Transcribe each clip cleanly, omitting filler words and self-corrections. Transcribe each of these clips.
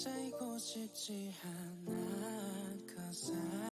혼자이고 싶지 않아 cause I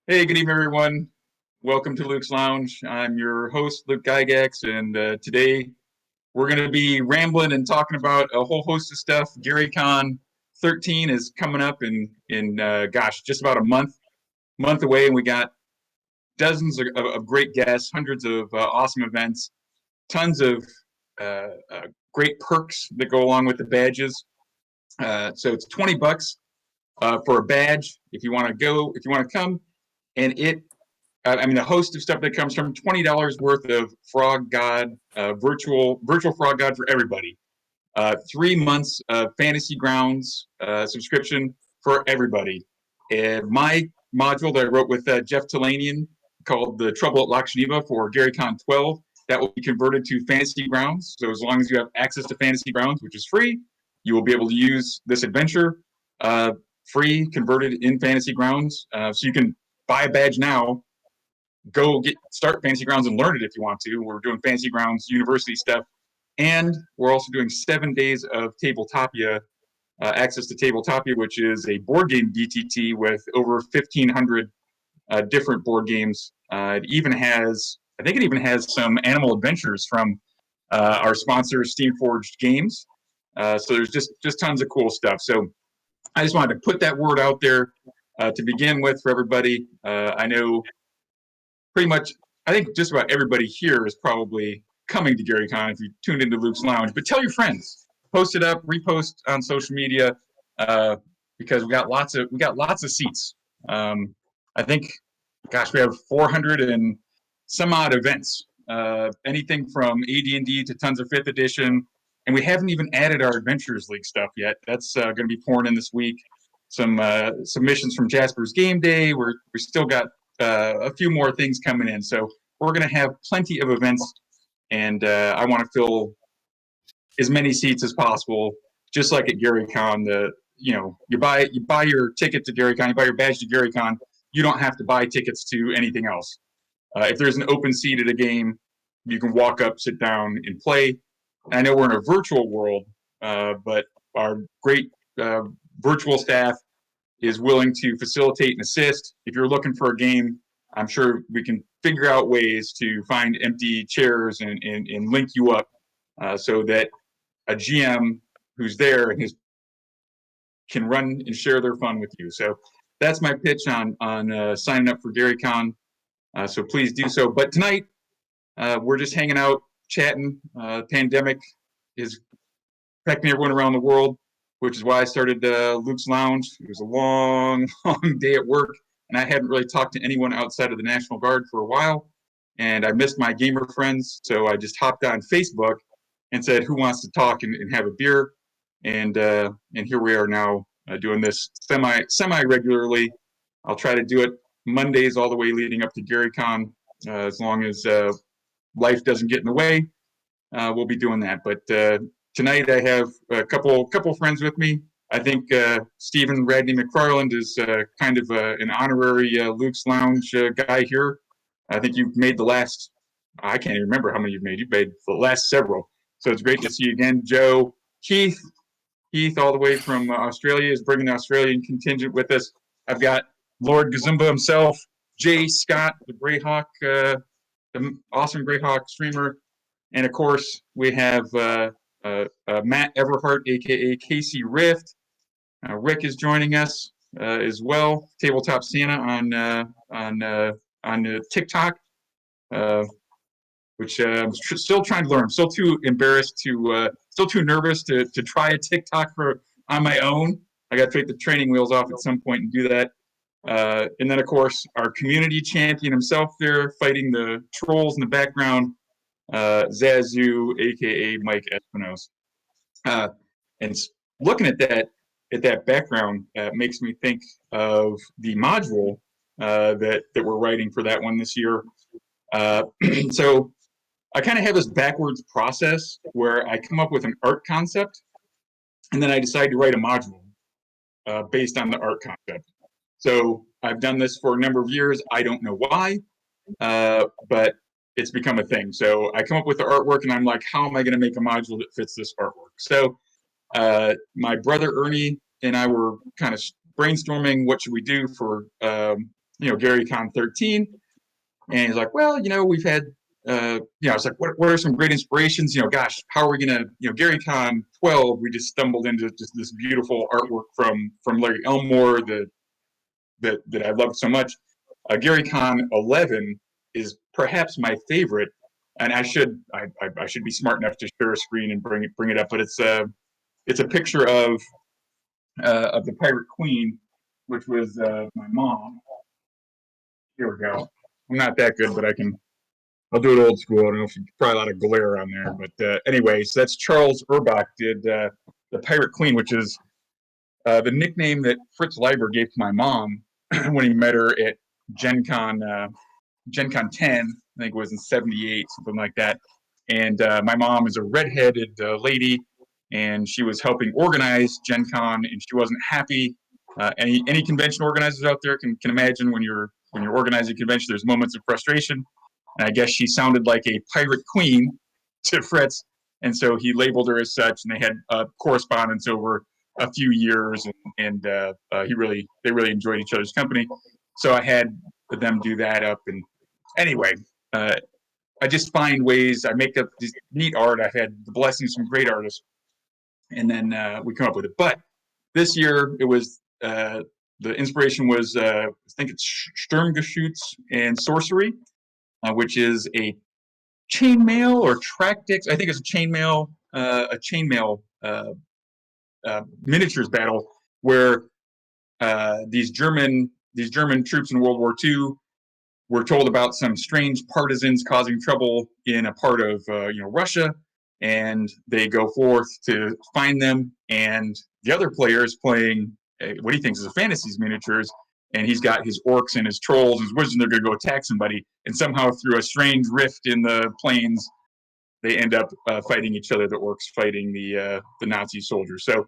Hey, good evening, everyone. Welcome to Luke's Lounge. I'm your host, Luke Gygax, and today we're going to be rambling and talking about a whole host of stuff. GaryCon 13 is coming up in just about a month away, and we got dozens of great guests, hundreds of awesome events, tons of great perks that go along with the badges. So it's $20 for a badge if you want to go, if you want to come, and a host of stuff that comes from $20 worth of Frog God, virtual Frog God for everybody. 3 months of Fantasy Grounds subscription for everybody. And my module that I wrote with Jeff Talanian called The Trouble at Loch Geneva for GaryCon 12, that will be converted to Fantasy Grounds. So as long as you have access to Fantasy Grounds, which is free, you will be able to use this adventure free, converted in Fantasy Grounds. So you can buy a badge now, start Fantasy Grounds and learn it if you want to. We're doing Fantasy Grounds University stuff, and we're also doing 7 days of Tabletopia, access to Tabletopia, which is a board game DTT with over 1,500 different board games. I think it even has some Animal Adventures from our sponsor, Steamforged Games. So there's just tons of cool stuff. So I just wanted to put that word out there to begin with for everybody. I know pretty much, I think just about everybody here is probably coming to GaryCon if you tuned into Luke's Lounge. But tell your friends, post it up, repost on social media, because we got lots of seats. I think, we have 400 and some odd events. Anything from AD&D to tons of 5th edition, and we haven't even added our Adventures League stuff yet. That's going to be pouring in this week. Some submissions from Jasper's Game Day. We still got a few more things coming in. So we're going to have plenty of events, and I want to fill as many seats as possible, just like at GaryCon. You buy your ticket to GaryCon, you buy your badge to GaryCon. You don't have to buy tickets to anything else. If there's an open seat at a game, you can walk up, sit down, and play. And I know we're in a virtual world, but our great virtual staff is willing to facilitate and assist. If you're looking for a game, I'm sure we can figure out ways to find empty chairs and link you up so that a GM who's there and can run and share their fun with you. So that's my pitch on signing up for GaryCon. So please do so. But tonight, we're just hanging out, chatting. Pandemic is affecting everyone around the world, which is why I started Luke's Lounge. It was a long, long day at work, and I hadn't really talked to anyone outside of the National Guard for a while, and I missed my gamer friends, so I just hopped on Facebook and said, "Who wants to talk and have a beer?" And here we are now doing this semi regularly. I'll try to do it Mondays all the way leading up to GaryCon, as long as life doesn't get in the way. We'll be doing that, but tonight I have a couple friends with me. I think Stephen Radney McFarland is kind of an honorary Luke's Lounge guy here. I think you've made I can't even remember how many you've made. You've made the last several. So it's great to see you again. Joe, Keith, all the way from Australia, is bringing the Australian contingent with us. I've got Lord Gazumba himself, Jay Scott, the Greyhawk, the awesome Greyhawk streamer. And of course, we have Matt Everhart, aka Casey Rift. Rick is joining us as well. Tabletop Santa on TikTok, which I'm still trying to learn. I'm still too embarrassed still too nervous to try a TikTok on my own. I got to take the training wheels off at some point and do that. And then, of course, our community champion himself there, fighting the trolls in the background, Zazu, aka Mike Espinosa. And looking at that background makes me think of the module that we're writing for that one this year. So I kind of have this backwards process where I come up with an art concept, and then I decide to write a module based on the art concept. So I've done this for a number of years. I don't know why, but it's become a thing. So I come up with the artwork, and I'm like, how am I going to make a module that fits this artwork? So my brother Ernie and I were kind of brainstorming what should we do for Gary Con 13. And he's like, well, we've had, I was like, what are some great inspirations? Gosh, how are we going to, Gary Con 12, we just stumbled into just this beautiful artwork from Larry Elmore that I loved so much. Gary Con 11 is perhaps my favorite. And I should be smart enough to share a screen and bring it up, but it's a picture of the Pirate Queen, which was my mom. Here we go. I'm not that good, but I'll do it old school. I don't know if probably a lot of glare on there, but anyway, so that's Charles Urbach did the Pirate Queen, which is the nickname that Fritz Leiber gave to my mom when he met her at Gen Con 10, I think it was in '78, something like that. And my mom is a redheaded lady, and she was helping organize Gen Con, and she wasn't happy. Any convention organizers out there can imagine when you're organizing a convention, there's moments of frustration. And I guess she sounded like a pirate queen to Fritz, and so he labeled her as such. And they had correspondence over a few years, and they really enjoyed each other's company. So I had them do that up. And anyway, I just find ways. I make up this neat art. I've had the blessings from great artists, and then we come up with it. But this year, it was the inspiration was I think it's Sturmgeschütz and Sorcery, which is a chainmail or tactics. I think it's a chainmail miniatures battle where these German troops in World War II were told about some strange partisans causing trouble in a part of Russia, and they go forth to find them. And the other player is playing what he thinks is a fantasies miniatures, and he's got his orcs and his trolls and his wizards, and they're going to go attack somebody. And somehow, through a strange rift in the plains, they end up fighting each other. The orcs fighting the Nazi soldiers. So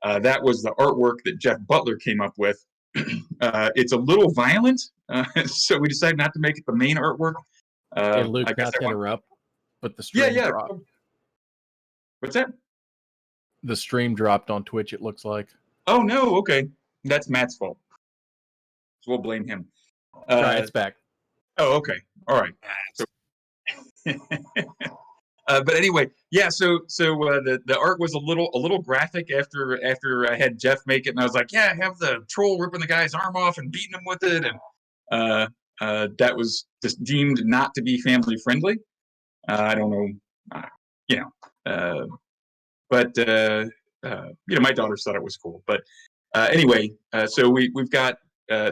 that was the artwork that Jeff Butler came up with. It's a little violent, so we decided not to make it the main artwork. Hey, Luke, not to interrupt, but the stream dropped. What's that? The stream dropped on Twitch, it looks like. Oh, no. Okay. That's Matt's fault. So we'll blame him. It's back. Oh, okay. All right. So, but anyway, yeah. So the art was a little graphic after I had Jeff make it, and I was like, yeah, have the troll ripping the guy's arm off and beating him with it, and that was just deemed not to be family friendly. I don't know, but my daughters thought it was cool. But anyway, so we've got.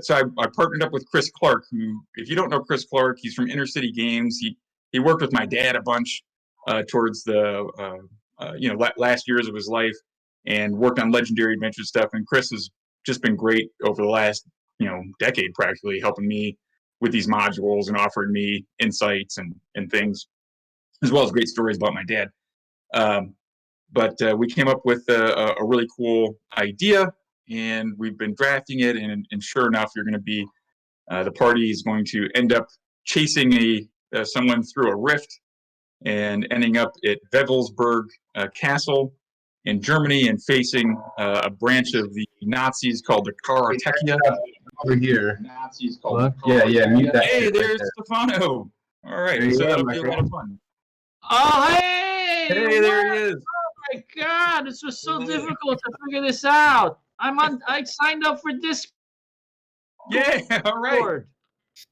So I partnered up with Chris Clark, who, if you don't know Chris Clark, he's from Inner City Games. He worked with my dad a bunch towards the last years of his life, and worked on Legendary Adventure stuff. And Chris has just been great over the last decade, practically, helping me with these modules and offering me insights and things, as well as great stories about my dad. But we came up with a really cool idea, and we've been drafting it. And sure enough, you're going to be the party is going to end up chasing someone through a rift and ending up at Wewelsburg Castle in Germany and facing a branch of the Nazis called the Karateka. Over here. Nazis called yeah, mute that. Hey, there's Stefano. All right, so that'll be a lot of fun. Oh, hey! Hey, there he is. Oh my God, this was so difficult to figure this out. I signed up for Discord. Yeah, all right.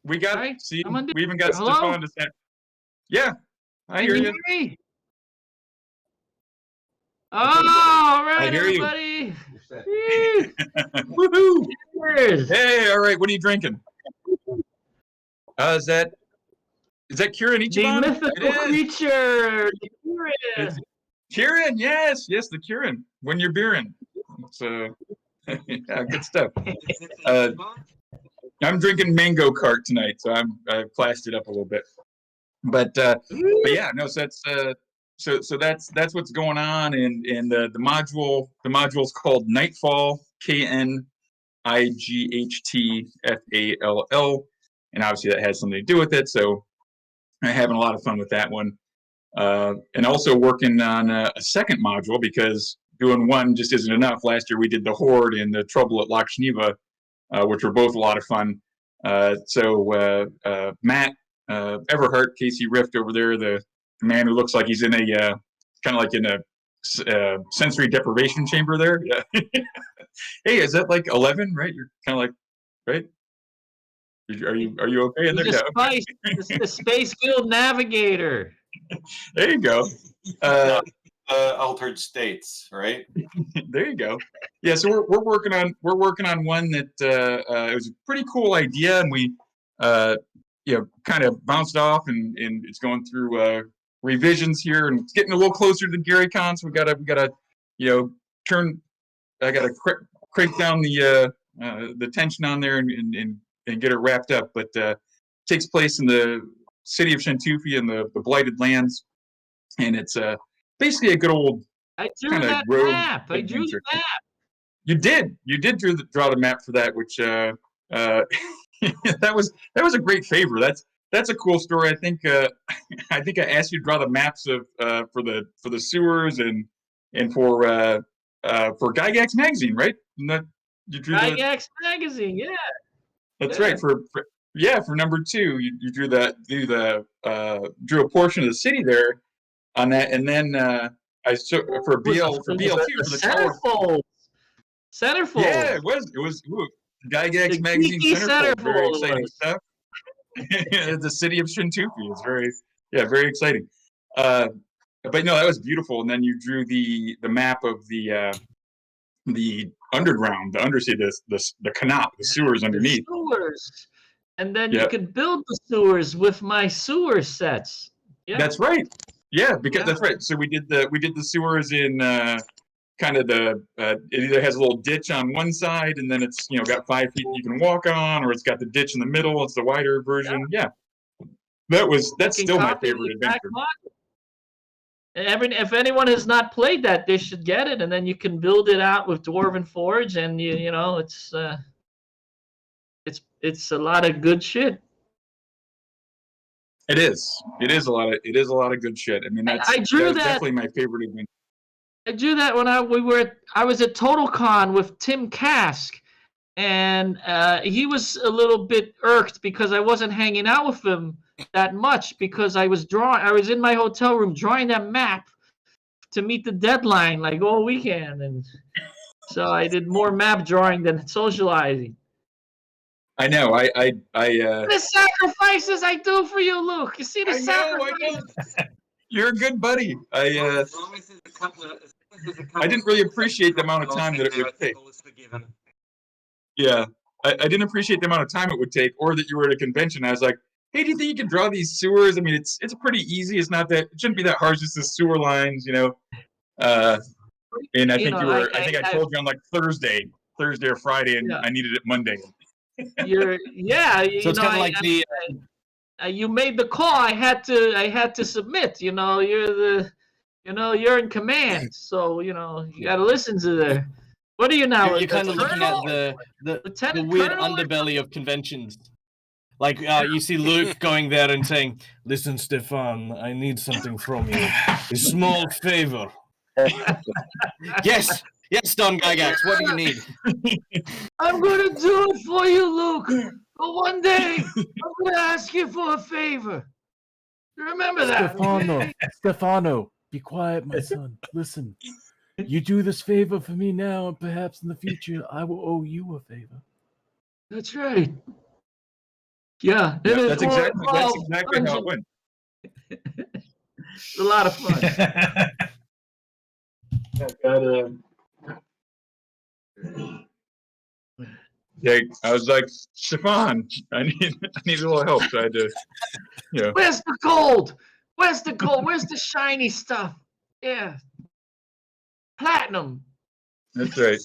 We got. Right? See, we even got Stefano to say. Yeah, I hear you. Me? Oh, all right, I hear everybody. You. Woohoo! Cheers. Hey, all right. What are you drinking? Is that Kieran Ichiban? The mythical creature, the Kieran. Kieran, yes, the Kieran. When you're beering, it's yeah, good stuff. I'm drinking Mango Cart tonight, so I've classed it up a little bit. But yeah, no. So that's so that's what's going on, and the module's called Nightfall, KNIGHTFALL, and obviously that has something to do with it. So I'm having a lot of fun with that one, and also working on a second module, because doing one just isn't enough. Last year we did the Horde and the Trouble at Loch Geneva, which were both a lot of fun. So Matt Everhart, Casey Rift over there, the man who looks like he's in a kind of like in a sensory deprivation chamber there. Yeah. Hey, is that like 11? Right? You're kind of like, right? Are you okay in there? The Space Guild Navigator. There you go. Altered states, right? There you go. Yeah, so we're working on one that it was a pretty cool idea, and we kind of bounced off, and it's going through revisions here, and it's getting a little closer to GaryCon. So we gotta turn. I gotta crank down the tension on there and get it wrapped up. But it takes place in the city of Shantufi in the Blighted Lands, and it's basically a good old I drew that map. I drew the map. You did draw the map for that, which that was a great favor. That's a cool story. I think I asked you to draw the maps of for the sewers and for Gygax magazine, right? You drew Gygax magazine, yeah. That's right. For number 2, you drew a portion of the city there on that, and then for BL2 for the centerfold. Centerfold. Yeah, it was Gygax magazine centerfold. Very exciting stuff. The city of Shintupi. It's very exciting. But no, that was beautiful. And then you drew the map of the underground, the undersea, the canop, the sewers underneath. The sewers. And then you can build the sewers with my sewer sets. Yeah. That's right. Yeah, that's right. So we did the sewers in kind of it either has a little ditch on one side, and then it's got 5 feet you can walk on, or it's got the ditch in the middle. It's the wider version. Yeah, that's still my favorite adventure. If anyone has not played that, they should get it, and then you can build it out with Dwarven Forge, and it's a lot of good shit. It is a lot of good shit. I mean, that was definitely my favorite adventure. I drew that when I was at TotalCon with Tim Kask, and he was a little bit irked because I wasn't hanging out with him that much because I was in my hotel room drawing that map to meet the deadline like all weekend, and so I did more map drawing than socializing. I know. The sacrifices I do for you, Luke. You see the sacrifices. I know. You're a good buddy. I didn't really appreciate the amount of time that it would take. Yeah, I didn't appreciate the amount of time it would take, or that you were at a convention. I was like, hey, do you think you can draw these sewers? I mean, it's pretty easy. It shouldn't be that hard. Just the sewer lines, And I think I told you on like Thursday or Friday, and I needed it Monday. So it's kind of like you made the call. I had to submit. You're in command, so you got to listen to the. What are you now? You're kind of looking at the weird underbelly of conventions. Like you see Luke going there and saying, "Listen, Stefan, I need something from you. A small favor." Yes, Don Gygax. What do you need? I'm gonna do it for you, Luke. But one day, I'm gonna ask you for a favor. Remember that, Stefano, be quiet, my son. Listen, you do this favor for me now, and perhaps in the future, I will owe you a favor. That's right. Yeah, that's exactly how it went. It's a lot of fun. I was like, Stefan, I need a little help. So I had to, Where's the gold? Where's the gold? Where's the shiny stuff? Yeah. Platinum. That's right.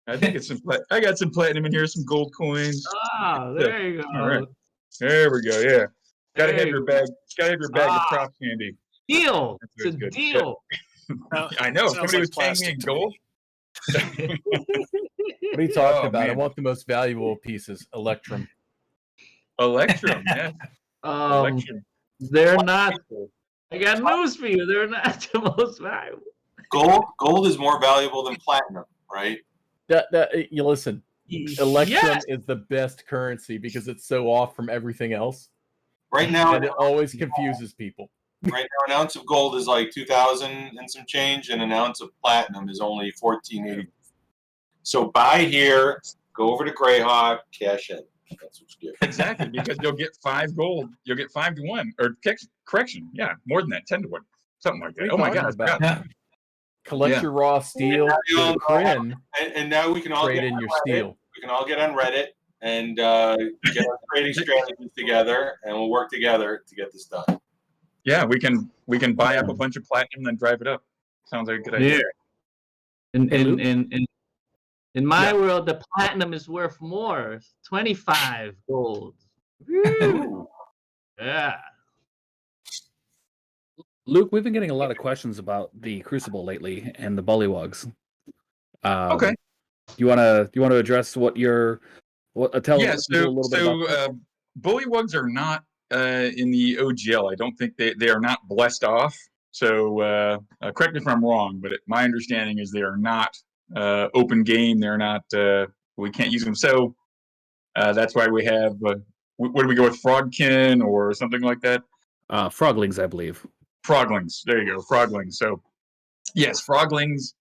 I think it's I got some platinum in here, some gold coins. Ah, there you go. All right. There we go. Yeah. Gotta have your bag of props handy. Deal. It's a deal. Yeah. I know. Somebody was paying me in gold. What are you talking about? Man. I want the most valuable pieces. Electrum, yeah. Electrum. They're not. I got news for you. They're not the most valuable. Gold is more valuable than platinum, right? You listen. Electrum is the best currency because it's so off from everything else. Right now, And it always confuses people. Right now, an ounce of gold is like 2,000 and some change, and an ounce of platinum is only 1,480. So buy here, go over to Greyhawk, cash in. That's what you get. Exactly, because you'll get 5 gold. You'll get 5 to 1, or correction, yeah, more than that, 10 to 1, something like that. Oh my God, I forgot. Yeah. Collect your raw steel, go to Kryn, And now we can all trade get in on your Reddit. steel. We can all get on Reddit and get our trading strategies together, and we'll work together to get this done. Yeah, we can buy up a bunch of platinum and then drive it up. Sounds like a good idea. In my world, the platinum is worth more. 25 gold. Woo. Yeah. Luke, we've been getting a lot of questions about the Crucible lately and the bullywugs. Okay. Do you want to address what tell people a little bit about that? Bullywugs are not in the OGL. I don't think they are not blessed off. So correct me if I'm wrong, but my understanding is they are not open game. They're not. We can't use them. So that's why we have. What do we go with? Frogkin or something like that? Froglings, I believe. Froglings. There you go. Froglings. So yes, froglings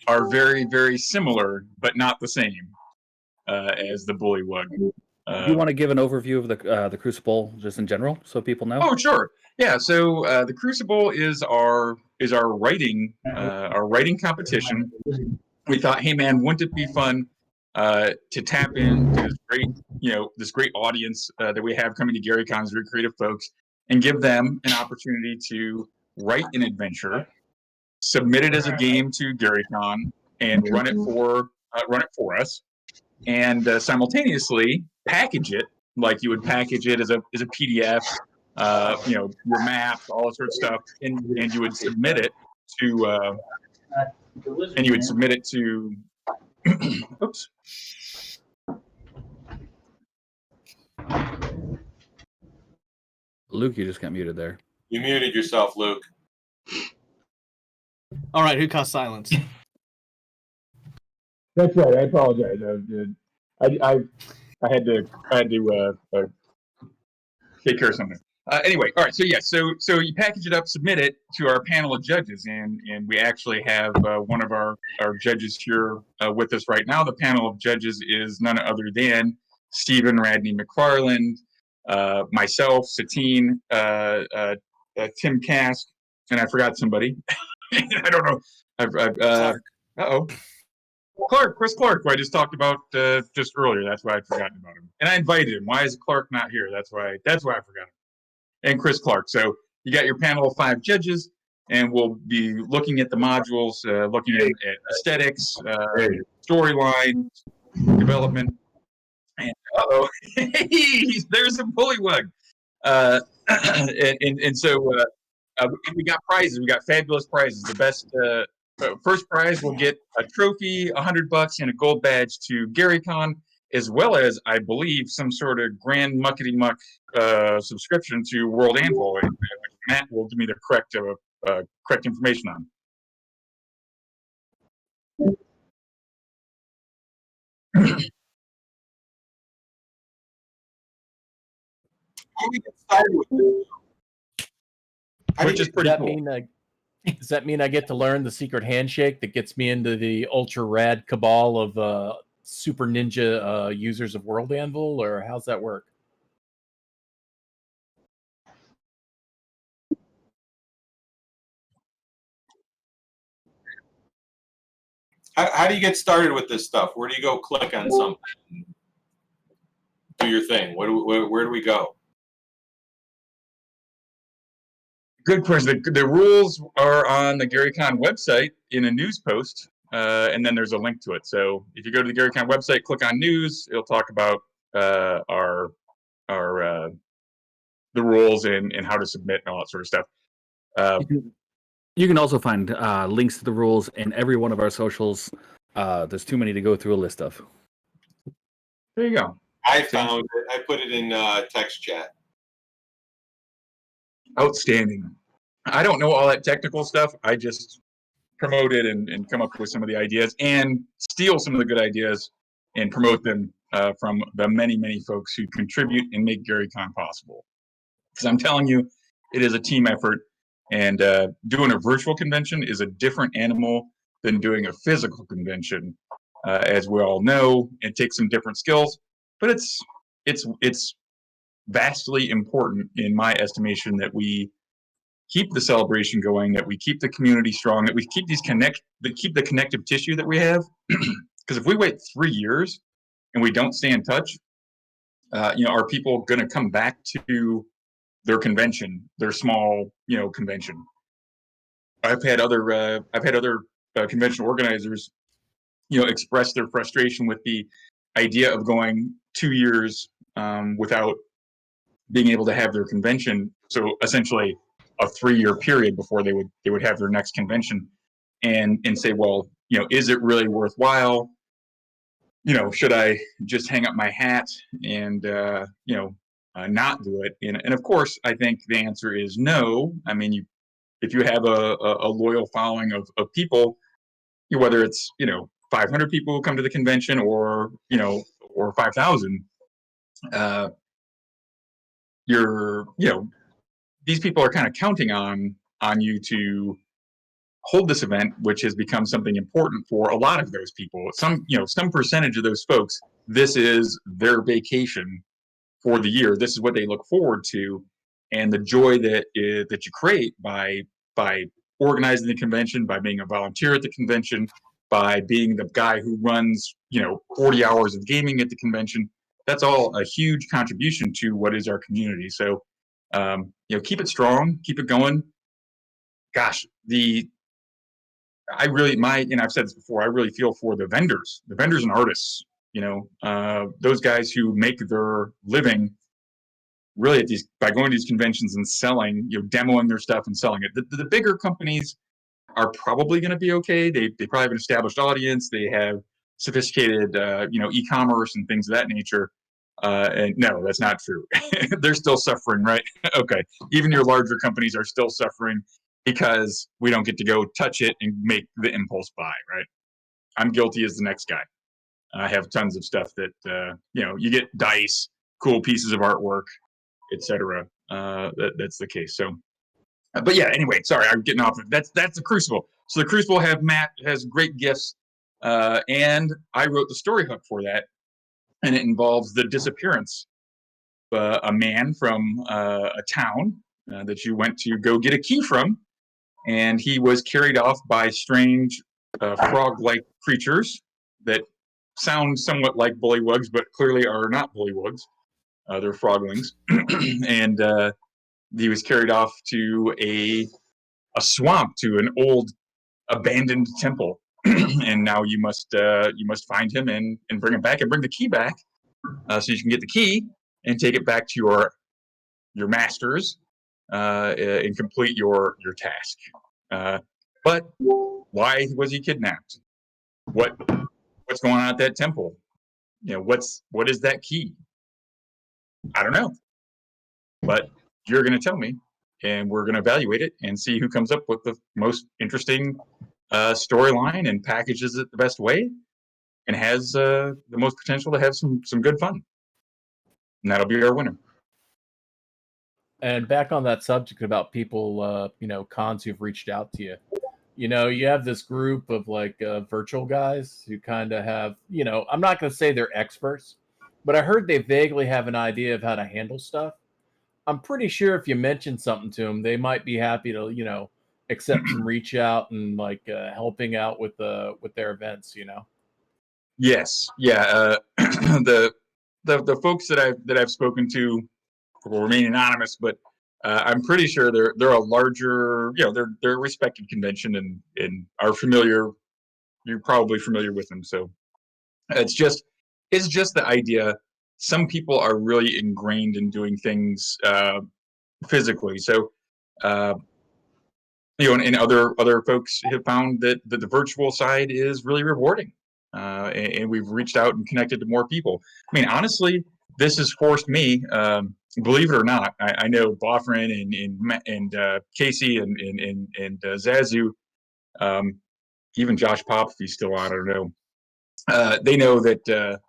are very, very similar, but not the same as the bullywug. Do you want to give an overview of the Crucible just in general, so people know? Oh, sure. Yeah. So the Crucible is our writing competition. We thought, hey man, wouldn't it be fun to tap into this great audience that we have coming to Gary Con's very creative folks, and give them an opportunity to write an adventure, submit it as a game to Gary Con, and run it for us, and simultaneously package it like you would package it as a PDF, your maps, all that sort of stuff, and you would submit it to oops. Luke, you just got muted there. You muted yourself, Luke. All right, who caused silence? That's right. I apologize. I had to take care of something. Anyway, all right. So yeah, so you package it up, submit it to our panel of judges, and we actually have one of our judges here with us right now. The panel of judges is none other than Stephen Radney McFarland, myself, Satine, Tim Kask, and I forgot somebody. I don't know. Chris Clark, who I just talked about just earlier. That's why I'd forgotten about him. And I invited him. Why is Clark not here? That's why I forgot him. And Chris Clark. So you got your panel of 5 judges, and we'll be looking at the modules, looking at aesthetics, storyline, development. And there's a bullywug. And so we got prizes. We got fabulous prizes. The best first prize will get a trophy, $100, and a gold badge to GaryCon, as well as, I believe, some sort of grand muckety muck subscription to World Anvil, which Matt will give me the correct information on. How do we get started with this? Which is pretty cool. Does that mean I get to learn the secret handshake that gets me into the ultra rad cabal of super ninja users of World Anvil, or how's that work? How do you get started with this stuff? Where do you go click on something? Do your thing. Where do we go? Good question. The rules are on the GaryCon website in a news post, and then there's a link to it. So if you go to the GaryCon website, click on news, it'll talk about our the rules and how to submit and all that sort of stuff. You can also find links to the rules in every one of our socials. There's too many to go through a list of. There you go. I found it. I put it in text chat. Outstanding. I don't know all that technical stuff. I just promote it and come up with some of the ideas and steal some of the good ideas and promote them from the many, many folks who contribute and make GaryCon possible. Because I'm telling you, it is a team effort, and doing a virtual convention is a different animal than doing a physical convention. As we all know, it takes some different skills, but it's vastly important in my estimation that we keep the celebration going, that we keep the community strong, that we keep keep the connective tissue that we have. Because if we wait 3 years and we don't stay in touch, are people going to come back to their convention, their small, convention? I've had other convention organizers, express their frustration with the idea of going 2 years without being able to have their convention. So essentially, a 3-year period before they would have their next convention, and say, well, is it really worthwhile? Should I just hang up my hat and not do it? And of course, I think the answer is no. I mean, if you have a loyal following of people, whether it's 500 people who come to the convention or 5,000, these people are kind of counting on you to hold this event, which has become something important for a lot of those people. Some percentage of those folks, this is their vacation for the year. This is what they look forward to, and the joy that you create by organizing the convention, by being a volunteer at the convention, by being the guy who runs 40 hours of gaming at the convention. That's all a huge contribution to what is our community. So keep it strong, keep it going. Gosh, I've said this before, I really feel for the vendors and artists, those guys who make their living really by going to these conventions and selling, demoing their stuff and selling it. The bigger companies are probably going to be okay. They probably have an established audience. They have sophisticated, e-commerce and things of that nature. And no, that's not true. They're still suffering, right? Okay. Even your larger companies are still suffering because we don't get to go touch it and make the impulse buy, right? I'm guilty as the next guy. I have tons of stuff that, you get dice, cool pieces of artwork, etc. That's the case. So, but yeah, anyway, sorry, I'm getting off. That's the Crucible. So the Crucible Matt has great gifts, and I wrote the story hook for that, and it involves the disappearance of a man from a town that you went to go get a key from, and he was carried off by strange frog-like creatures that sound somewhat like bullywugs, but clearly are not bullywugs. They're froglings, and he was carried off to a swamp, to an old abandoned temple, and now you must find him and bring him back and bring the key back, so you can get the key and take it back to your masters and complete your task. But why was he kidnapped? What's going on at that temple? What is that key? I don't know, but you're going to tell me, and we're going to evaluate it and see who comes up with the most interesting storyline and packages it the best way and has the most potential to have some good fun. And that'll be our winner. And back on that subject about people, cons who've reached out to you. You have this group of virtual guys who kind of have, I'm not going to say they're experts, but I heard they vaguely have an idea of how to handle stuff. I'm pretty sure if you mention something to them, they might be happy to, accept some reach out and helping out with their events. Yes, yeah. The folks that I've spoken to will remain anonymous, but I'm pretty sure they're a larger, they're a respected convention and are familiar. You're probably familiar with them, so it's just the idea. Some people are really ingrained in doing things physically, so and other folks have found that the virtual side is really rewarding, and we've reached out and connected to more people. I mean, honestly, this has forced me. Believe it or not, I know Boffrin and Casey and Zazu, even Josh Pop, if he's still on, I don't know. they know that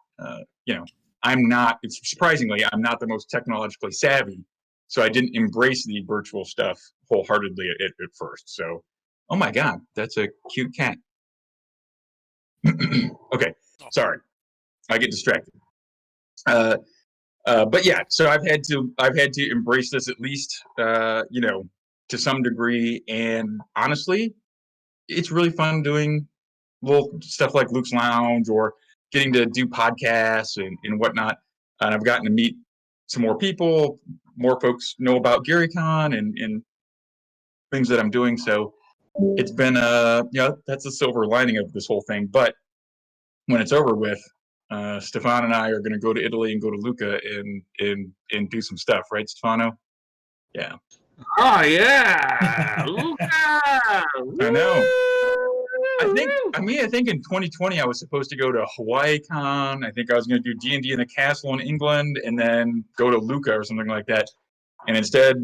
I'm not. Surprisingly, I'm not the most technologically savvy, so I didn't embrace the virtual stuff wholeheartedly at first. So, oh my God, that's a cute cat. Okay, sorry, I get distracted. But yeah, so I've had to embrace this at least, to some degree. And honestly, it's really fun doing little stuff like Luke's Lounge or getting to do podcasts and whatnot. And I've gotten to meet some more people. More folks know about GaryCon and things that I'm doing. So it's been that's the silver lining of this whole thing. But when it's over with, Stefan and I are going to go to Italy and go to Lucca and do some stuff, right, Stefano? Yeah. Oh yeah, Luca! I know. I think in 2020 I was supposed to go to Hawaii Con. I think I was going to do D&D in a castle in England and then go to Lucca or something like that. And instead,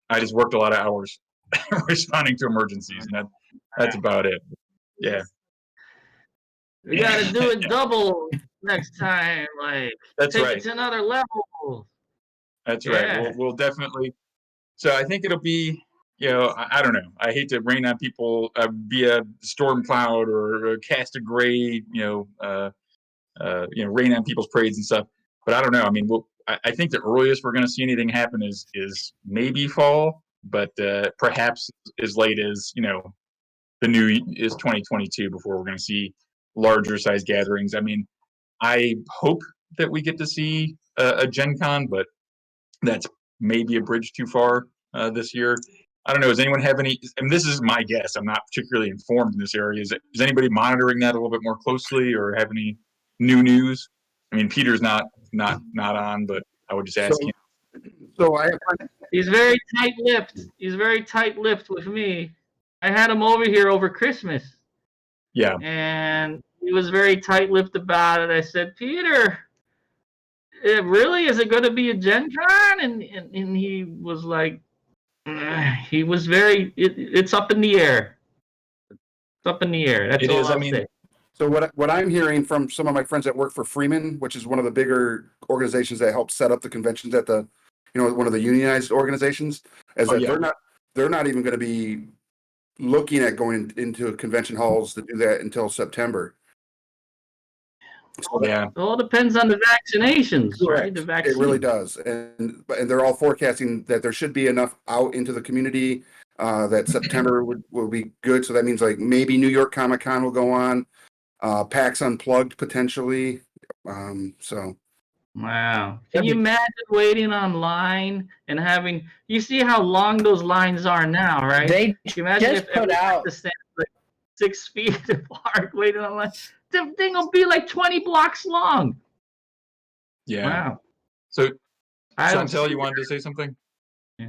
I just worked a lot of hours responding to emergencies, and that's about it. Yeah. We gotta do it double next time. Like, that's take right. it to another level. That's right. We'll definitely. So I think it'll be, I don't know. I hate to rain on people, be a storm cloud or cast a gray, rain on people's parades and stuff. But I don't know. I mean, I think the earliest we're going to see anything happen is maybe fall, but perhaps as late as the new is 2022 before we're going to see larger size gatherings. I mean, I hope that we get to see a Gen Con, but that's maybe a bridge too far this year. I don't know. Does anyone have any? I mean, this is my guess. I'm not particularly informed in this area. Is anybody monitoring that a little bit more closely, or have any new news? I mean, Peter's not on, but I would just ask him. So he's very tight-lipped. He's very tight-lipped with me. I had him over here over Christmas. Yeah. And he was very tight-lipped about it. I said, Peter, really, is it going to be a Gen Con? And he was like, he was very. It's up in the air. It's up in the air. That's all I'll say. So what I'm hearing from some of my friends that work for Freeman, which is one of the bigger organizations that help set up the conventions at the, one of the unionized organizations, is that they're not even going to be looking at going into convention halls to do that until September. So it all depends on the vaccinations, correct. Right? The vaccine. It really does, and they're all forecasting that there should be enough out into the community that September will be good. So that means like maybe New York Comic Con will go on, PAX Unplugged potentially. Wow. Can you imagine waiting online and having? You see how long those lines are now, right? They imagine just put out to stand like 6 feet apart waiting online. The thing will be like 20 blocks long. Yeah. Wow. So, Chantel, you wanted to say something? Yeah.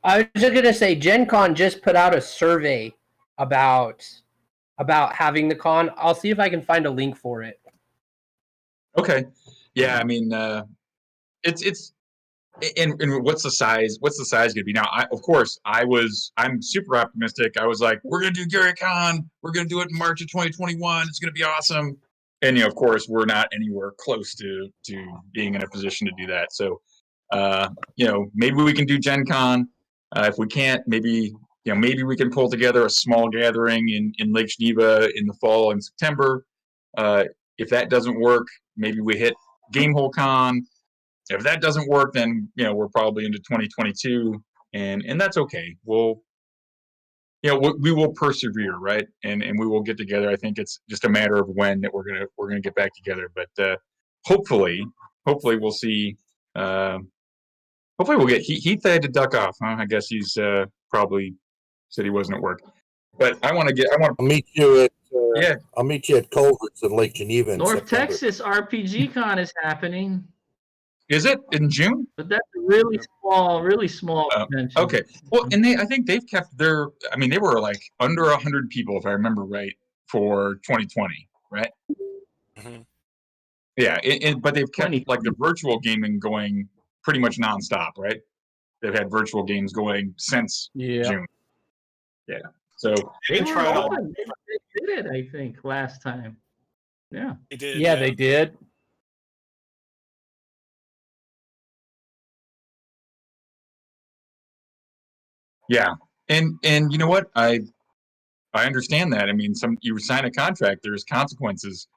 I was just gonna say, Gen Con just put out a survey about having the con. I'll see if I can find a link for it. Okay. Yeah, I mean, it's and what's the size? What's the size going to be now? I'm super optimistic. I was like, we're going to do GaryCon. We're going to do it in March of 2021. It's going to be awesome. And of course, we're not anywhere close to being in a position to do that. So, maybe we can do Gen Con. If we can't, maybe we can pull together a small gathering in Lake Geneva in the fall in September. If that doesn't work, maybe we hit Gamehole Con. If that doesn't work, then we're probably into 2022, and that's okay. We will persevere, right? And we will get together. I think it's just a matter of when that we're gonna get back together. But hopefully we'll see. Hopefully we'll get Heath had to duck off. Huh? I guess he's probably said he wasn't at work. But I'll meet you at I'll meet you at Culver's in Lake Geneva in North September. Texas RPG Con is happening. Is it in June? But that's a really small convention. Okay. Well, and I think they've kept they were like under 100 people, if I remember right, for 2020, right? Mm-hmm. Yeah, but they've kept like the virtual gaming going pretty much nonstop, right? They've had virtual games going since June. Yeah. So They can were try it out. open. They did it, I think, last time. Yeah. They did. Yeah, they did. yeah, and you know what? I understand that. I mean, you sign a contract, there's consequences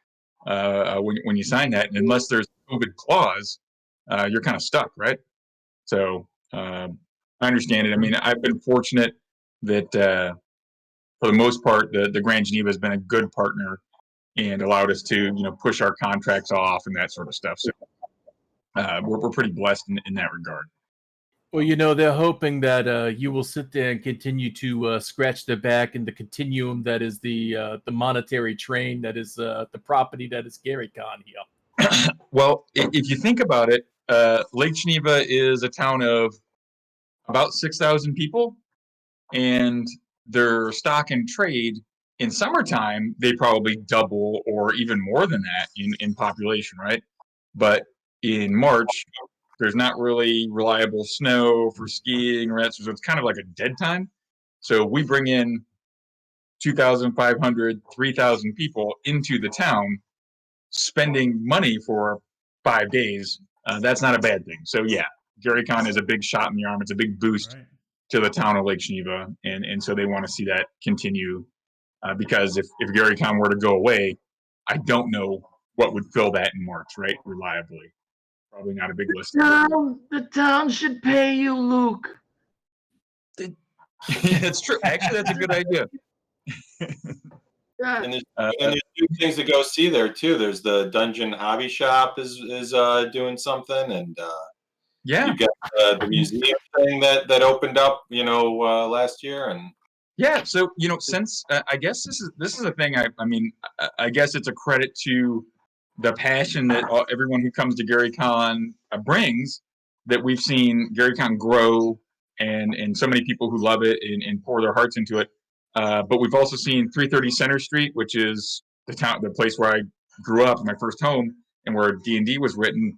when you sign that, and unless there's a COVID clause, you're kind of stuck, right? So I understand it. I mean, I've been fortunate that for the most part, the Grand Geneva has been a good partner and allowed us to, push our contracts off and that sort of stuff. So we're pretty blessed in that regard. Well, they're hoping that you will sit there and continue to scratch their back in the continuum that is the monetary train that is the property that is Gary Con here. Well, if you think about it, Lake Geneva is a town of about 6,000 people, and their stock and trade in summertime, they probably double or even more than that in population, right? But in March, there's not really reliable snow for skiing or that, so it's kind of like a dead time. So we bring in 2,500, 3,000 people into the town, spending money for 5 days. That's not a bad thing. So yeah, GaryCon is a big shot in the arm. It's a big boost to the town of Lake Geneva, and so they want to see that continue. Because if GaryCon were to go away, I don't know what would fill that in March, right? Reliably. Probably not a big list. The town should pay you, Luke. That's true. Actually, that's a good idea. And there's two things to go see there too. There's the Dungeon Hobby Shop is doing something, and you got the museum thing that opened up, last year, and yeah. So since I guess this is a thing. I guess it's a credit to the passion that everyone who comes to GaryCon brings. That we've seen GaryCon grow, and so many people who love it and pour their hearts into it. But we've also seen 330 Center Street, which is the place where I grew up, my first home, and where D&D was written.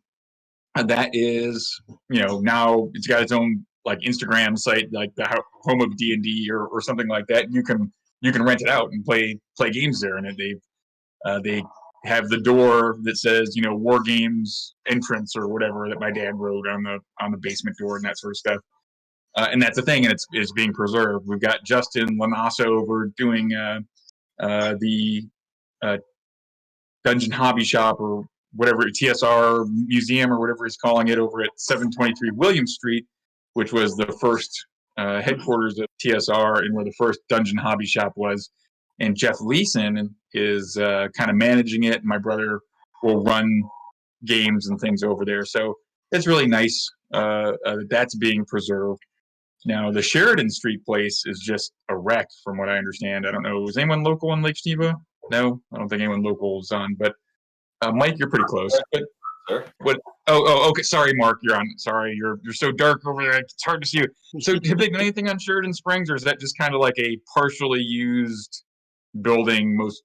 That is, now it's got its own like Instagram site, like the home of D&D or something like that. You can rent it out and play games there, and they have the door that says War Games entrance or whatever that my dad wrote on the basement door and that sort of stuff. And that's the thing, and it's being preserved. We've got Justin Lamasso over doing the Dungeon Hobby Shop or whatever, TSR Museum or whatever he's calling it, over at 723 William Street, which was the first headquarters of TSR and where the first Dungeon Hobby Shop was. And Jeff Leeson is kind of managing it. My brother will run games and things over there. So it's really nice that's being preserved. Now, the Sheridan Street place is just a wreck, from what I understand. I don't know. Is anyone local in Lake Geneva? No, I don't think anyone local is on. But Mike, you're pretty close. But what? Oh, okay. Sorry, Mark, you're on. Sorry, you're so dark over there. It's hard to see you. So, have they done anything on Sheridan Springs, or is that just kind of like a partially used building? Is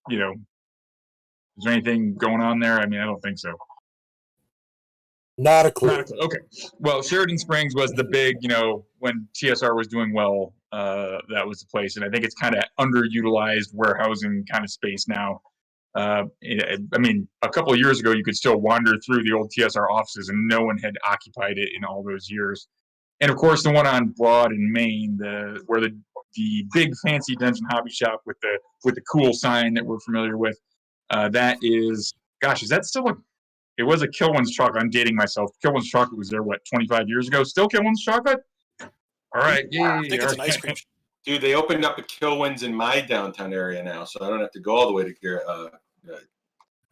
there anything going on there? I mean, I don't think so. Not a clue. Okay. Well, Sheridan Springs was the big, when TSR was doing well, that was the place. And I think it's kind of underutilized warehousing kind of space now. I mean, a couple of years ago, you could still wander through the old TSR offices and no one had occupied it in all those years. And of course, the one on Broad in Maine, where the big fancy Dungeon Hobby Shop with the cool sign that we're familiar with, that is, gosh, is that still it was a Kilwin's Chocolate. I'm dating myself. Kilwin's Chocolate was there, 25 years ago? Still Kilwin's Chocolate? All right. Yay. I think it's an ice cream. Dude, they opened up a Kilwin's in my downtown area now, so I don't have to go all the way to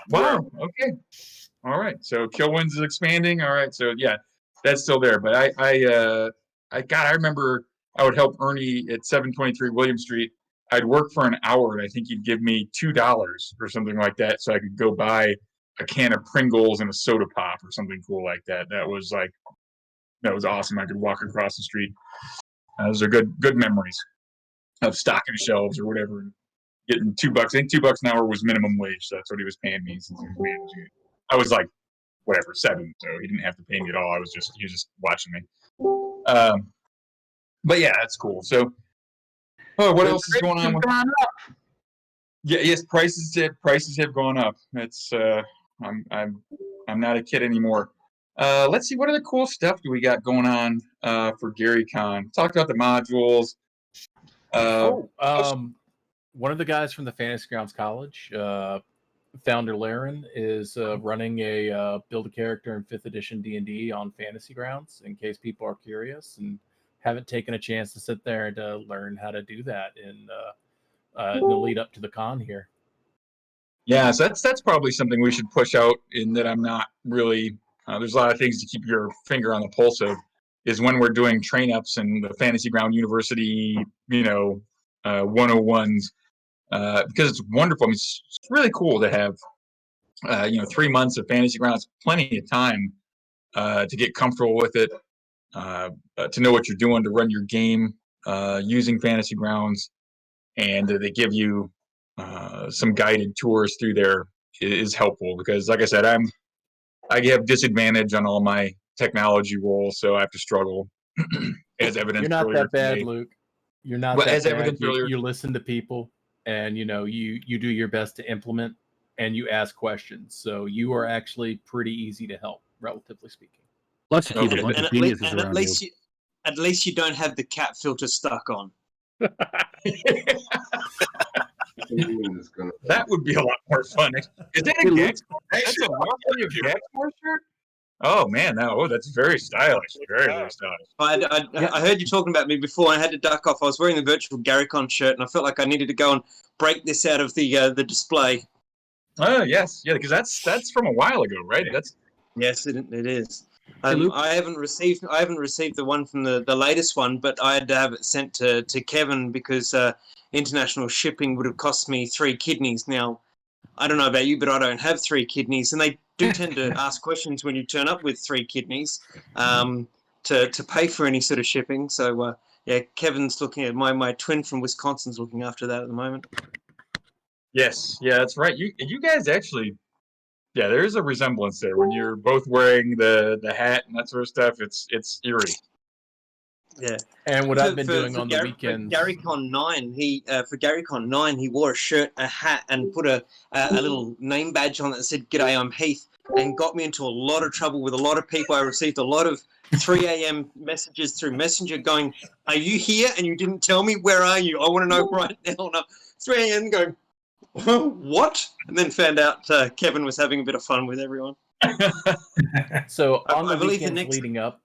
wow. Okay. All right. So Kilwin's is expanding. All right. So yeah, that's still there. But I remember I would help Ernie at 723 William Street. I'd work for an hour, and I think he'd give me $2 or something like that, so I could go buy a can of Pringles and a soda pop or something cool like that. That was awesome. I could walk across the street. Those are good memories of stocking shelves or whatever, getting $2. I think $2 an hour was minimum wage, so that's what he was paying me since he was managing it. I was like, 7, so he didn't have to pay me at all. He was just watching me. But yeah, that's cool. So, Oh, what else is going on? Yeah, yes, prices have gone up. It's I'm not a kid anymore. Let's see, what other cool stuff do we got going on for GaryCon? Talked about the modules. One of the guys from the Fantasy Grounds College, founder Laren, is running a build a character in 5th edition D&D on Fantasy Grounds, in case people are curious and haven't taken a chance to sit there to learn how to do that in the lead up to the con here. Yeah, so that's probably something we should push out, in that I'm not really there's a lot of things to keep your finger on the pulse of, is when we're doing train ups and the Fantasy Ground University, 101s, because it's wonderful. I mean, it's really cool to have 3 months of Fantasy Grounds, plenty of time to get comfortable with it, to know what you're doing to run your game using Fantasy Grounds, and they give you some guided tours through there is helpful, because, like I said, I have disadvantage on all my technology roles, so I have to struggle. As evidenced, you're not earlier that bad, today. Luke. You're not Well, that as bad. evidenced earlier, you listen to people, and you do your best to implement, and you ask questions. So you are actually pretty easy to help, relatively speaking. Let's keep a bunch of geniuses around you. At least you don't have the cat filter stuck on. That would be a lot more fun. Is that a Gex? That's a Warfare of Gexmore shirt? Oh man, that's very stylish. Very stylish. I heard you talking about me before, and I had to duck off. I was wearing the virtual GaryCon shirt, and I felt like I needed to go and break this out of the display. Oh yes, yeah, because that's from a while ago, right? Yes, it is. I haven't received the one from the latest one, but I had to have it sent to Kevin, because international shipping would have cost me 3 kidneys. Now, I don't know about you, but I don't have 3 kidneys, and they do tend to ask questions when you turn up with 3 kidneys to pay for any sort of shipping. So Kevin's looking at my twin from Wisconsin's looking after that at the moment. Yes, yeah, that's right. You guys actually, yeah, there is a resemblance there when you're both wearing the hat and that sort of stuff. It's eerie. Yeah, and what I've been doing on the weekends. For GaryCon 9, he wore a shirt, a hat, and put a little name badge on it that said "G'day, I'm Heath," and got me into a lot of trouble with a lot of people. I received a lot of 3 a.m. messages through Messenger going, "Are you here? And you didn't tell me. Where are you? I want to know right now." And 3 a.m. going, "What?" And then found out Kevin was having a bit of fun with everyone. So on the weekends leading up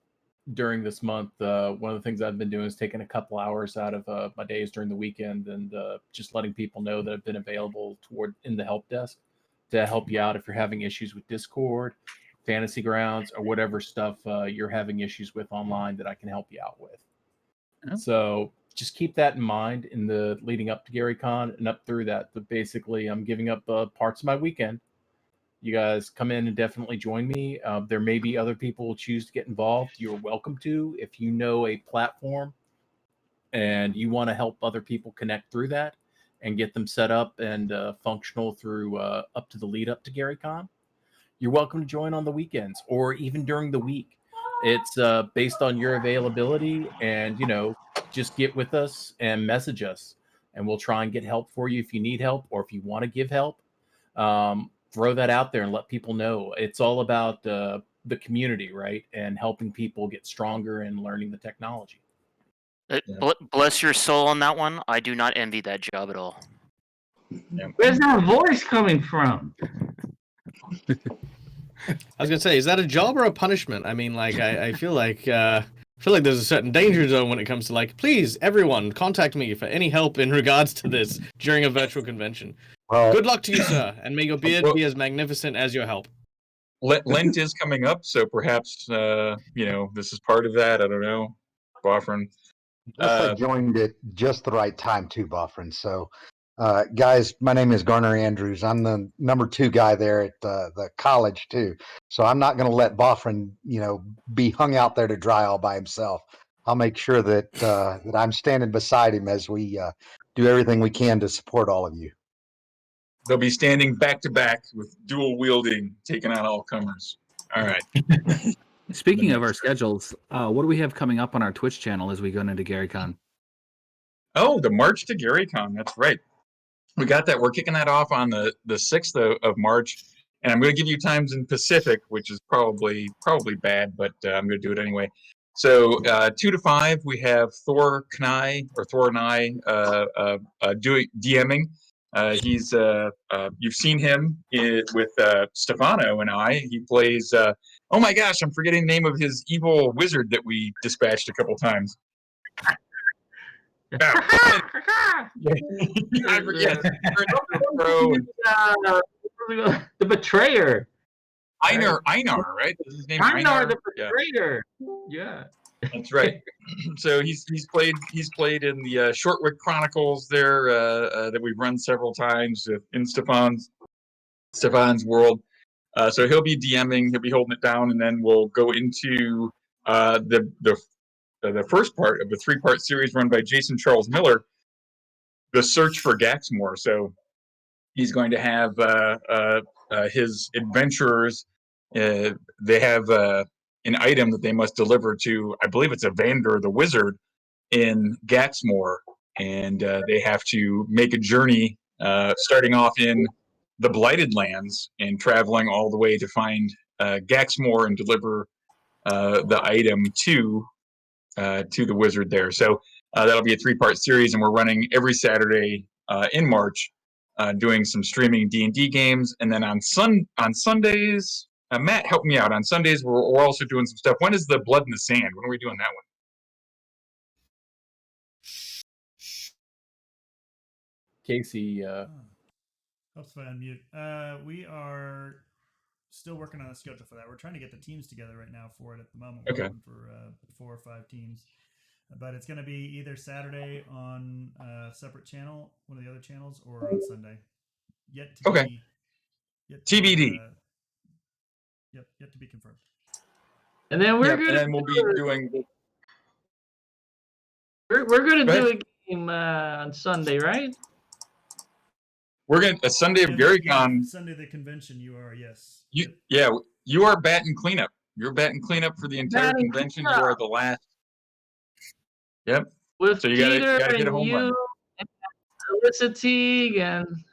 during this month, one of the things I've been doing is taking a couple hours out of my days during the weekend, and just letting people know that I've been available in the help desk to help you out if you're having issues with Discord, Fantasy Grounds, or whatever stuff you're having issues with online that I can help you out with. Oh. So just keep that in mind in the leading up to GaryCon and up through that. But basically, I'm giving up parts of my weekend. You guys come in and definitely join me. There may be other people who choose to get involved. You're welcome to. If you know a platform and you want to help other people connect through that and get them set up and functional through up to the lead up to GaryCon, you're welcome to join on the weekends or even during the week. It's based on your availability, and just get with us and message us, and we'll try and get help for you if you need help, or if you want to give help. Throw that out there and let people know. It's all about the community, right? And helping people get stronger and learning the technology. Bless your soul on that one. I do not envy that job at all. Where's that voice coming from? I was gonna say, is that a job or a punishment? I mean, like, I feel like there's a certain danger zone when it comes to, like, please, everyone, contact me for any help in regards to this during a virtual convention. Good luck to you, sir, and may your beard be as magnificent as your help. Lent is coming up, so perhaps this is part of that. I don't know, Boffrin. I joined at just the right time too, Boffrin. So, guys, my name is Garner Andrews. I'm the number 2 guy there at the college too. So I'm not going to let Boffrin, be hung out there to dry all by himself. I'll make sure that that I'm standing beside him as we do everything we can to support all of you. They'll be standing back to back with dual wielding, taking out all comers. All right. Speaking of our schedules, what do we have coming up on our Twitch channel as we go into GaryCon? Oh, the March to GaryCon. That's right. We got that. We're kicking that off on the 6th of March. And I'm going to give you times in Pacific, which is probably bad, but I'm going to do it anyway. So 2 to 5, we have Thor and I doing DMing. He's you've seen him with Stefano and I. He plays. Oh my gosh, I'm forgetting the name of his evil wizard that we dispatched a couple times. I forget. The Betrayer. Einar, right? This is his name. Einar the Betrayer. Yeah. That's right. So he's played in the Shortwick Chronicles there that we've run several times in Stefan's world. So he'll be DMing, he'll be holding it down, and then we'll go into the first part of the 3-part series run by Jason Charles Miller, The Search for Gaxmore. So he's going to have his adventurers. They have an item that they must deliver to, I believe it's Evander the Wizard in Gaxmore, and they have to make a journey starting off in the Blighted Lands and traveling all the way to find Gaxmore and deliver the item to the wizard there. So that'll be a 3-part series, and we're running every Saturday in March, doing some streaming D&D games, and then on Sundays. Matt, help me out. On Sundays, we're also doing some stuff. When is the Blood in the Sand? When are we doing that one? Casey. Helps if I unmute. We are still working on a schedule for that. We're trying to get the teams together right now for it at the moment. We're looking for 4 or 5 teams. But it's going to be either Saturday on a separate channel, one of the other channels, or on Sunday. Yet to be TBD. Yet to be confirmed. And then we'll be doing. We're going to do a game on Sunday, right? We're going to a Sunday of GaryCon. Sunday the convention. You are, yes. You are batting cleanup. You're batting cleanup for the entire convention. You are the last. Yep. With so you Peter gotta get a home run. And Alyssa Teague and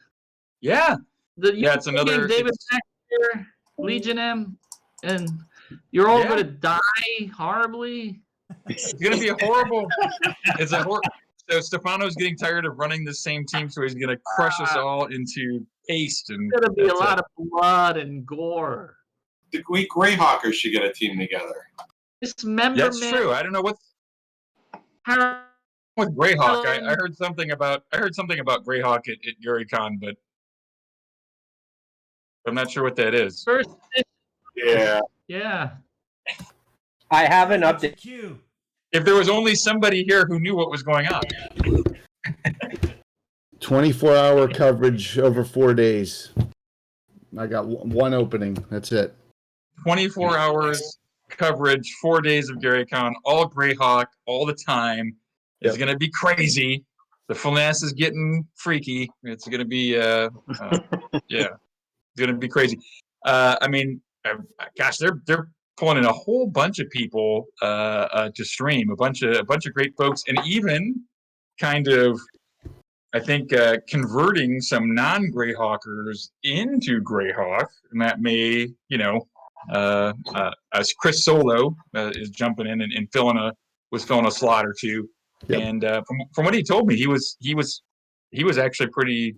it's another David Baxter, Legion M, and you're all going to die horribly. It's going to be a horrible. So Stefano's getting tired of running the same team, so he's going to crush us all into paste. And it's going to be a lot of blood and gore. The Greyhawkers should get a team together. That's true. I don't know what's with Greyhawk. I heard something about Greyhawk at GaryCon, but I'm not sure what that is. Yeah. I have an update. If there was only somebody here who knew what was going on. 24-hour coverage over 4 days. I got one opening. That's it. 24 hours coverage, 4 days of GaryCon, all Greyhawk, all the time. It's going to be crazy. The finesse is getting freaky. It's going to be, it's going to be crazy. I mean, gosh, they're pulling in a whole bunch of people to stream, a bunch of great folks, and even kind of, I think, converting some non-Greyhawkers into Greyhawk, and that may, as Chris Solo is jumping in and was filling a slot or two, and from what he told me, he was actually pretty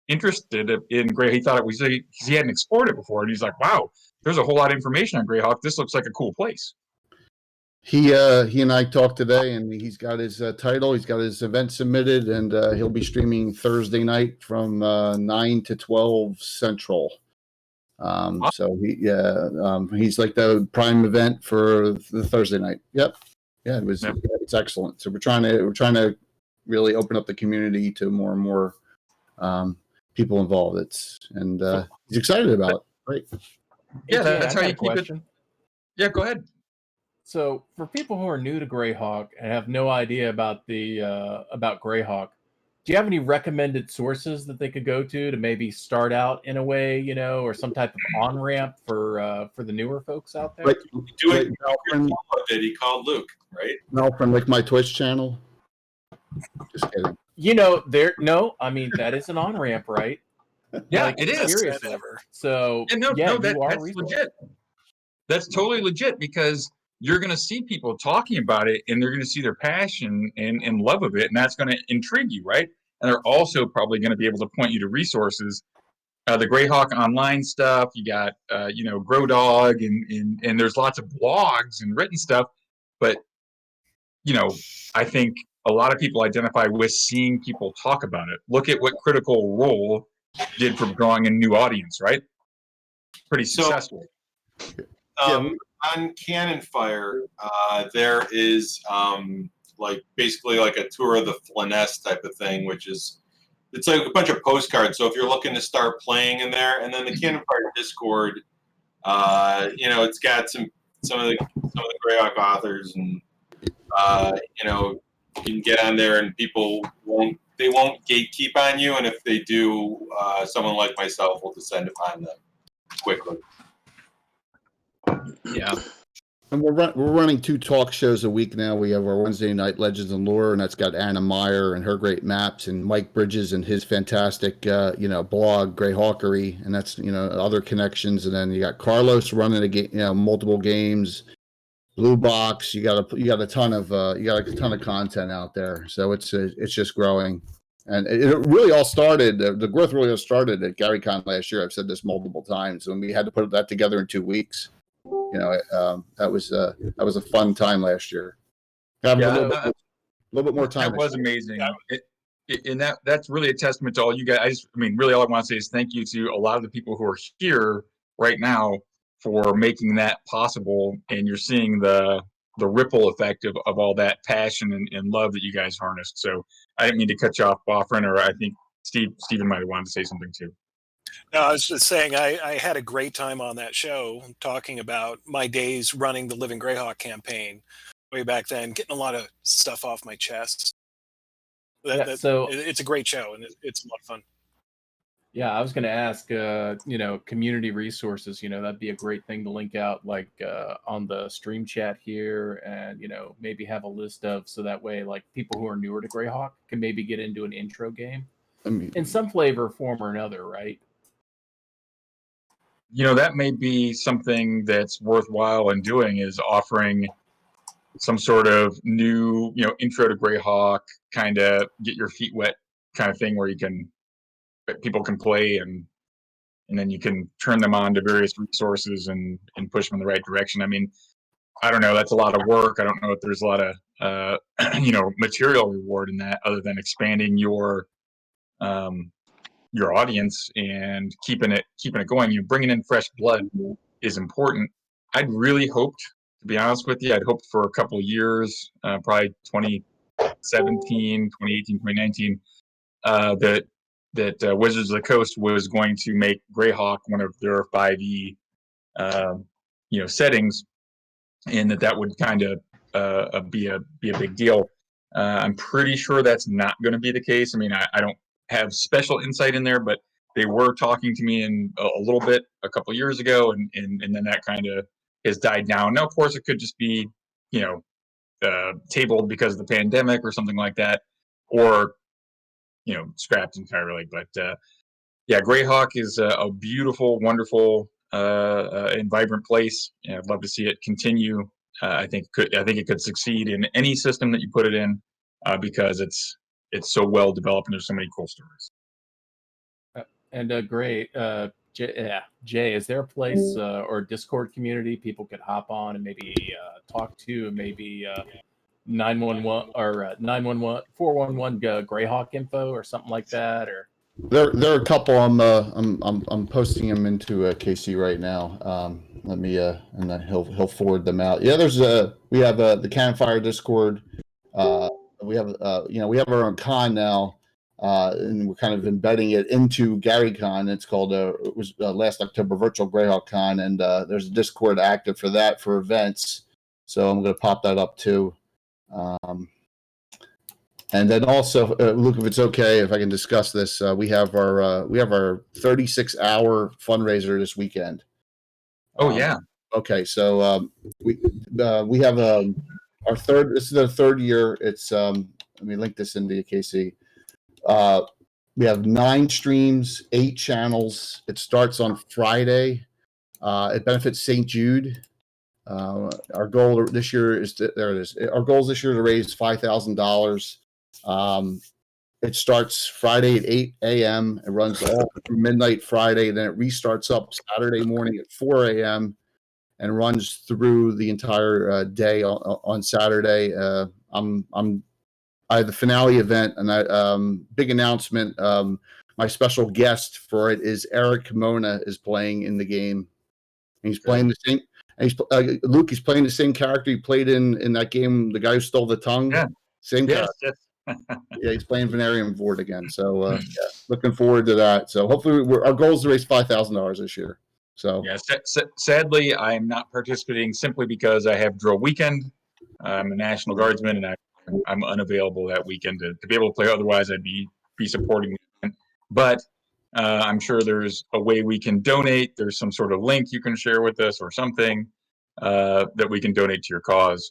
interested in Grey. He thought it was he hadn't explored it before, and he's like, wow, there's a whole lot of information on Greyhawk. This looks like a cool place. He and I talked today, and he's got his title. He's got his event submitted, and he'll be streaming Thursday night from 9 to 12 Central. So he's like the prime event for the Thursday night. It's excellent. So we're trying to really open up the community to more and more people involved. He's excited about it. Right. Yeah, that's how you keep it. Yeah, go ahead. So for people who are new to Greyhawk and have no idea about about Greyhawk, do you have any recommended sources that they could go to maybe start out in a way, or some type of on-ramp for the newer folks out there? Like he called Luke, right? No, from like my Twitch channel. Just kidding. You know, I mean, that is an on-ramp, right? Yeah, like, it is. Seriously. So, no, that's resourced. legit. That's totally legit because you're going to see people talking about it and they're going to see their passion and love of it. And that's going to intrigue you, right? And they're also probably going to be able to point you to resources. The Greyhawk online stuff, you got, Grow Dog, and there's lots of blogs and written stuff. But, I think a lot of people identify with seeing people talk about it. Look at what Critical Role did for drawing a new audience, right? Pretty successful. On Cannon Fire, there is basically like a tour of the Flanness type of thing, which is it's like a bunch of postcards. So if you're looking to start playing in there, and then the Cannon Fire Discord, it's got some of the Greyhawk authors, and you can get on there, and people won't gatekeep on you, and if they do, someone like myself will descend upon them quickly. Yeah. And we're running 2 talk shows a week now. We have our Wednesday night Legends and Lore, and that's got Anna Meyer and her great maps, and Mike Bridges and his fantastic, blog Greyhawkery, and that's other connections. And then you got Carlos running a game, multiple games. Blue Box, you got a ton of content out there. So it's just growing, and it really all started. The growth really all started at GaryCon last year. I've said this multiple times, and we had to put that together in 2 weeks. That was a fun time last year. Having a little bit more time. That was amazing. And that's really a testament to all you guys. Really, all I want to say is thank you to a lot of the people who are here right now for making that possible. And you're seeing the ripple effect of all that passion and love that you guys harnessed. So I didn't mean to cut you off, Boffrin, or I think Stephen might have wanted to say something too. No, I was just saying I had a great time on that show talking about my days running the Living Greyhawk campaign way back then, getting a lot of stuff off my chest. So it's a great show, and it's a lot of fun. Yeah, I was going to ask, community resources, that'd be a great thing to link out on the stream chat here, and, maybe have a list of, so that way, people who are newer to Greyhawk can maybe get into an intro game in some flavor, form, or another, right? That may be something that's worthwhile in doing, is offering some sort of new, intro to Greyhawk, kind of get your feet wet kind of thing, where people can play, and then you can turn them on to various resources and push them in the right direction. I don't know. That's a lot of work. I don't know if there's a lot of, material reward in that, other than expanding your audience and keeping it going. Bringing in fresh blood is important. I'd really hoped, to be honest with you, I'd hoped for a couple of years, probably 2017, 2018, 2019, that Wizards of the Coast was going to make Greyhawk one of their 5e, settings, and that would kind of be a big deal. I'm pretty sure that's not going to be the case. I don't have special insight in there, but they were talking to me in a little bit a couple of years ago, and then that kind of has died down. Now, of course, it could just be, tabled because of the pandemic or something like that, or scrapped entirely. But Greyhawk is a beautiful, wonderful, and vibrant place. I'd love to see it continue. I think it could succeed in any system that you put it in, because it's so well developed and there's so many cool stories. And great, Jay, is there a place or Discord community people could hop on and maybe talk to, and maybe 911 or 911 411 Greyhawk info or something like that? Or there are a couple. I'm posting them into KC right now. Let me and then he'll forward them out. Yeah, we have the Cannon Fire Discord. We have our own con now, and we're kind of embedding it into GaryCon. It's called it was last October Virtual Greyhawk Con, and there's a Discord active for that for events. So I'm going to pop that up too. And then also, Luke, if it's okay, if I can discuss this, we have our 36-hour fundraiser this weekend. Oh yeah. Okay, so we have our third. This is the third year. It's let me link this into KC. We have 9 streams, 8 channels. It starts on Friday. It benefits St. Jude. Our goal this year is there it is. Our goal this year to raise $5,000. It starts Friday at 8 a.m. It runs all through midnight Friday. Then it restarts up Saturday morning at 4 a.m. and runs through the entire day on Saturday. I have the finale event, and big announcement. My special guest for it is Eric Kimona is playing in the game. And he's playing the same. And Luke. He's playing the same character he played in that game. The guy who stole the tongue. Yeah. Same character. Yes. Yeah, he's playing Venarium Vord again. So yeah, looking forward to that. So hopefully, our goal is to raise $5,000 this year. So yeah, sadly, I'm not participating simply because I have drill weekend. I'm a National Guardsman, and I'm unavailable that weekend to be able to play. Otherwise, I'd be supporting. But I'm sure there's a way we can donate. There's some sort of link you can share with us or something that we can donate to your cause.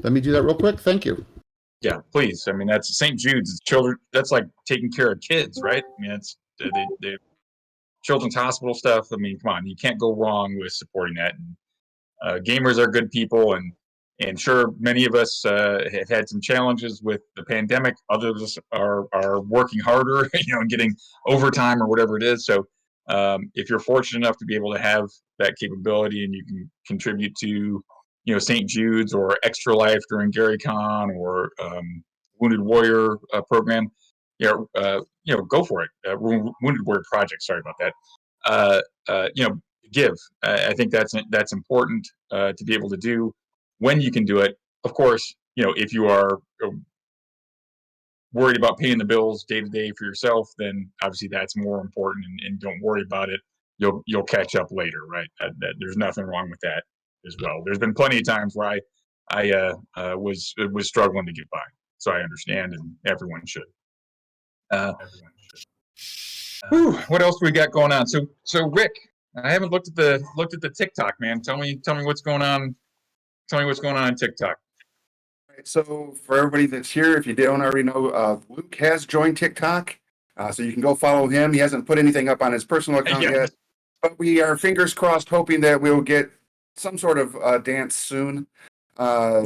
Let me do that real quick. Thank you. Yeah, please. I mean, that's St. Jude's. It's children. That's like taking care of kids, right? I mean, it's they children's hospital stuff. I mean, come on, you can't go wrong with supporting that. And, gamers are good people, and sure, many of us have had some challenges with the pandemic. Others are working harder, and getting overtime or whatever it is. So, if you're fortunate enough to be able to have that capability, and you can contribute to, St. Jude's or Extra Life during Gary Con or Wounded Warrior program, go for it. Wounded Warrior Project. Sorry about that. Give. I think that's important to be able to do when you can do it. Of course, if you are worried about paying the bills day to day for yourself, then obviously that's more important, and don't worry about it. You'll catch up later, right? There's nothing wrong with that as well. There's been plenty of times where I was struggling to get by, so I understand, and everyone should. What else we got going on? So Rick, I haven't looked at the TikTok, man. Tell me what's going on. Tell me what's going on TikTok. So for everybody that's here, if you don't already know, Luke has joined TikTok, so you can go follow him. He hasn't put anything up on his personal account yet, but we are fingers crossed, hoping that we'll get some sort of dance soon. But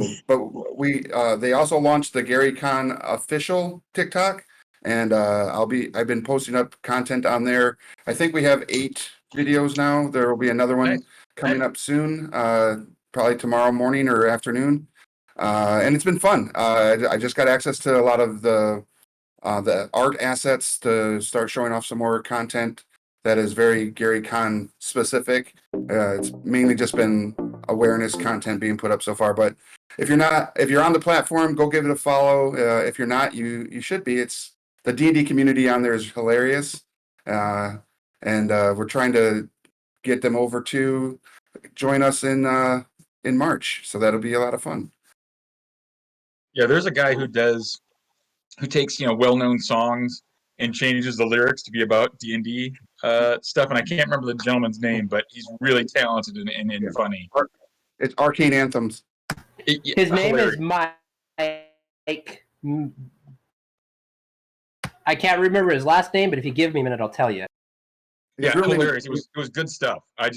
they also launched the Gary Con official TikTok, and I've been posting up content on there. I think we have 8 videos now. There will be another one coming up soon, probably tomorrow morning or afternoon. And it's been fun. I just got access to a lot of the art assets to start showing off some more content that is very Gary Con specific. It's mainly just been awareness content being put up so far. But if you're on the platform, go give it a follow. If you're not, you should be. It's the D&D community on there is hilarious, and we're trying to get them over to join us in March. So that'll be a lot of fun. Yeah, there's a guy who takes well-known songs and changes the lyrics to be about D&D stuff, and I can't remember the gentleman's name, but he's really talented and funny. It's Arcane Anthems. His name is Mike. I can't remember his last name, but if you give me a minute, I'll tell you. Yeah, hilarious. It was good stuff. I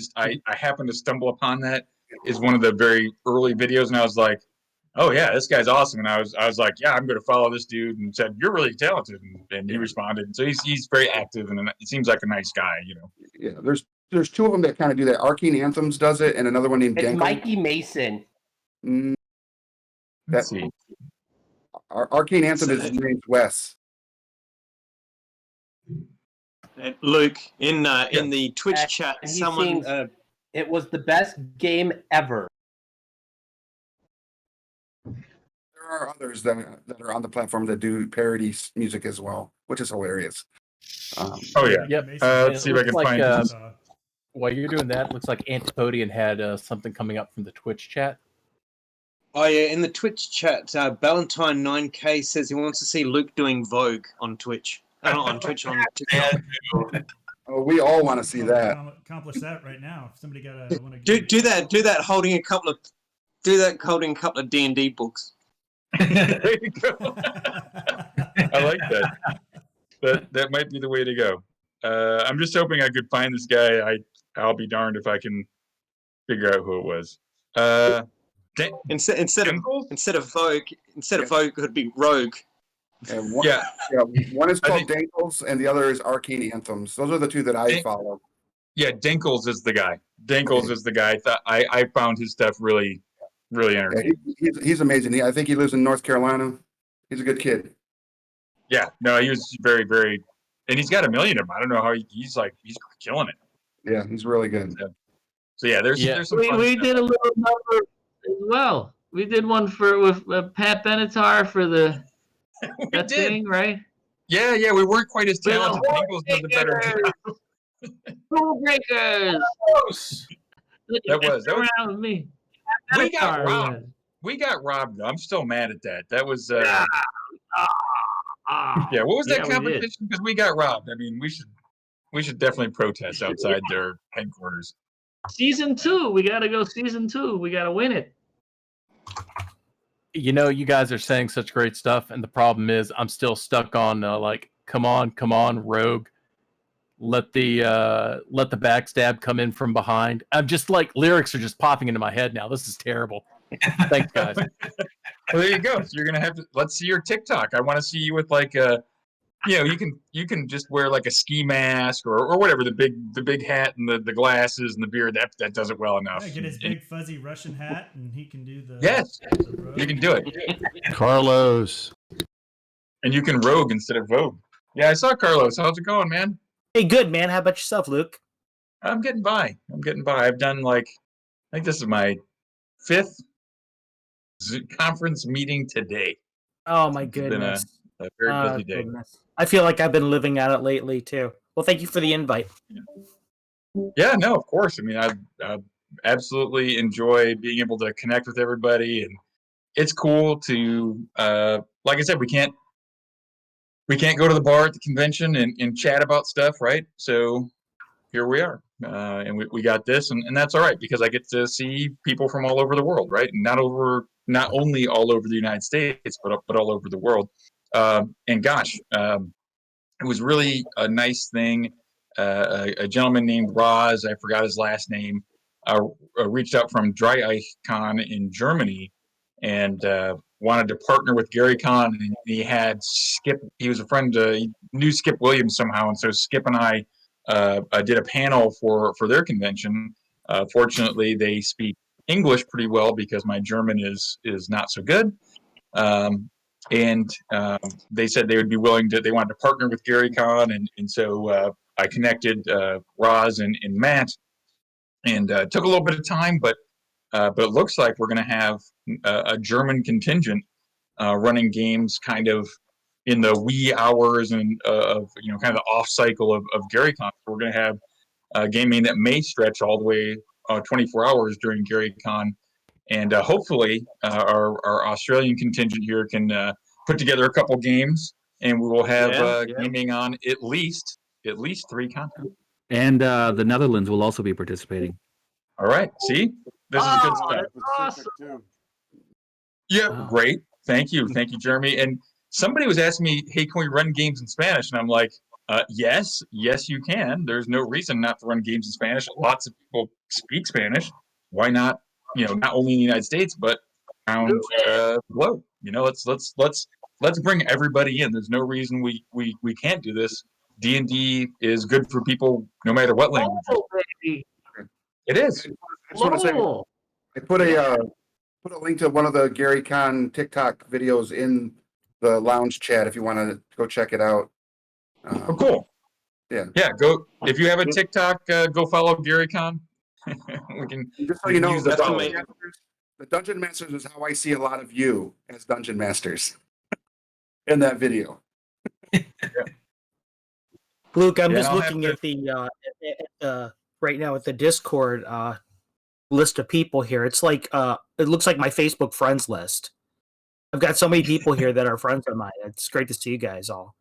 happened to stumble upon that as one of the very early videos, and I was like, oh yeah, this guy's awesome. And I was like, yeah, I'm going to follow this dude, and said, you're really talented. And he responded. And so he's very active, and it seems like a nice guy, Yeah, there's 2 of them that kind of do that. Arcane Anthems does it, and another one named It's Denko. Mikey Mason. Let's see. Arcane Anthem is named Wes. Luke, in the Twitch chat, someone it was the best game ever. There are others that are on the platform that do parody music as well, which is hilarious. Oh yeah. Yep. Let's see if I can find. While you're doing that, it looks like Antipodian had something coming up from the Twitch chat. Oh yeah, in the Twitch chat, Ballantyne 9K says he wants to see Luke doing Vogue on Twitch. On Twitch, on TikTok. Oh, we all want to see that. Accomplish that right now. If somebody do that holding a couple of D&D books. There you go. I like that. That might be the way to go. I'm just hoping I could find this guy. I'll be darned if I can figure out who it was. Instead of Vogue, it would be Rogue. And one is called Dankles, and the other is Arcane Anthems. Those are the two that I follow. Yeah, Dinkles is the guy. Dinkles is the guy. I found his stuff really, really entertaining. Yeah, he's amazing. I think he lives in North Carolina. He's a good kid. Yeah, no, he was very, very, and he's got 1 million of them. I don't know how he's killing it. Yeah, he's really good. So yeah, there's some. We did a little number as well. We did one with Pat Benatar for that thing, right? Yeah, we weren't quite as talented. Dinkles does a better job. Rule breakers. That was around with me. We got robbed. We got robbed. I'm still mad at that. That was yeah. What was that competition? Because we got robbed. I mean, we should definitely protest outside their headquarters. Season 2. We got to go season 2. We got to win it. You know, you guys are saying such great stuff, and the problem is I'm still stuck on come on, Rogue. Let the backstab come in from behind. I'm just lyrics are just popping into my head now. This is terrible. Thanks, guys. Well, there you go. So you're gonna have to. Let's see your TikTok. I want to see you with you can just wear a ski mask or whatever, the big hat and the glasses and the beard. That does it well enough. Yeah, get his big fuzzy Russian hat and he can do the. Yes, you can do it. Carlos. And you can rogue instead of vogue. Yeah, I saw Carlos. How's it going, man? Hey, good, man. How about yourself, Luke? I'm getting by. I've done I think this is my 5th conference meeting today. Oh my goodness. It's been a very busy day. Goodness. I feel like I've been living at it lately too. Well, thank you for the invite. Yeah, no, of course. I mean, I absolutely enjoy being able to connect with everybody, and it's cool to like I said, we can't go to the bar at the convention and chat about stuff, right? So here we are, and we got this, and that's all right because I get to see people from all over the world, right? And not only all over the United States, but all over the world. And gosh, it was really a nice thing. A gentleman named Roz, I forgot his last name, reached out from XIII in Germany and wanted to partner with Gary Kahn. And he had Skip. He was a friend. He knew Skip Williams somehow, and so Skip and I did a panel for their convention. Fortunately, they speak English pretty well because my German is not so good. And they said they would be willing to. They wanted to partner with Gary Kahn, and so I connected Roz and Matt, and took a little bit of time, but it looks like we're going to have a German contingent running games kind of in the wee hours and of kind of the off cycle of Gary Kahn. We're going to have gaming that may stretch all the way 24 hours during Gary Kahn. And hopefully our Australian contingent here can put together a couple games, and we will have gaming on at least 3 content. And the Netherlands will also be participating. All right. See, this is good stuff. Awesome. Yeah, great. Thank you, Jeremy. And somebody was asking me, "Hey, can we run games in Spanish?" And I'm like, "Yes, you can. There's no reason not to run games in Spanish. Lots of people speak Spanish. Why not? Not only in the United States, but around the globe. Let's bring everybody in. There's no reason we can't do this. D&D is good for people no matter what language. It is. I just want to say, I put a link to one of the Gary Kahn TikTok videos in the lounge chat if you want to go check it out. Oh, cool. Yeah. Go if you have a TikTok. Go follow Gary Kahn. We can just so you know, the Dungeon Masters is how I see a lot of you as Dungeon Masters in that video. Luke, I'm just looking at the right now at the Discord list of people here. It's like it looks like my Facebook friends list. I've got so many people here that are friends of mine. It's great to see you guys all.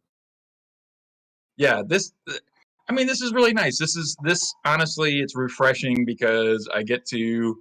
Yeah, this is really nice. This honestly, it's refreshing because I get to,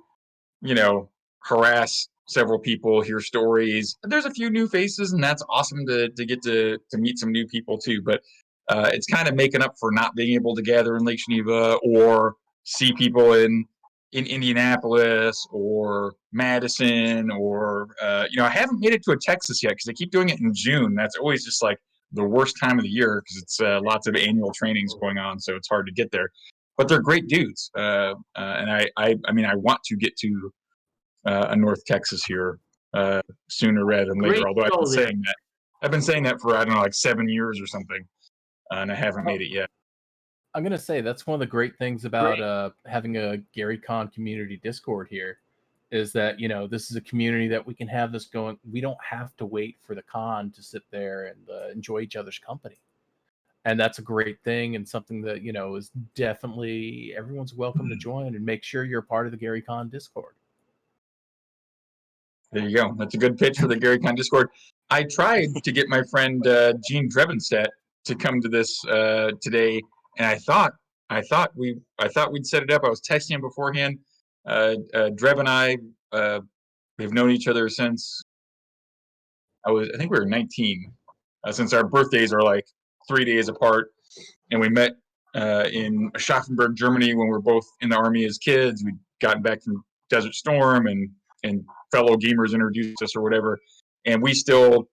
harass several people, hear stories. There's a few new faces, and that's awesome to get to meet some new people too. But it's kind of making up for not being able to gather in Lake Geneva or see people in Indianapolis or Madison or I haven't made it to a Texas yet because they keep doing it in June. That's always just like the worst time of the year because it's lots of annual trainings going on, so it's hard to get there. But they're great dudes, and I mean I want to get to a North Texas here sooner rather than later. Although I've been saying that for I don't know like 7 years or something, and I haven't made it yet. I'm gonna say that's one of the great things about having a GaryCon community Discord here, is that this is a community that we can have this going. We don't have to wait for the con to sit there and enjoy each other's company, and that's a great thing and something that is definitely everyone's welcome to join and make sure you're a part of the GaryCon Discord. There you go. That's a good pitch for the GaryCon Discord. I tried to get my friend Gene Drevenstedt to come to this today. And I thought we'd set it up. I was texting him beforehand. Drev and I we've known each other since I think we were 19. Since our birthdays are like 3 days apart, and we met in Aschaffenburg, Germany, when we were both in the army as kids. We'd gotten back from Desert Storm, and fellow gamers introduced us or whatever. And we still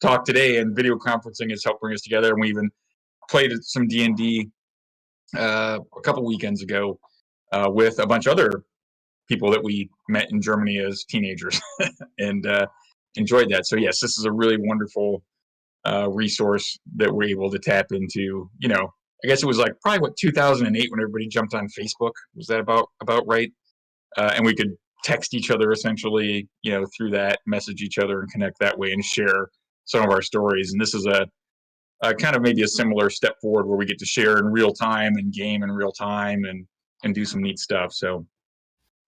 talk today. And video conferencing has helped bring us together. And we even played some D&D a couple weekends ago with a bunch of other people that we met in Germany as teenagers and enjoyed that. So yes, this is a really wonderful resource that we're able to tap into. I guess it was like probably 2008 when everybody jumped on Facebook. Was that about right? And we could text each other essentially, through that, message each other and connect that way and share some of our stories. And this is a kind of maybe a similar step forward where we get to share in real time and game in real time and do some neat stuff. So,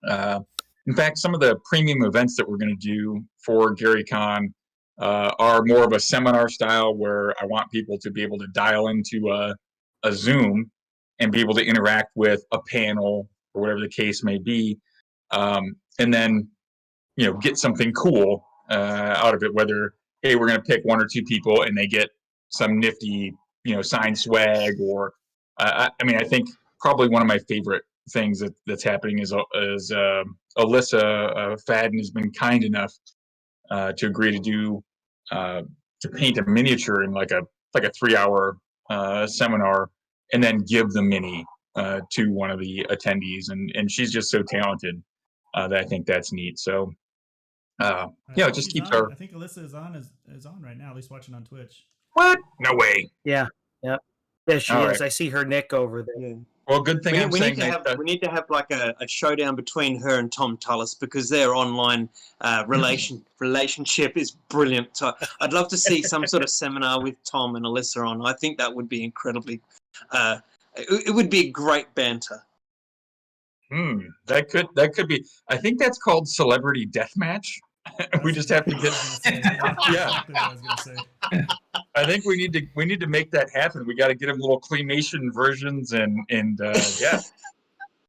in fact, some of the premium events that we're going to do for GaryCon are more of a seminar style where I want people to be able to dial into a Zoom and be able to interact with a panel or whatever the case may be, and then get something cool out of it. Whether hey, we're going to pick one or two people and they get some nifty, signed swag, or I think probably one of my favorite things that's happening is Alyssa Fadden has been kind enough to agree to do to paint a miniature in like a 3-hour seminar and then give the mini to one of the attendees, and she's just so talented that I think that's neat. So it just keeps our. I think Alyssa is on right now, at least watching on Twitch. What? No way. Yeah. Yep. Yeah, she All is. right. I see her nick over there. Yeah. Well, good thing we need to have like a showdown between her and Tom Tullis because their online relationship is brilliant. So I'd love to see some sort of seminar with Tom and Alyssa on. I think that would be incredibly. It would be a great banter. That could be. I think that's called Celebrity Deathmatch. We just have to get. Yeah. I was gonna say. I think we need to make that happen. We got to get them little claymation versions and yeah,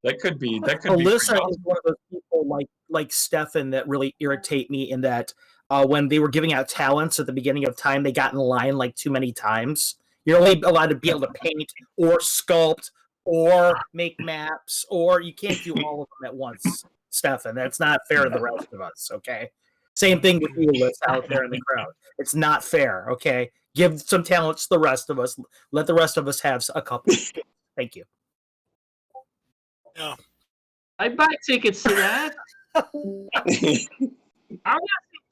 that could be. Alyssa is one of those people like Stefan that really irritate me in that when they were giving out talents at the beginning of time, they got in line like too many times. You're only allowed to be able to paint or sculpt or make maps, or you can't do all of them at once, Stefan. That's not fair to the rest of us, okay? Same thing with you, Liz, out there in the crowd. It's not fair, okay? Give some talents to the rest of us. Let the rest of us have a couple. Thank you. Yeah. I buy tickets to that. I want to see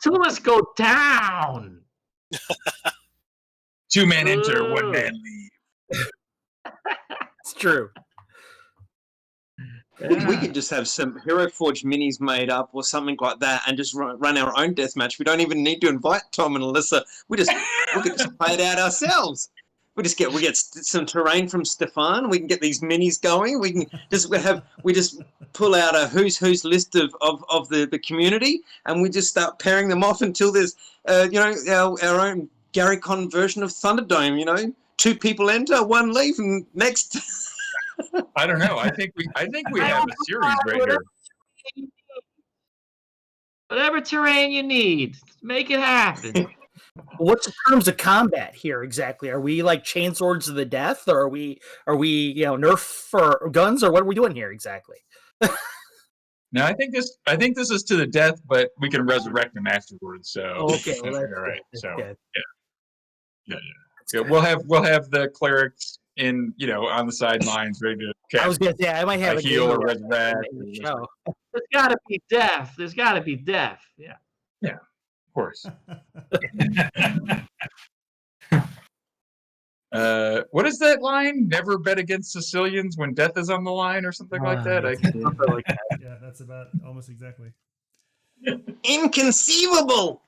Tulis go down. 2 men enter, 1 man leave. It's true. We could just have some Hero Forge minis made up or something like that and just run our own deathmatch. We don't even need to invite Tom and Alyssa. We could just play it out ourselves. We get some terrain from Stefan. We can get these minis going. We can just pull out a who's list of the community, and we just start pairing them off until there's our own GaryCon version of Thunderdome. 2 people enter, 1 leave, and next. I don't know. I think we have a series right here. Whatever terrain you need, make it happen. What's the terms of combat here exactly? Are we like chainswords of the death, or are we Nerf for guns, or what are we doing here exactly? No, I think this is to the death, but we can resurrect them afterwards. So okay, well, that's all right. good. So good. Yeah. We'll have the clerics in on the sidelines ready to cast. I was gonna say I might have a heal or game resurrect. in the show. There's got to be death. There's got to be death. Yeah. Yeah, of course. What is that line? Never bet against Sicilians when death is on the line, or something like that. Yeah, that's about almost exactly. Inconceivable.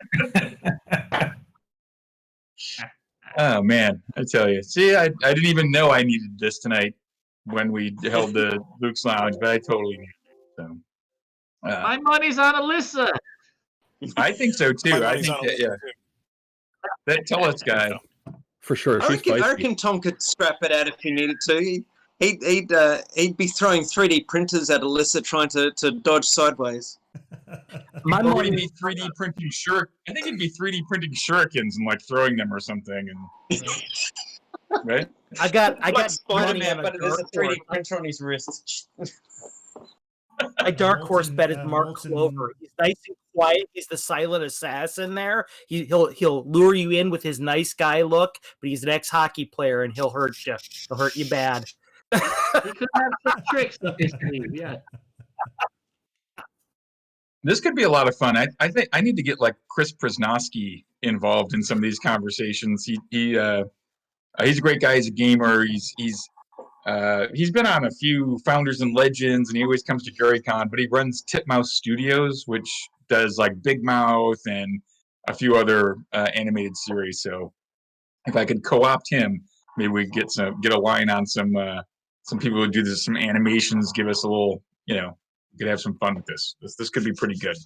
Oh man, I tell you. See, I didn't even know I needed this tonight when we held the Luke's Lounge, but I totally needed it. So my money's on Alyssa. I think so too. I think that tell us, guy. For sure, I reckon Tom could scrap it out if he needed to. He'd be throwing 3D printers at Alyssa trying to dodge sideways. My money be 3D printing I think it'd be 3D printing shurikens and like throwing them or something, and right. I got Spider-Man, but there's a 3D printer on his wrist. My dark horse bet is Mark Clover. He's nice and quiet. He's the silent assassin there. He'll lure you in with his nice guy look, but he's an ex-hockey player and he'll hurt you. He'll hurt you bad. He could have some tricks up his sleeve. Yeah. This could be a lot of fun. I think I need to get like Chris Prasnowski involved in some of these conversations. He's a great guy. He's a gamer. He's been on a few Founders and Legends, and he always comes to GaryCon. But he runs Titmouse Studios, which does like Big Mouth and a few other animated series. So if I could co-opt him, maybe we get a line on some people who do some animations. Give us a little, we could have some fun with this. This could be pretty good.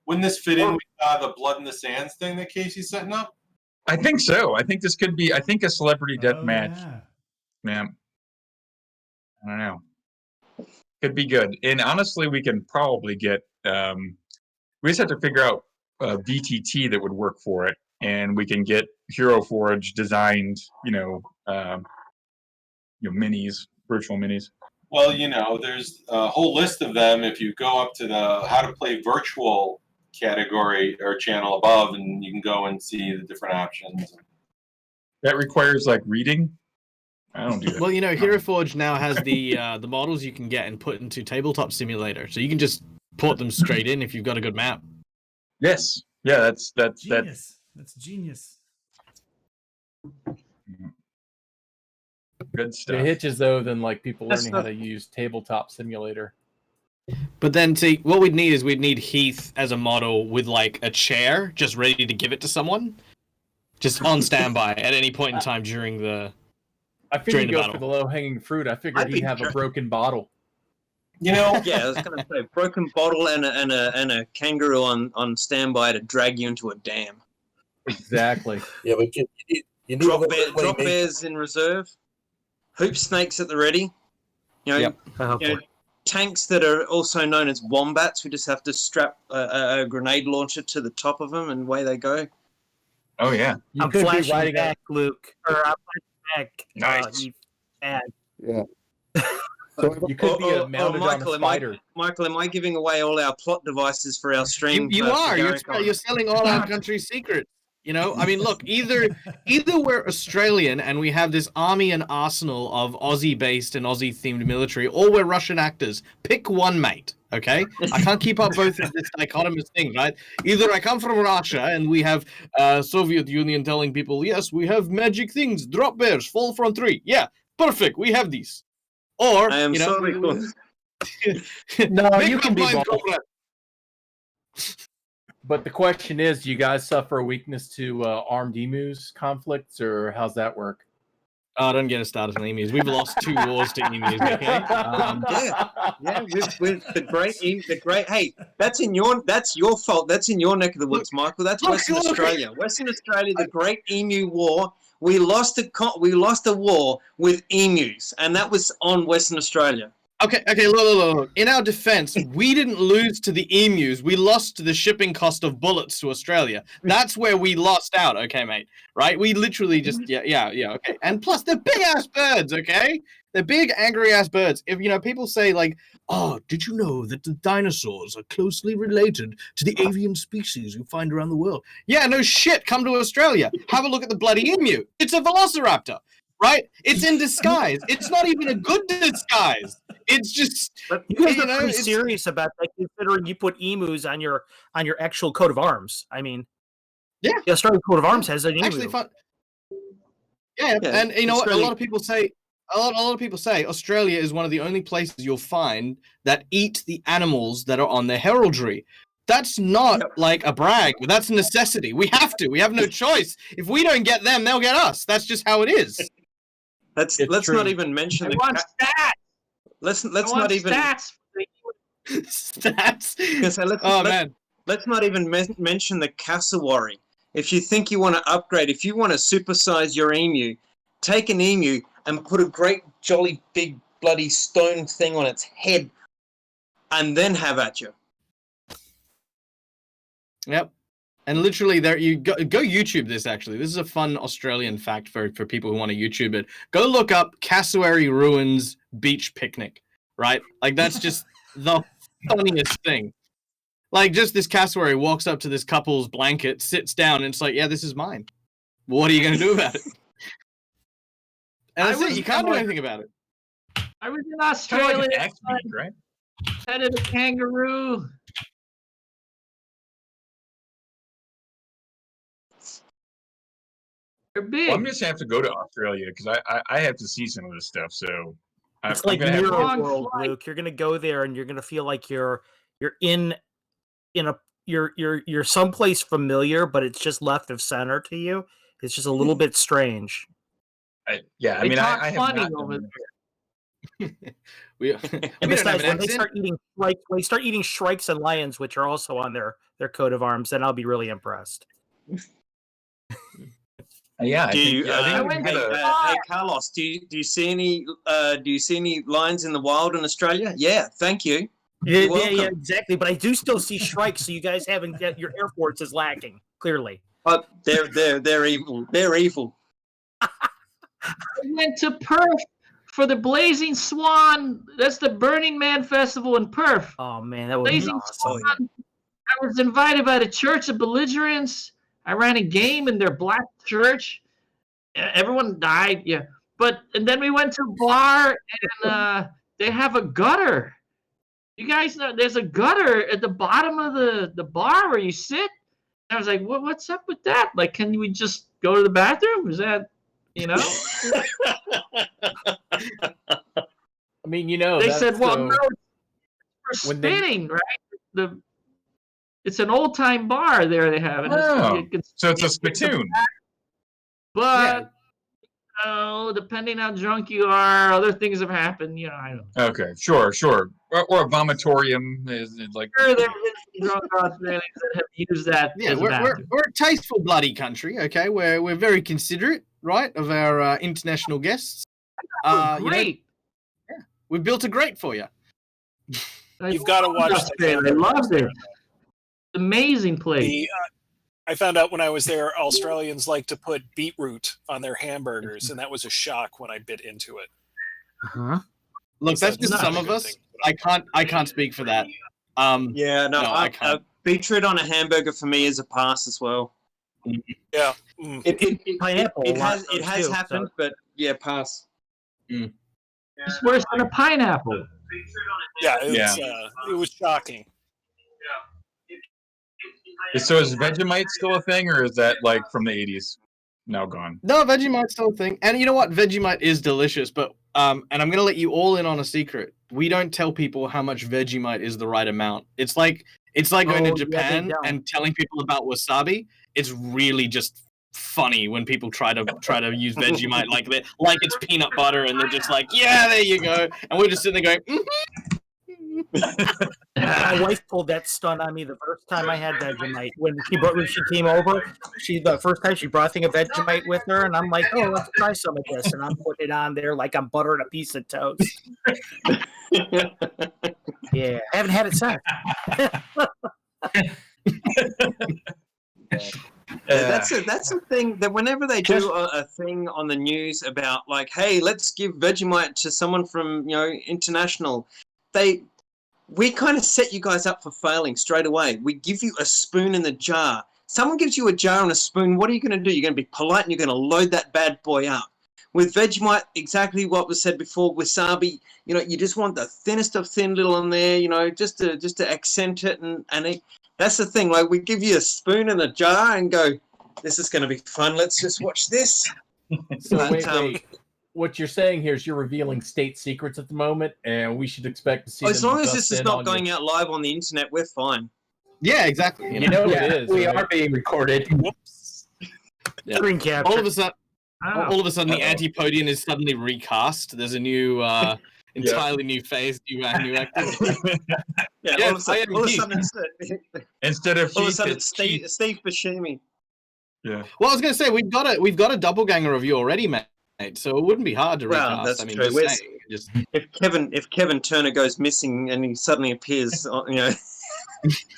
Wouldn't this fit in with the Blood in the Sands thing that Casey's setting up? I think so. I think this could be. I think a celebrity death match. Yeah. I don't know. Could be good. And honestly, we can probably get. We just have to figure out VTT that would work for it, and we can get Hero Forge designed. Minis, virtual minis. Well, there's a whole list of them. If you go up to the How to Play Virtual category or channel above, and you can go and see the different options. That requires like reading. I don't do that. Well, Hero Forge now has the models you can get and put into Tabletop Simulator, so you can just port them straight in if you've got a good map. Yes. Yeah, that's genius. That's genius. Good stuff. The hitch is though than like people learning how to use Tabletop Simulator. But then, see, what we'd need Heath as a model with like a chair, just ready to give it to someone, just on standby at any point in time during the. I figured he'd go for the low-hanging fruit. I figured he'd have a broken bottle. Yeah, I was going to say broken bottle and a kangaroo on standby to drag you into a dam. Exactly. Yeah, but you need drop bears in reserve. Hoop snakes at the ready. Tanks that are also known as wombats. We just have to strap a grenade launcher to the top of them, and away they go. Oh yeah, I'm flashing back, Luke. Or I'm flashing back. Nice. Yeah. You could be mounted on a spider. Michael, am I giving away all our plot devices for our stream? You are. You're selling all our country secrets. I mean, look, either we're Australian and we have this army and arsenal of Aussie-based and Aussie-themed military, or we're Russian actors. Pick one, mate, okay? I can't keep up both of this dichotomous thing, right? Either I come from Russia and we have Soviet Union telling people, yes, we have magic things, drop bears, fall from tree. Yeah, perfect, we have these. Or, I am sorry. No, you can be both. But the question is, do you guys suffer a weakness to armed emus conflicts, or how's that work? Oh, don't get us started on emus. We've lost 2 wars to emus. Okay? With the great. Hey, that's your fault. That's in your neck of the woods, Michael. That's Western Australia. Western Australia, the Great Emu War. We lost a war with emus, and that was on Western Australia. Okay, look. In our defense, we didn't lose to the emus. We lost to the shipping cost of bullets to Australia. That's where we lost out, okay, mate? Right? We literally just, yeah, okay. And plus, they're big-ass birds, okay? They're big, angry-ass birds. If, people say, like, oh, did you know that the dinosaurs are closely related to the avian species you find around the world? Yeah, no shit. Come to Australia. Have a look at the bloody emu. It's a velociraptor. Right? It's in disguise. It's not even a good disguise. It's just you guys are pretty serious about that, considering you put emus on your actual coat of arms. I mean, yeah, the Australian coat of arms has an emu. Actually, fun. Yeah, and you know what? A lot of people say Australia is one of the only places you'll find that eat the animals that are on their heraldry. That's not like a brag, but that's a necessity. We have to. We have no choice. If we don't get them, they'll get us. That's just how it is. Let's not even mention the stats. Let's not even stats. Man. Let's not even mention the cassowary. If you think you want to upgrade, if you want to supersize your emu, take an emu and put a great jolly big bloody stone thing on its head, and then have at you. Yep. And literally, there you go YouTube this, actually. This is a fun Australian fact for people who want to YouTube it. Go look up Cassowary Ruins Beach Picnic, right? Like, that's just the funniest thing. Like, just this cassowary walks up to this couple's blanket, sits down, and it's like, yeah, this is mine. What are you going to do about it? And that's it. You can't do anything about it. I was in Australia. Like right? Petted a kangaroo. They're big. Well, I'm just have to go to Australia because I have to see some of this stuff. So it's like Mirror World, Luke. You're gonna go there and you're gonna feel like you're in a you're someplace familiar, but it's just left of center to you. It's just a little bit strange. I have funny not over there. And besides, when they start eating shrikes and lions, which are also on their coat of arms, then I'll be really impressed. Yeah, hey Carlos, do you see any lions in the wild in Australia? Yeah, thank you. Yeah, exactly. But I do still see shrikes, so you guys haven't your Air Force is lacking, clearly. But they're evil. They're evil. I went to Perth for the Blazing Swan. That's the Burning Man Festival in Perth. Oh man, that was Blazing awesome. Swan. I was invited by the Church of Belligerents. I ran a game in their black church. Everyone died, and then we went to a bar, and they have a gutter. You guys know there's a gutter at the bottom of the bar where you sit. And I was like, what's up with that? Like, can we just go to the bathroom? Is that, I mean, They said, well, no, it's for spitting, right? It's an old time bar there they have. So it's a spittoon. But depending how drunk you are, other things have happened. I don't know. Okay, sure. Or a vomitorium is like. Sure, there are drunk Australians that have used that. Yeah, we're a tasteful bloody country. Okay, we're very considerate, right, of our international guests. Great. We built a grate for you. You've got to watch Australia. I loved it. Amazing place. I found out when I was there, Australians like to put beetroot on their hamburgers, and that was a shock when I bit into it. Uh-huh. Look, that's just some of us. I can't speak for that. I can't. Beetroot on a hamburger for me is a pass as well. Yeah, pineapple. It has happened, but yeah, pass. It's worse than a pineapple. Yeah, it was shocking. So is Vegemite still a thing, or is that like from the 80s? Now gone. No, Vegemite's still a thing. And you know what? Vegemite is delicious, but and I'm gonna let you all in on a secret. We don't tell people how much Vegemite is the right amount. It's like going to Japan and telling people about wasabi. It's really just funny when people try to use Vegemite like it's peanut butter, and they're just like, yeah, there you go. And we're just sitting there going, wife pulled that stunt on me the first time I had Vegemite. When she came over, the first time she brought a thing of Vegemite with her, and I'm like, oh, let's try some of this, and I'm putting it on there like I'm buttering a piece of toast. Yeah, I haven't had it since. That's a thing that whenever they do a thing on the news about like, hey, let's give Vegemite to someone from international, we kind of set you guys up for failing straight away. We give you a spoon in the jar. Someone gives you a jar and a spoon. What are you going to do? You're going to be polite and you're going to load that bad boy up. With Vegemite, exactly what was said before. Wasabi, you just want the thinnest of thin little in there, just to accent it, and that's the thing. Like, we give you a spoon and a jar and go, this is going to be fun. Let's just watch this. So wait. What you're saying here is you're revealing state secrets at the moment, and we should expect to see. As long as this is not going out live on the internet, we're fine. Yeah, exactly. You know it is. We are being recorded. Whoops. Yeah. Screen capture. All of a sudden, the Antipodian is suddenly recast. There's a new, entirely new phase, new actor. All of a sudden, instead of it's Steve Buscemi. Yeah. Well, I was going to say we've got a doppelganger of you already, mate. So it wouldn't be hard to recast. That's I mean, true. If Kevin Turner goes missing and he suddenly appears,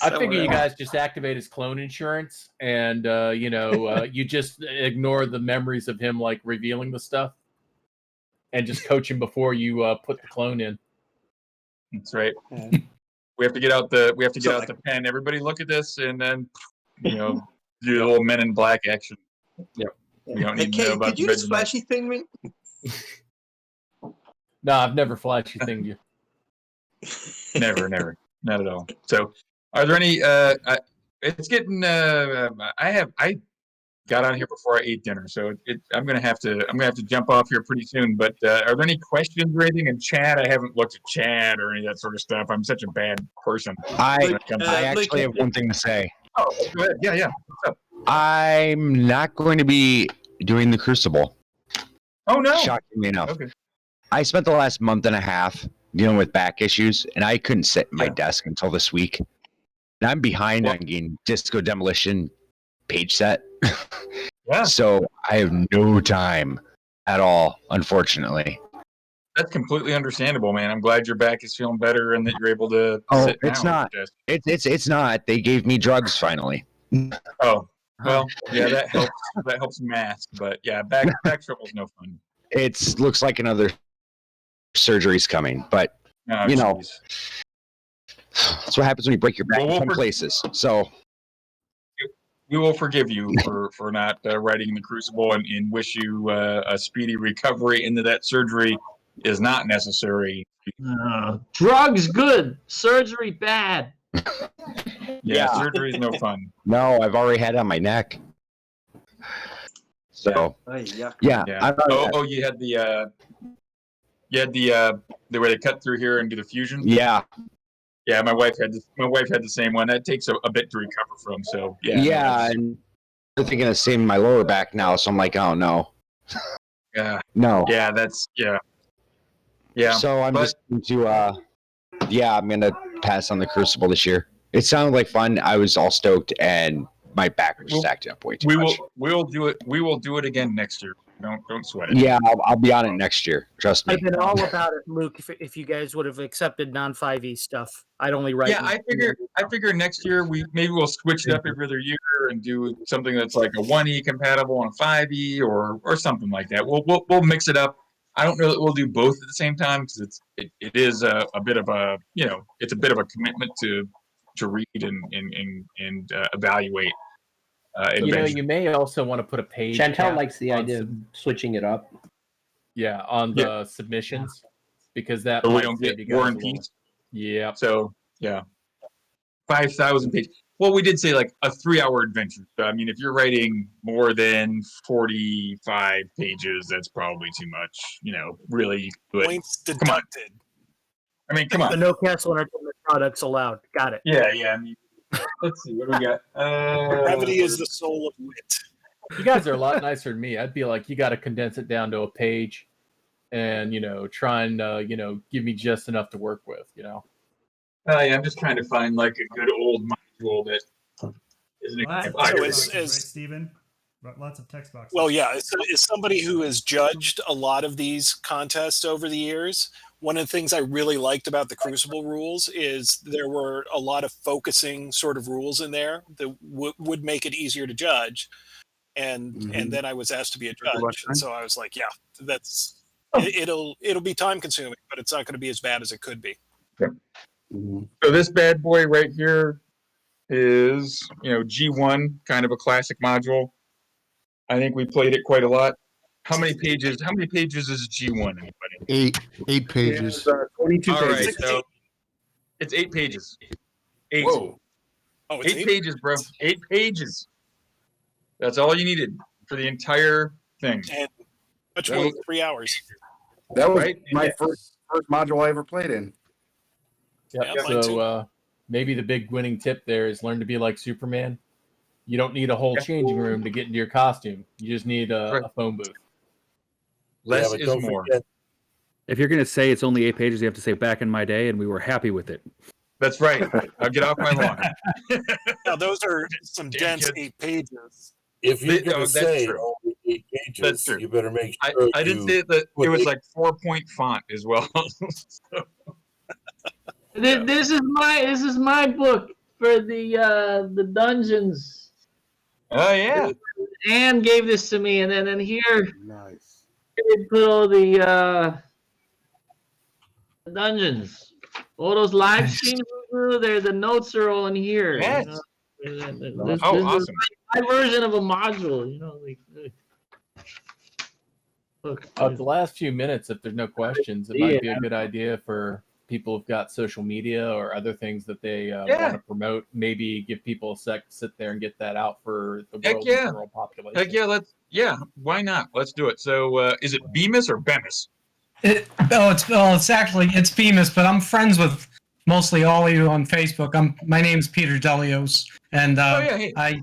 I figure you guys just activate his clone insurance, and you just ignore the memories of him like revealing the stuff, and just coach him before you put the clone in. That's right. We have to get out the pen. Everybody, look at this, and then do the little Men in Black action. Yep. We don't need to know about could you just flashy thing me? No, I've never flashy thinged you. Never, not at all. So, are there any? It's getting. I got on here before I ate dinner, so I'm gonna have to jump off here pretty soon. But are there any questions or anything in chat? I haven't looked at chat or any of that sort of stuff. I'm such a bad person. I actually have one thing to say. Oh, go ahead. Yeah. What's up? I'm not going to be doing the Crucible. Oh no! Shockingly enough, okay. I spent the last month and a half dealing with back issues, and I couldn't sit at my desk until this week. And I'm behind on getting Disco Demolition page set. Yeah. So I have no time at all, unfortunately. That's completely understandable, man. I'm glad your back is feeling better and that you're able to sit it's down. not. It's not. They gave me drugs finally. Oh. Well, yeah, that helps. That helps mask, but yeah, back trouble's no fun. It looks like another surgery's coming, but that's what happens when you break your back in some places. So we will forgive you for not writing the Crucible and wish you a speedy recovery. Into that surgery is not necessary. Drugs good, surgery bad. Yeah, surgery is no fun. No, I've already had it on my neck. So yeah. You had the where they cut through here and do the fusion. Yeah. Yeah, my wife had the same one. That takes a bit to recover from. So yeah. Yeah, and I'm thinking of saving my lower back now. So I'm like, oh no. Yeah. No. Yeah, that's yeah. Yeah. So I'm just going to I'm gonna pass on the Crucible this year. It sounded like fun. I was all stoked, and my back was just acting up way too much. We'll do it. We will do it again next year. Don't sweat it. Yeah, I'll be on it next year. Trust me. I've been all about it, Luke. If you guys would have accepted non-5e stuff, I'd only write. Yeah, I figure next year we'll switch it up every other year and do something that's like a 1E compatible and a 5E or something like that. We'll mix it up. I don't know that we'll do both at the same time because it is a bit of a it's a bit of a commitment to read and evaluate. You may also want to put a page. Chantel likes the idea of switching it up. Yeah, on the submissions, because that so we don't get War and Peace. Yeah. So yeah, 5,000 pages. Well, we did say like a 3-hour adventure. So, I mean, if you're writing more than 45 pages, that's probably too much. Really. Points deducted. I mean, come on. The no castle entertainment products allowed. Got it. Yeah. I mean, let's see. What do we got? Brevity is the soul of wit. You guys are a lot nicer than me. I'd be like, you got to condense it down to a page, and try and give me just enough to work with. Yeah, I'm just trying to find like a good old module that isn't expired. So right, Stephen? Lots of text boxes. Well, yeah, as somebody who has judged a lot of these contests over the years, one of the things I really liked about the Crucible rules is there were a lot of focusing sort of rules in there that would make it easier to judge. And then I was asked to be a judge, and so I was like, yeah, that's it'll be time consuming, but it's not going to be as bad as it could be. Yeah. So this bad boy right here is, G1, kind of a classic module. I think we played it quite a lot. How many pages is G1? Anybody? Eight pages. 22 All pages. right, so it's 8 pages. 8. Whoa. Oh, it's 8 pages, bro. 8 pages. That's all you needed for the entire thing. And much more than 3 hours. That was Right? my first module I ever played in. Yep. Yeah, mine So maybe the big winning tip there is learn to be like Superman. You don't need a whole changing room to get into your costume. You just need a phone booth. Less is more. If you're going to say it's only 8 pages, you have to say back in my day, and we were happy with it. That's right. I'll get off my lawn. Now, those are some dense 8 pages. If you're going to say true. only 8 pages, That's true. you better make sure I didn't say that it was like 4-point font as well. This is my book for the dungeons. Oh yeah. Anne gave this to me, and then here Nice. they put all the dungeons, all those live streams. The notes are all in here. Yes. This awesome. is my version of a module. Look. The last few minutes, if there's no questions, it might be a good idea for people who've got social media or other things that they want to promote. Maybe give people a sec to sit there and get that out for the world population. Heck yeah, why not? Let's do it. So is it Bemis or Bemis? It's Bemis, but I'm friends with mostly all of you on Facebook. My name's Peter Delios, and I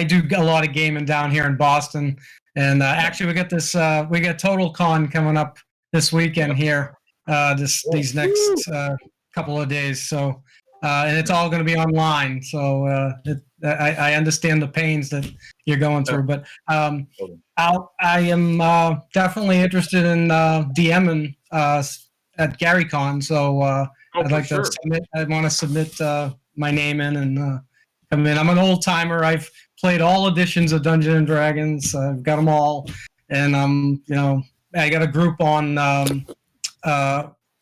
do a lot of gaming down here in Boston. And actually, we got Total Con coming up this weekend here. These next couple of days. So, and it's all going to be online. So I understand the pains that you're going through, but I am definitely interested in DMing at GaryCon. So I'd like to submit. I want to submit my name in and come in. I'm an old timer. I've played all editions of Dungeons and Dragons. I've got them all, and I got a group on.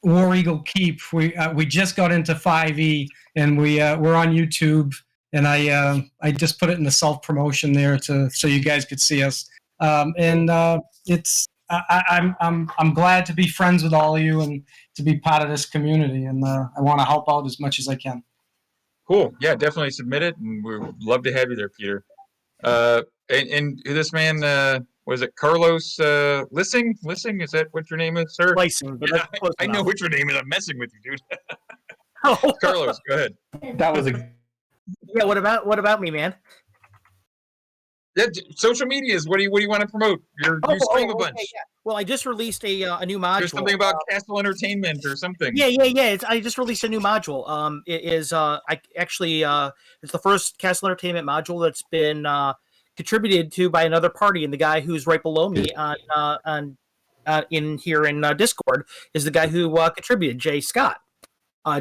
War Eagle Keep. We just got into 5e, and we're on YouTube, and I just put it in the self promotion there so you guys could see us. I'm glad to be friends with all of you and to be part of this community, and I want to help out as much as I can. Cool. Yeah, definitely submit it, and we would love to have you there, Peter. And this man. Was it Carlos Lissing? Lissing? Is that what your name is, sir? Lissing. Yeah, I know what your name is. I'm messing with you, dude. Carlos, go ahead. That was Yeah. What about me, man? Yeah, social medias. What do you want to promote? You stream a bunch. Yeah. Well, I just released a new module. There's something about Castle Entertainment or something. Yeah. I just released a new module. It's the first Castle Entertainment module that's been contributed to by another party, and the guy who's right below me in Discord is the guy who contributed, Jay Scott.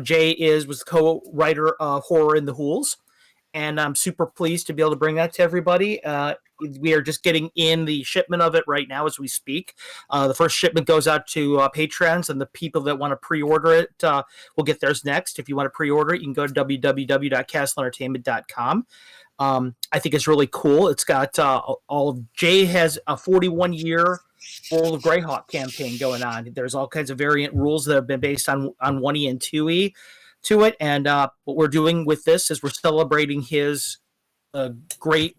Jay was the co-writer of Horror in the Hools, and I'm super pleased to be able to bring that to everybody. We are just getting in the shipment of it right now as we speak. The first shipment goes out to patrons, and the people that want to pre-order it will get theirs next. If you want to pre-order it, you can go to www.castlentertainment.com. I think it's really cool. It's got Jay has a 41-year World of Greyhawk campaign going on. There's all kinds of variant rules that have been based on 1E and 2E to it. And what we're doing with this is we're celebrating his great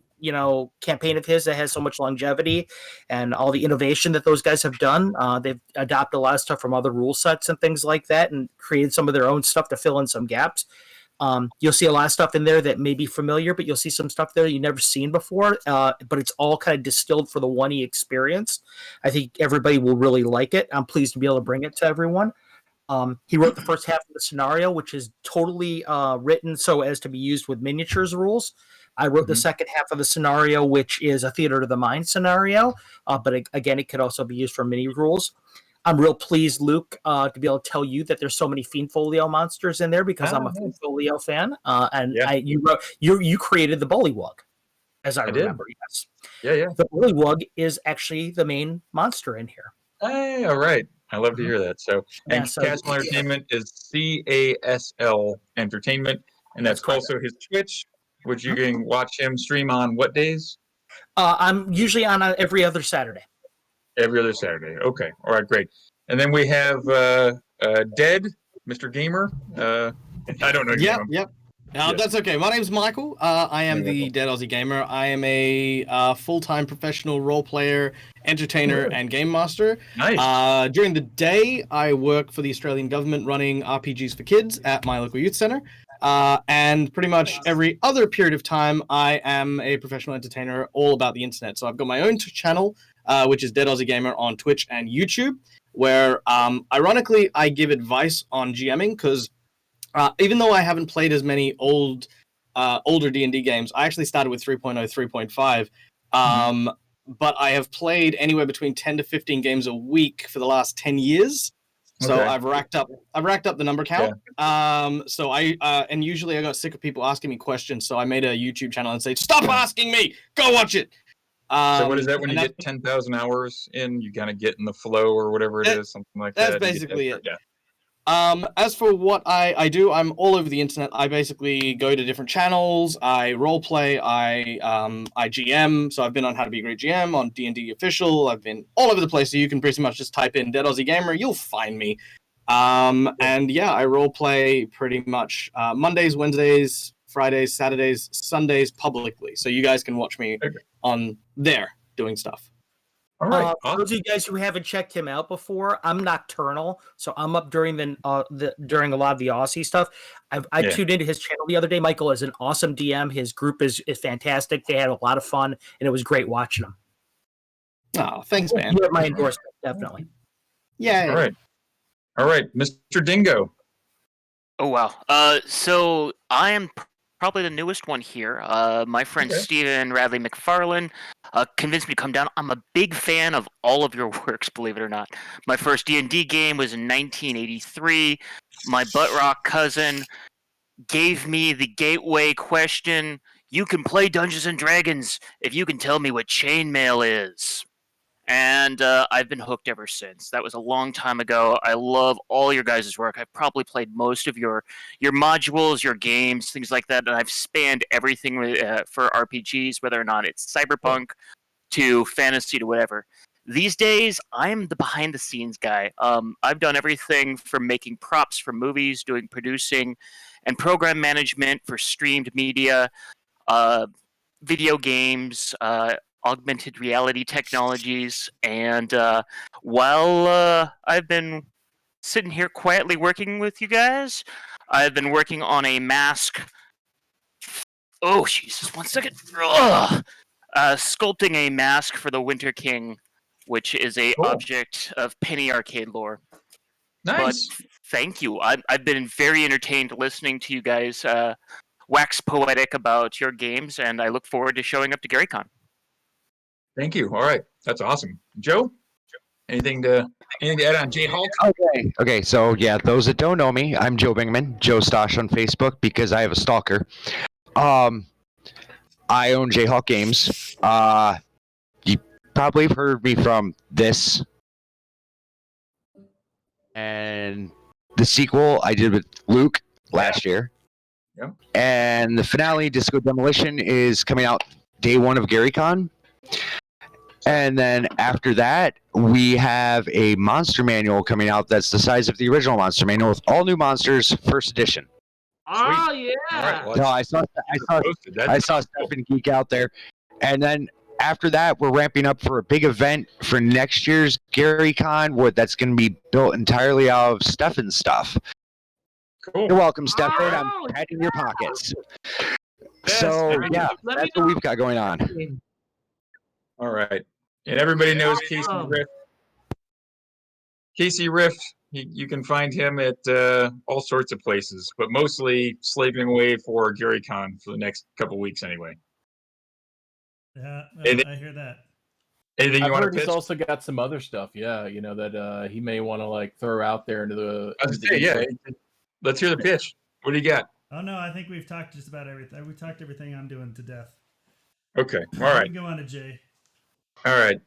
campaign of his that has so much longevity and all the innovation that those guys have done. They've adopted a lot of stuff from other rule sets and things like that and created some of their own stuff to fill in some gaps. You'll see a lot of stuff in there that may be familiar, but you'll see some stuff there you've never seen before. But it's all kind of distilled for the 1E experience. I think everybody will really like it. I'm pleased to be able to bring it to everyone. He wrote the first half of the scenario, which is totally written so as to be used with miniatures rules. I wrote the second half of the scenario, which is a theater of the mind scenario, but again, it could also be used for mini rules. I'm real pleased, Luke, to be able to tell you that there's so many Fiend Folio monsters in there because I'm a Fiend Folio fan, and you created the Bullywug, as I remember. Did. Yes. Yeah. The Bullywug is actually the main monster in here. Hey, all right. I love to hear that. So, and Castle Entertainment is CASL Entertainment, and that's also his Twitch, which you can watch him stream on what days? I'm usually on every other Saturday. Every other Saturday. Okay. All right, great. And then we have Dead, Mr. Gamer. I don't know your name. Yep. That's okay. My name's Michael. I am the Dead Aussie Gamer. I am a full-time professional role player, entertainer, and game master. Nice. During the day, I work for the Australian government running RPGs for kids at my local youth centre. And pretty much every other period of time, I am a professional entertainer all about the internet. So I've got my own channel, which is Dead Aussie Gamer on Twitch and YouTube, where ironically, I give advice on GMing because even though I haven't played as many older D&D games, I actually started with 3.0, 3.5. But I have played anywhere between 10 to 15 games a week for the last 10 years. So I've racked up the number count. So and usually I got sick of people asking me questions, so I made a YouTube channel and say, "Stop asking me, go watch it." So what is that when you get 10,000 hours in? You kind of get in the flow or whatever it is, something like that. That's basically it. Yeah. As for what I do, I'm all over the internet. I basically go to different channels. I role play. I GM. So I've been on How to Be a Great GM, on D&D Official. I've been all over the place. So you can pretty much just type in Dead Aussie Gamer. You'll find me. And yeah, I role play pretty much Mondays, Wednesdays, Fridays, Saturdays, Sundays publicly. So you guys can watch me on there doing stuff. All right. For those of you guys who haven't checked him out before, I'm nocturnal, so I'm up during during a lot of the Aussie stuff. I tuned into his channel the other day. Michael is an awesome DM. His group is fantastic. They had a lot of fun, and it was great watching them. Oh, thanks, man. You have my endorsement, definitely. Yeah. All right, Mr. Dingo. Oh wow. So I am probably the newest one here. My friend Steven Radley McFarlane convinced me to come down. I'm a big fan of all of your works, believe it or not. My first D&D game was in 1983. My butt rock cousin gave me the gateway question: you can play Dungeons and Dragons if you can tell me what chainmail is. And I've been hooked ever since. That was a long time ago. I love all your guys' work. I've probably played most of your modules, your games, things like that, and I've spanned everything for RPGs, whether or not it's cyberpunk to fantasy to whatever. These days, I'm the behind-the-scenes guy. I've done everything from making props for movies, doing producing, and program management for streamed media, video games, augmented reality technologies, and while I've been sitting here quietly working with you guys, I've been working on a mask. Oh, Jesus, 1 second. Sculpting a mask for the Winter King, which is a object of Penny Arcade lore. Nice. But thank you. I've been very entertained listening to you guys wax poetic about your games, and I look forward to showing up to GaryCon. Thank you. All right, that's awesome. Joe, anything to add on J-Hulk? Okay. So yeah, those that don't know me, I'm Joe Bingman, Joe Stosh on Facebook because I have a stalker. I own J-Hulk Games. You probably have heard me from this and the sequel I did with Luke last year. Yeah. And the finale, Disco Demolition, is coming out day one of GaryCon. And then after that, we have a monster manual coming out that's the size of the original monster manual with all new monsters, first edition. Oh yeah! All right, No, I saw Stephen geek out there, and then after that, we're ramping up for a big event for next year's GaryCon. That's going to be built entirely out of Stefan's stuff. Cool. You're welcome, Stefan. I'm patting your pockets. So yeah, that's what we've got going on. All right. And everybody knows Casey Griff. Casey Riff, you can find him at all sorts of places, but mostly slaving away for Gary Con for the next couple weeks anyway. Yeah, I hear that. Anything you I've want heard to pitch? he's also got some other stuff, yeah, that he may want to like throw out there into the. I was gonna say, yeah. Let's hear the pitch. What do you got? Oh no, I think we've talked just about everything. We talked everything I'm doing to death. Okay, all right. Go on to Jay. All right.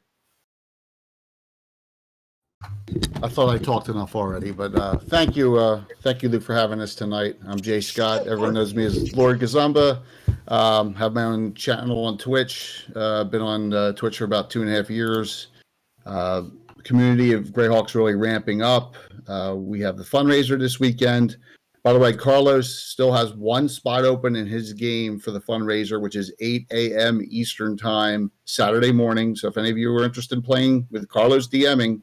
I thought I talked enough already, but thank you, Luke, for having us tonight. I'm Jay Scott. Everyone knows me as Lord Gazumba. Have my own channel on Twitch. Been on Twitch for about 2.5 years. Community of Greyhawks really ramping up. We have the fundraiser this weekend. By the way, Carlos still has one spot open in his game for the fundraiser, which is 8 a.m. Eastern Time, Saturday morning. So if any of you are interested in playing with Carlos DMing,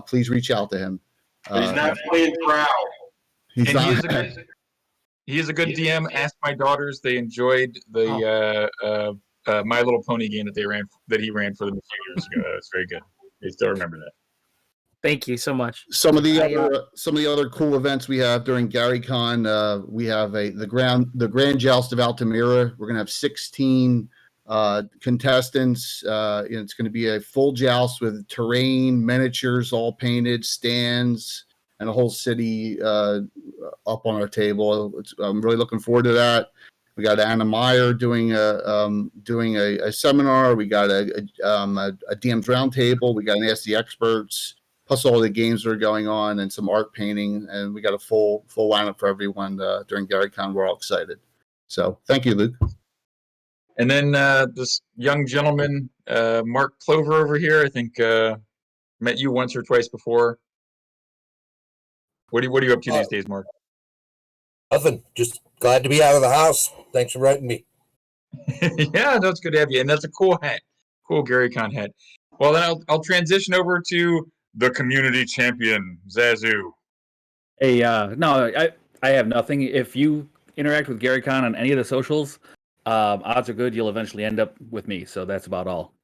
please reach out to him. He's not playing proud. He is a good DM. Ask my daughters. They enjoyed the My Little Pony game that he ran for them a few years ago. That was very good. They still remember that. Thank you so much. Some of the other cool events we have during GaryCon, we have the Grand Joust of Altamira. We're gonna have 16 contestants. It's going to be a full joust with terrain, miniatures, all painted, stands, and a whole city up on our table. I'm really looking forward to that. We got Anna Meyer doing a seminar. We got a DM's roundtable. We got an Ask the Experts. Plus all the games that are going on and some art painting, and we got a full lineup for everyone during GaryCon. We're all excited. So thank you, Luke. And then this young gentleman, Mark Clover over here, I think met you once or twice before. What are you up to these days, Mark? Nothing. Just glad to be out of the house. Thanks for writing me. Yeah, that's good to have you. And that's a cool hat. Cool GaryCon hat. Well, then I'll transition over to the community champion, Zazu. Hey, no, I have nothing. If you interact with GaryCon on any of the socials, odds are good you'll eventually end up with me. So that's about all.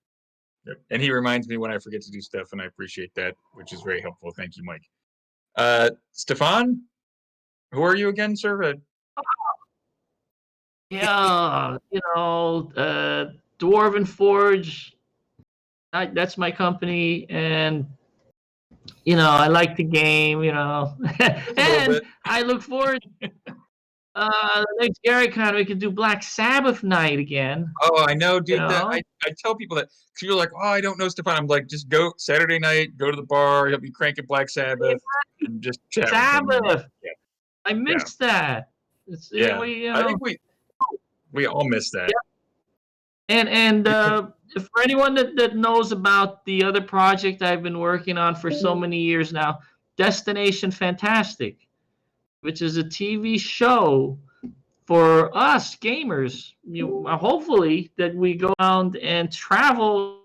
Yep. And he reminds me when I forget to do stuff, and I appreciate that, which is very helpful. Thank you, Mike. Stefan, who are you again, sir? Yeah, Dwarven Forge. That's my company, and I like the game. And I look forward. Next GaryCon, we could do Black Sabbath night again. Oh, I know, dude. I tell people that because you're like, oh, I don't know Stefan. I'm like, just go Saturday night, go to the bar, he'll be cranking Black Sabbath, and just chat Sabbath. with him. Yeah. I missed that. It's, I think we all missed that. Yeah. And for anyone that knows about the other project I've been working on for so many years now, Destination Fantastic, which is a TV show for us gamers. Hopefully that we go around and travel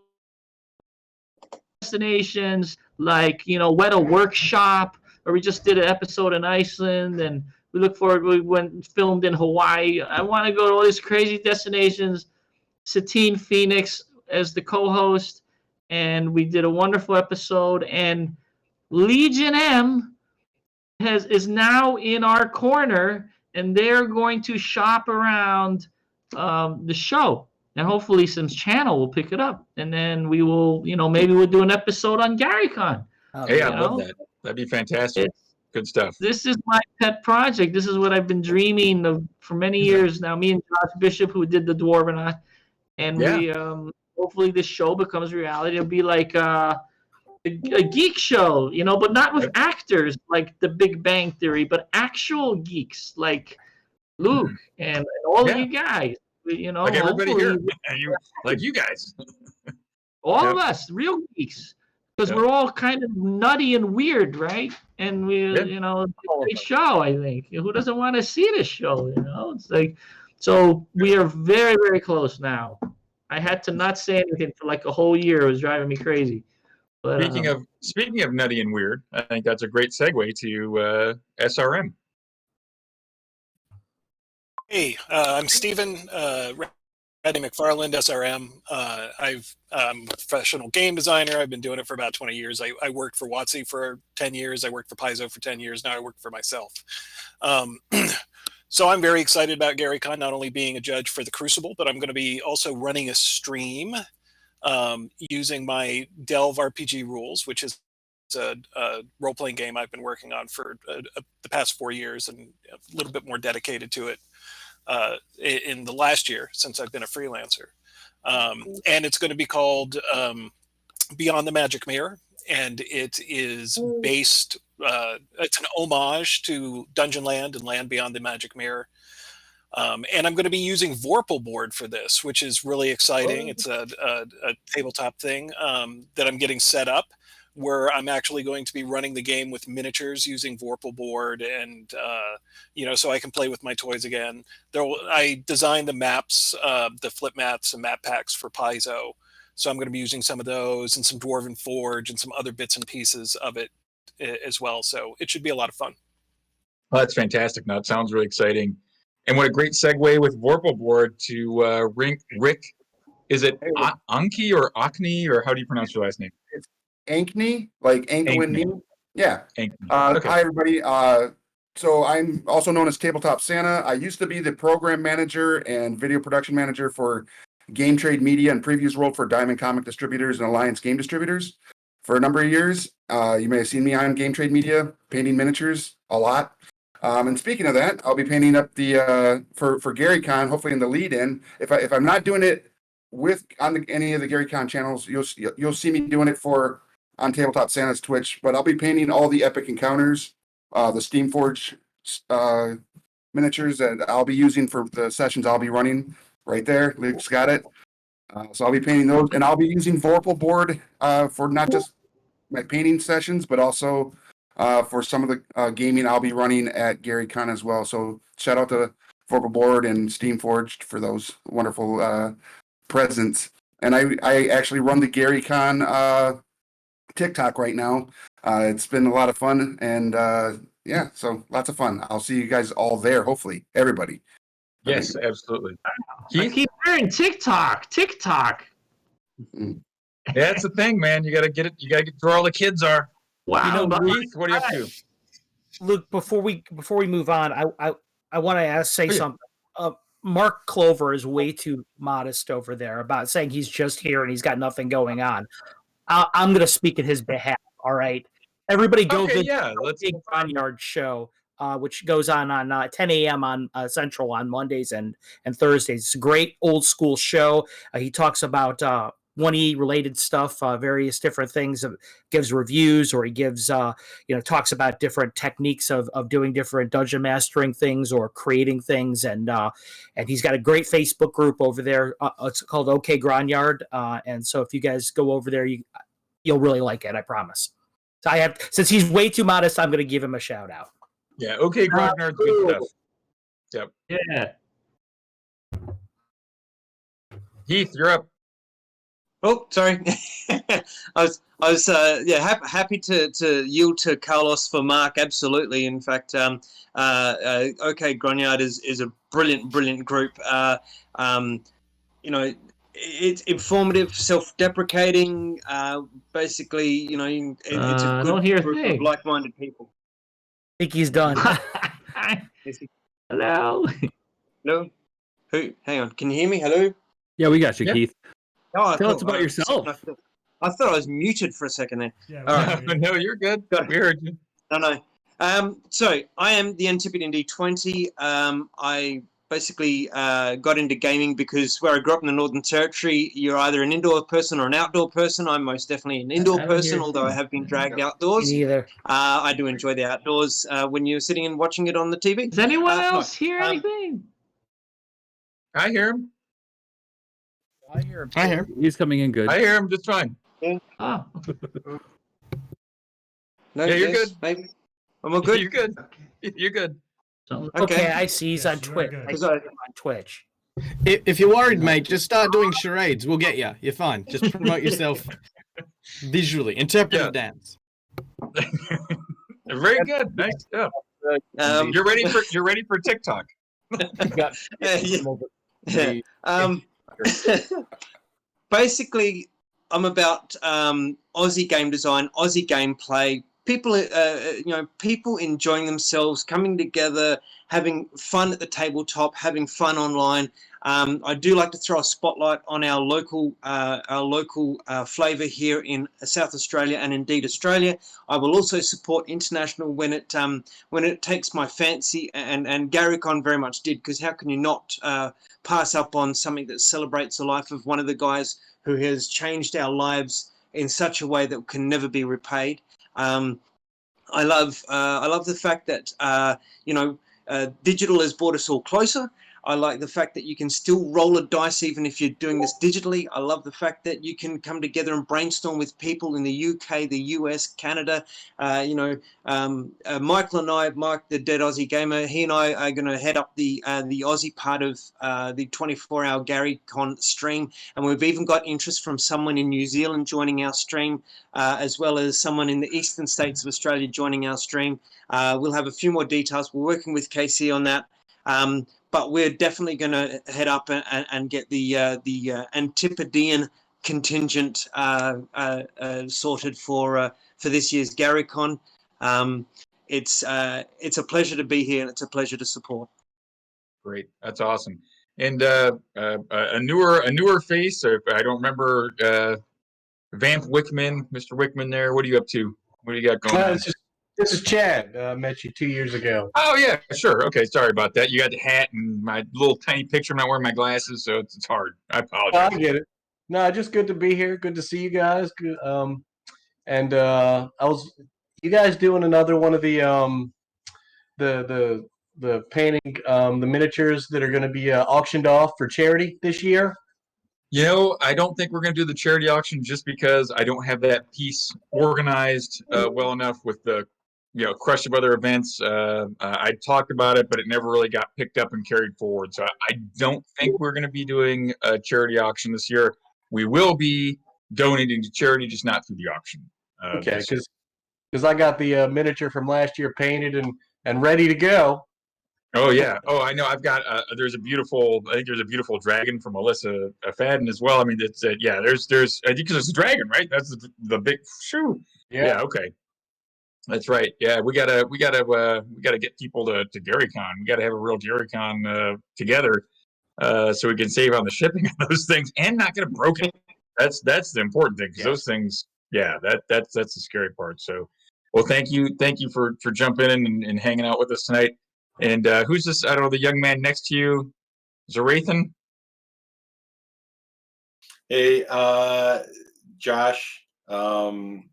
destinations like Weta Workshop, or we just did an episode in Iceland, and we look forward. We went and filmed in Hawaii. I want to go to all these crazy destinations. Satine Phoenix as the co-host, and we did a wonderful episode. And Legion M is now in our corner, and they're going to shop around the show, and hopefully some channel will pick it up, and then we will, maybe we'll do an episode on GaryCon. Hey, I love that. That'd be fantastic. Good stuff. This is my pet project. This is what I've been dreaming of for many years now. Me and Josh Bishop, who did the Dwarven, and we hopefully this show becomes reality. It'll be like a geek show, but not with actors like The Big Bang Theory, but actual geeks like Luke and all of you guys. Like everybody here, like you guys. All of us, real geeks, because we're all kind of nutty and weird, right? And it's a great show. I think who doesn't want to see this show? It's like, so we are very, very close now. I had to not say anything for like a whole year. It was driving me crazy. But, speaking of nutty and weird, I think that's a great segue to SRM. Hey, I'm Steven, Radley McFarland, SRM. I'm a professional game designer. I've been doing it for about 20 years. I worked for WotC for 10 years. I worked for Paizo for 10 years. Now I work for myself. So I'm very excited about GaryCon, not only being a judge for the Crucible, but I'm going to be also running a stream using my Delve RPG rules, which is a role-playing game I've been working on for the past 4 years and a little bit more dedicated to it in the last year since I've been a freelancer. And it's going to be called Beyond the Magic Mirror, and it is based, it's an homage to Dungeon Land and Land Beyond the Magic Mirror. And I'm going to be using Vorpal board for this, which is really exciting. It's a tabletop thing that I'm getting set up, where I'm actually going to be running the game with miniatures using Vorpal board, and so I can play with my toys again. I designed the maps, the flip maps and map packs for Paizo, so I'm going to be using some of those and some Dwarven Forge and some other bits and pieces of it as well. So it should be a lot of fun. Well, that's fantastic. Now it sounds really exciting, and what a great segue with Vorpal board to Rick. Is it Anki or Akni, or how do you pronounce your last name? It's Ankney, like ankle and knee. Yeah. Okay. Hi, everybody. So I'm also known as Tabletop Santa. I used to be the program manager and video production manager for Game Trade Media and Previews World for Diamond Comic Distributors and Alliance Game Distributors for a number of years. You may have seen me on Game Trade Media painting miniatures a lot. And speaking of that, I'll be painting up the for GaryCon, hopefully in the lead-in. If I'm not doing it on any of the GaryCon channels, you'll see me doing it on Tabletop Santa's Twitch. But I'll be painting all the epic encounters, the Steamforge miniatures that I'll be using for the sessions I'll be running. Right there, Luke's got it. So I'll be painting those, and I'll be using Vorpal board for not just my painting sessions, but also for some of the gaming I'll be running at GaryCon as well. So shout out to Vorpal board and Steamforged for those wonderful presents. And I actually run the GaryCon TikTok right now. It's been a lot of fun, and so lots of fun. I'll see you guys all there, hopefully, everybody. Yes, absolutely. I keep hearing TikTok. That's the thing, man. You got to get it. You got to get where all the kids are. Wow. Heath, what are you up to? Luke, before we move on, I want to say something. Mark Clover is way too modest over there about saying he's just here and he's got nothing going on. I'm going to speak in his behalf. All right, everybody, go visit the Big Barnyard show. Which goes on 10 a.m. on Central on Mondays and Thursdays. It's a great old school show. He talks about 1E related stuff, various different things. Gives reviews, or he gives talks about different techniques of doing different dungeon mastering things or creating things. And he's got a great Facebook group over there. It's called OK Gronyard. And so if you guys go over there, you'll really like it. I promise. So since he's way too modest, I'm going to give him a shout out. Yeah, okay, Grognard's good stuff. Yep. Yeah. Heath, you're up. Oh, sorry. I was happy to yield to Carlos for Mark. Absolutely. In fact, OK Gronyard is a brilliant group. It's informative, self-deprecating. Basically, it's a good group of like-minded people. I think he's done. Hello. Hello. Who? Hang on. Can you hear me? Hello. Yeah, we got you, Keith. Oh, Tell us about yourself. I thought I was muted for a second there. Yeah. All right. No, you're good. We heard you. No. So I am the Antipodean D20. I basically got into gaming because where I grew up in the Northern Territory, you're either an indoor person or an outdoor person. I'm most definitely an indoor person, although I have been dragged outdoors. Me neither. I do enjoy the outdoors when you're sitting and watching it on the TV. Does anyone else hear anything? I hear him. I hear him. He's coming in good. I hear him just fine. Oh. No, yeah, you're good. Maybe. I'm all good. You're good. You're good. Okay, I see. He's on Twitch. On Twitch. If you're worried, mate, just start doing charades. We'll get you. You're fine. Just promote yourself visually. Interpretive dance. Very good. Nice stuff. You're ready for TikTok. Basically, I'm about Aussie game design, Aussie gameplay. People, people enjoying themselves, coming together, having fun at the tabletop, having fun online. I do like to throw a spotlight on our local flavour here in South Australia and indeed Australia. I will also support international when it takes my fancy, and GaryCon very much did, because how can you not pass up on something that celebrates the life of one of the guys who has changed our lives in such a way that can never be repaid. I love the fact that digital has brought us all closer. I like the fact that you can still roll a dice even if you're doing this digitally. I love the fact that you can come together and brainstorm with people in the UK, the US, Canada. Michael and I, Mike the Dead Aussie Gamer, he and I are going to head up the Aussie part of the 24-hour GaryCon stream, and we've even got interest from someone in New Zealand joining our stream, as well as someone in the eastern states of Australia joining our stream. We'll have a few more details. We're working with Casey on that. But we're definitely going to head up and get the Antipodean contingent sorted for this year's GaryCon. It's a pleasure to be here, and it's a pleasure to support. Great, that's awesome. And a newer face. I don't remember Vamp Wickman, Mr. Wickman. There, what are you up to? What do you got going on? This is Chad. Met you 2 years ago. Oh yeah, sure. Okay, sorry about that. You got the hat and my little tiny picture. I'm not wearing my glasses, so it's hard. I apologize. I get it. No, just good to be here. Good to see you guys. Good, you guys doing another one of the painting, the miniatures that are going to be auctioned off for charity this year? You know, I don't think we're going to do the charity auction just because I don't have that piece organized well enough with the crush of other events. I talked about it, but it never really got picked up and carried forward. So I don't think we're going to be doing a charity auction this year. We will be donating to charity, just not through the auction. Okay, because I got the miniature from last year painted and ready to go. Oh yeah. Oh, I know. I've got. There's a beautiful. I think there's a beautiful dragon from Melissa Fadden as well. I mean, it's yeah. There's. I think there's a dragon, right? That's the big shoe. Yeah. Okay. That's right. Yeah. We gotta get people to GaryCon. We gotta have a real GaryCon together, so we can save on the shipping of those things and not get them broken. That's the important thing, because those things. Yeah. That's the scary part. So, well, thank you for jumping in and hanging out with us tonight. And who's this? I don't know, the young man next to you, Zarathan? Hey, Josh. And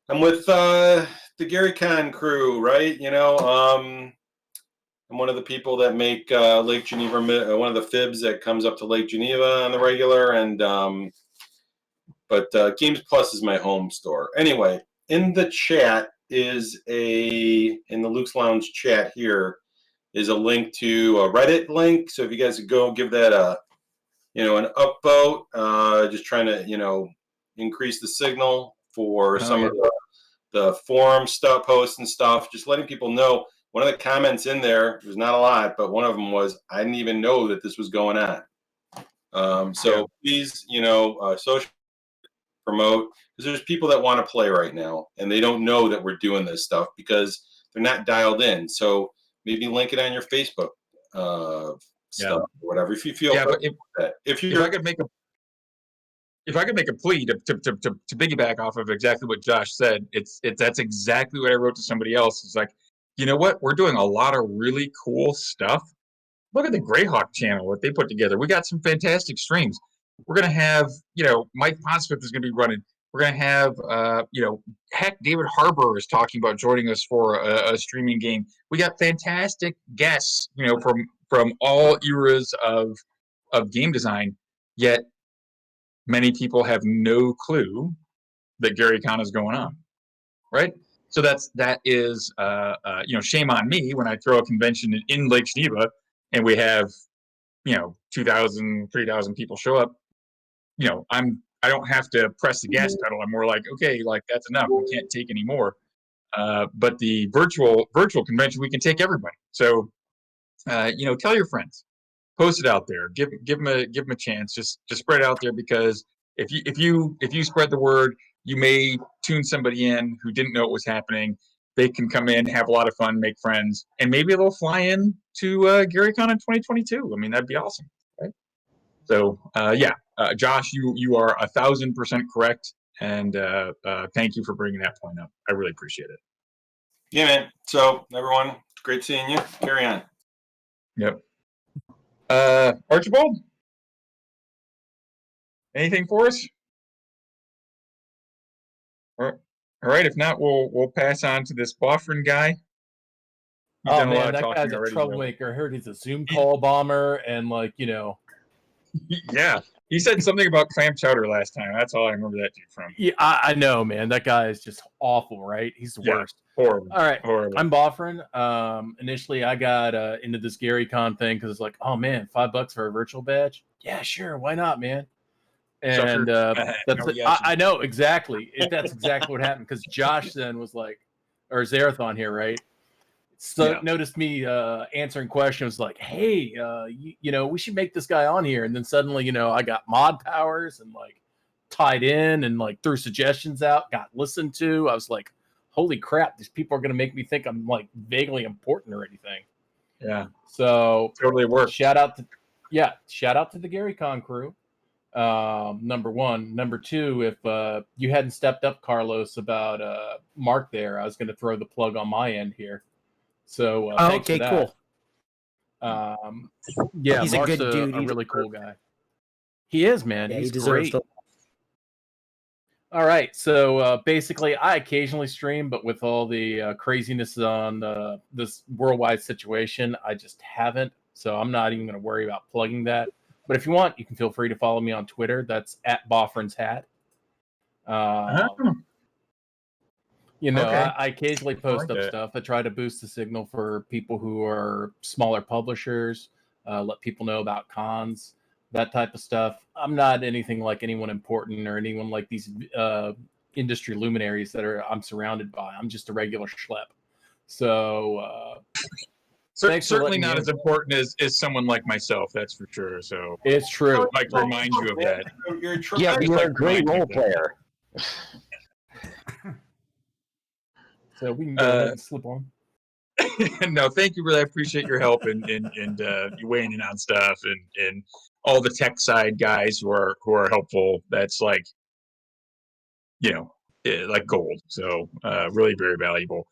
I'm with the GaryCon crew, right? I'm one of the people that make Lake Geneva, one of the fibs that comes up to Lake Geneva on the regular. And but Games Plus is my home store. Anyway, in the chat in the Luke's Lounge chat here is a link to a Reddit link. So if you guys go give that an upvote, just trying to increase the signal for some of the forum stuff, posts and stuff, just letting people know. One of the comments in there, there's not a lot, but one of them was, I didn't even know that this was going on. Please, social promote, because there's people that want to play right now and they don't know that we're doing this stuff because they're not dialed in. So maybe link it on your Facebook stuff or whatever, if you feel that. If I could make a plea to piggyback off of exactly what Josh said, that's exactly what I wrote to somebody else. It's like, you know what, we're doing a lot of really cool stuff. Look at the Greyhawk channel, what they put together. We got some fantastic streams. We're going to have, Mike Ponsmith is going to be running. We're going to have, heck, David Harbour is talking about joining us for a streaming game. We got fantastic guests, from all eras of game design, yet many people have no clue that GaryCon is going on, right? So that is shame on me when I throw a convention in Lake Geneva and we have 2,000, 3,000 people show up. I don't have to press the gas pedal. I'm more like, okay, like that's enough. We can't take any more. But the virtual convention, we can take everybody. So tell your friends. post it out there. Give them a chance. Just spread it out there, because if you spread the word, you may tune somebody in who didn't know it was happening. They can come in, have a lot of fun, make friends, and maybe they'll fly in to GaryCon in 2022. I mean, that'd be awesome, right? So Josh, you are 1,000% correct, and thank you for bringing that point up. I really appreciate it. Yeah, man. So everyone, great seeing you. Carry on. Yep. Archibald, anything for us? All right. If not, we'll pass on to this Boffrin guy. He's Oh man, that guy's a troublemaker. I heard he's a Zoom call bomber, and Yeah, he said something about clam chowder last time. That's all I remember that dude from. Yeah, I know, man. That guy is just awful, right? He's the worst. Horrible. All right, horrible. I'm Boffrin. Initially, I got into this GaryCon thing because it's like, oh man, $5 for a virtual badge. Yeah, sure, why not, man? And that's I know exactly. That's exactly what happened, because Josh then was like, or Zerathon here, right? So noticed me answering questions like, hey, we should make this guy on here. And then suddenly, I got mod powers and tied in and threw suggestions out, got listened to. I was like, holy crap, these people are going to make me think I'm vaguely important or anything. Yeah. So totally worked. Shout out to the GaryCon crew. Number one. Number two, if you hadn't stepped up, Carlos, about Mark there, I was going to throw the plug on my end here. So thanks for that. Cool. He's Mark's a good dude. A really cool guy. He is, man. Yeah, He's he deserves great. All right, so basically, I occasionally stream, but with all the craziness on this worldwide situation, I just haven't. So I'm not even going to worry about plugging that. But if you want, you can feel free to follow me on Twitter. That's @BoffrinsHat. I occasionally post up stuff. I try to boost the signal for people who are smaller publishers, let people know about cons, that type of stuff. I'm not anything like anyone important or anyone like these industry luminaries that I'm surrounded by. I'm just a regular schlep. So certainly not as important as someone like myself, that's for sure. So it's true. I'd like to remind you of that. You're a great role player. So we can go ahead and slip on. No, thank you. Really, I appreciate your help and you weighing in on stuff and all the tech side guys who are helpful. That's like gold. So really very valuable.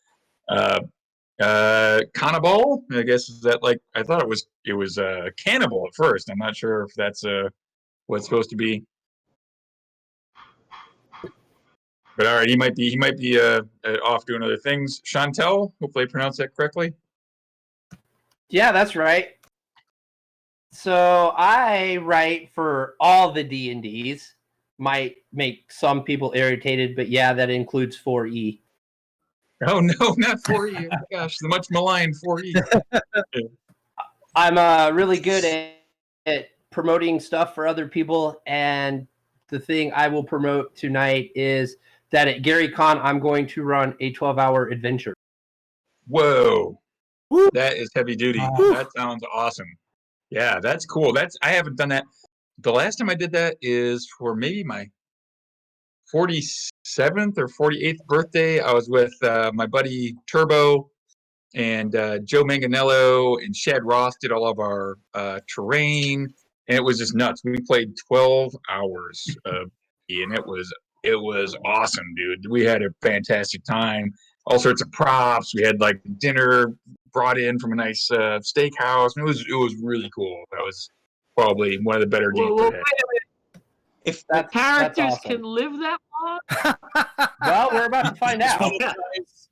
Cannibal, I guess, is that I thought it was cannibal at first. I'm not sure if that's what it's supposed to be. But all right, he might be off doing other things. Chantel, hopefully I pronounced that correctly. Yeah, that's right. So I write for all the D&Ds. Might make some people irritated, but yeah, that includes 4E. Oh no, not 4E! Oh, gosh, the much maligned 4E. I'm really good at promoting stuff for other people, and the thing I will promote tonight is that at GaryCon, I'm going to run a 12-hour adventure. Whoa. That is heavy duty. That sounds awesome. Yeah, that's cool. I haven't done that. The last time I did that is for maybe my 47th or 48th birthday. I was with my buddy Turbo and Joe Manganello and Shad Ross did all of our terrain, and it was just nuts. We played 12 hours and it was awesome, dude. We had a fantastic time. All sorts of props. We had dinner brought in from a nice steakhouse. It was really cool. That was probably one of the better games we had. If the characters can live that long? Well, we're about to find out.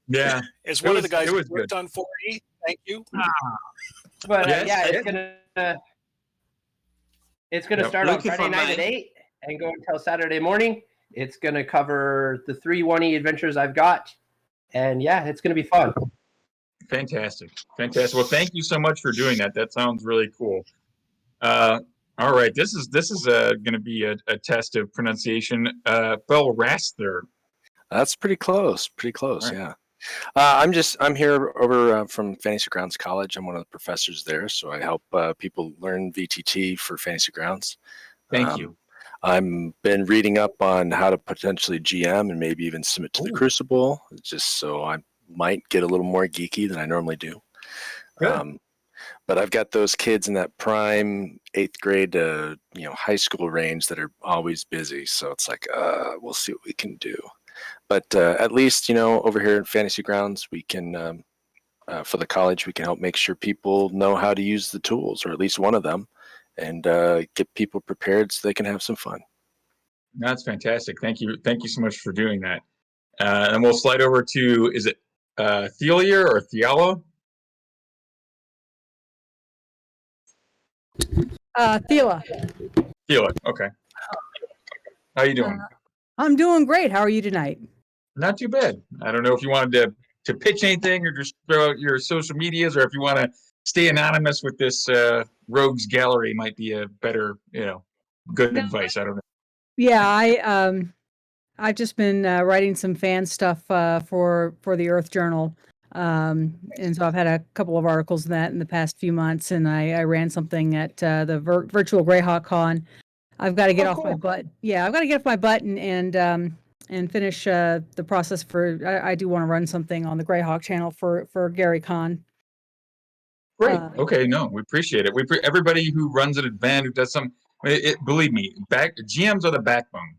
Yeah. Is one of the guys who worked on 4E. Thank you. But it's gonna start on Friday night at 8 and go until Saturday morning. It's gonna cover the 3 1E adventures I've got. And yeah, it's going to be fun. Fantastic. Well, thank you so much for doing that. That sounds really cool. All right. This is going to be a test of pronunciation. Belraster. That's pretty close. Pretty close. Right. Yeah. I'm here over from Fantasy Grounds College. I'm one of the professors there, so I help people learn VTT for Fantasy Grounds. Thank you. I'm been reading up on how to potentially GM and maybe even submit to the Crucible, just so I might get a little more geeky than I normally do. But I've got those kids in that prime 8th grade to high school range that are always busy. So it's like, we'll see what we can do. But at least, over here at Fantasy Grounds, we can, for the college, we can help make sure people know how to use the tools, or at least one of them, and get people prepared so they can have some fun. That's fantastic. Thank you. Thank you so much for doing that. And we'll slide over to, is it Thelia or Theala? Thela. Theala, okay. How you doing? I'm doing great. How are you tonight? Not too bad. I don't know if you wanted to pitch anything or just throw out your social medias, or if you want to stay anonymous with this rogues gallery might be a better, good advice. I don't know. Yeah, I've just been writing some fan stuff for the Earth Journal, and so I've had a couple of articles in that in the past few months, and I ran something at the virtual Greyhawk Con. I've got to get off my butt. Yeah, I've got to get off my butt and finish the process for. I do want to run something on the Greyhawk channel for Gary Con. Great. Okay. No, we appreciate it. Everybody who runs an event, who does some, believe me, GMs are the backbone.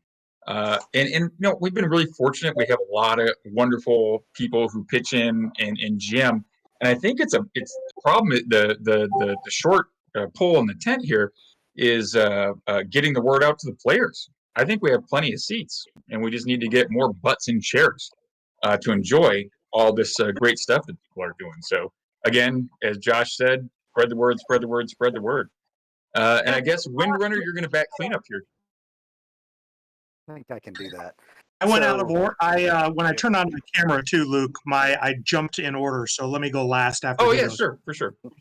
And we've been really fortunate. We have a lot of wonderful people who pitch in and GM. And I think it's the problem. The short pole in the tent here is getting the word out to the players. I think we have plenty of seats, and we just need to get more butts in chairs to enjoy all this great stuff that people are doing. So again, as Josh said, spread the word, spread the word, spread the word. And I guess Windrunner, you're going to back cleanup here. I think I can do that. I went out of order. When I turned on my camera too, Luke, I jumped in order. So let me go last after. Oh yeah, sure, for sure. All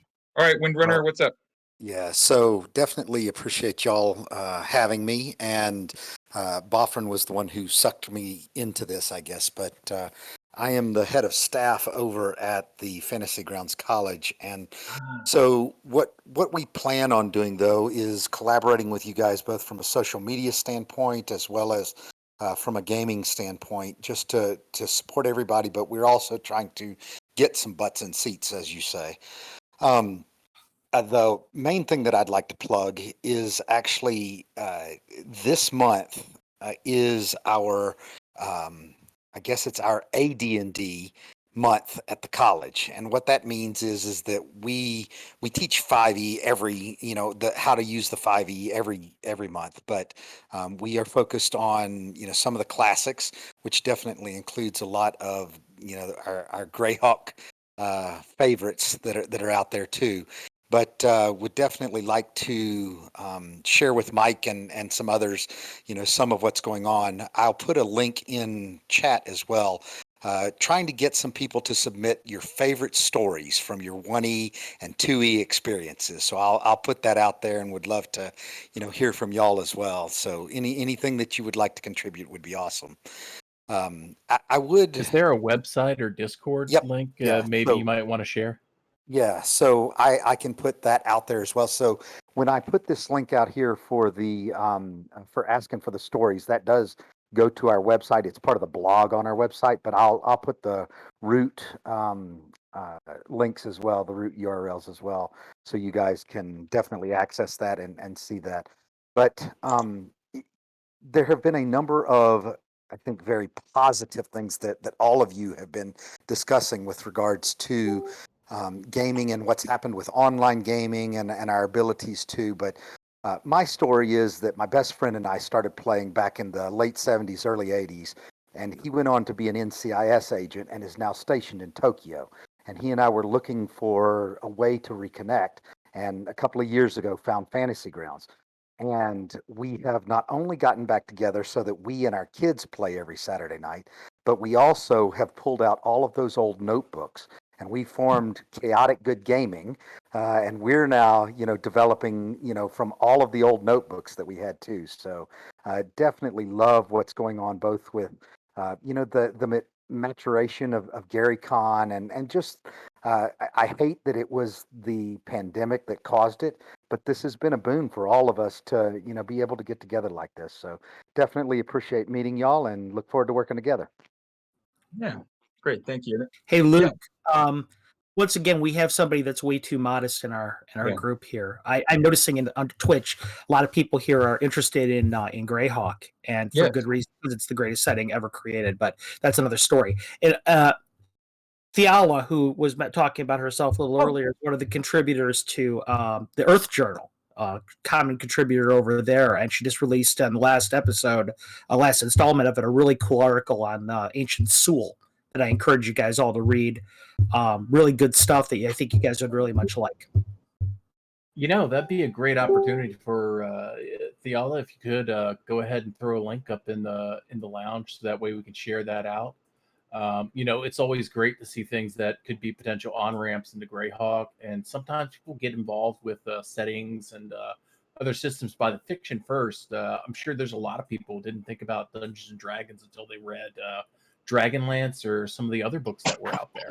right, Windrunner, what's up? Yeah, so definitely appreciate y'all having me. And Boffrin was the one who sucked me into this, I guess. But I am the head of staff over at the Fantasy Grounds College. And so what we plan on doing, though, is collaborating with you guys both from a social media standpoint as well as from a gaming standpoint, just to support everybody. But we're also trying to get some butts in seats, as you say. The main thing that I'd like to plug is actually this month is our, I guess it's our AD&D month at the college, and what that means is that we teach 5e every, how to use the 5e every month, but we are focused on some of the classics, which definitely includes a lot of our Greyhawk favorites that are out there too. But would definitely like to share with Mike and some others, some of what's going on. I'll put a link in chat as well, trying to get some people to submit your favorite stories from your 1E and 2E experiences. So I'll put that out there and would love to, hear from y'all as well. So anything that you would like to contribute would be awesome. I would. Is there a website or Discord link maybe you might want to share? Yeah, so I can put that out there as well. So when I put this link out here for the for asking for the stories, that does go to our website. It's part of the blog on our website, but I'll put the root links as well, the root URLs as well, so you guys can definitely access that and see that. But there have been a number of, I think, very positive things that all of you have been discussing with regards to gaming and what's happened with online gaming and our abilities too. But my story is that my best friend and I started playing back in the late 70s, early 80s, and he went on to be an NCIS agent and is now stationed in Tokyo. And he and I were looking for a way to reconnect, and a couple of years ago found Fantasy Grounds. And we have not only gotten back together so that we and our kids play every Saturday night, but we also have pulled out all of those old notebooks, and we formed Chaotic Good Gaming, and we're now, developing, from all of the old notebooks that we had too. So definitely love what's going on, both with, the maturation of Gary Con, and just I hate that it was the pandemic that caused it, but this has been a boon for all of us to be able to get together like this. So definitely appreciate meeting y'all and look forward to working together. Yeah, great, thank you. Hey, Luke. Once again, we have somebody that's way too modest in our Yeah. group here. I'm noticing on Twitch, a lot of people here are interested in Greyhawk, and for Yes. good reason, because it's the greatest setting ever created. But that's another story. And Fiala, who was talking about herself a little earlier, is one of the contributors to the Earth Journal, common contributor over there, and she just released on the last episode, last installment of it, a really cool article on ancient Sewell that I encourage you guys all to read. Really good stuff that I think you guys would really much like. That'd be a great opportunity for Fiala, if you could go ahead and throw a link up in the lounge, so that way we can share that out. It's always great to see things that could be potential on-ramps into Greyhawk, and sometimes people get involved with settings and other systems by the fiction first. I'm sure there's a lot of people who didn't think about Dungeons and Dragons until they read Dragonlance or some of the other books that were out there.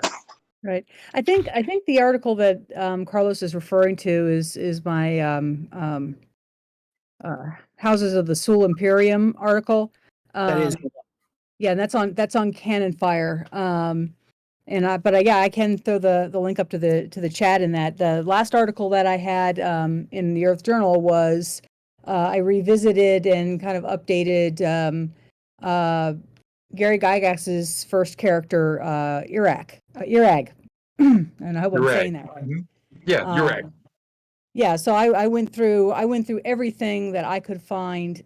Right. I think the article that Carlos is referring to is my Houses of the Sewell Imperium article. That is. Yeah, and that's on Cannon Fire. I can throw the link up to the chat in that. The last article that I had in the Earth Journal was I revisited and kind of updated Gary Gygax's first character, Irag. And I hope I'm saying that right. Mm-hmm. Yeah, Irag. Yeah, so I went through everything that I could find,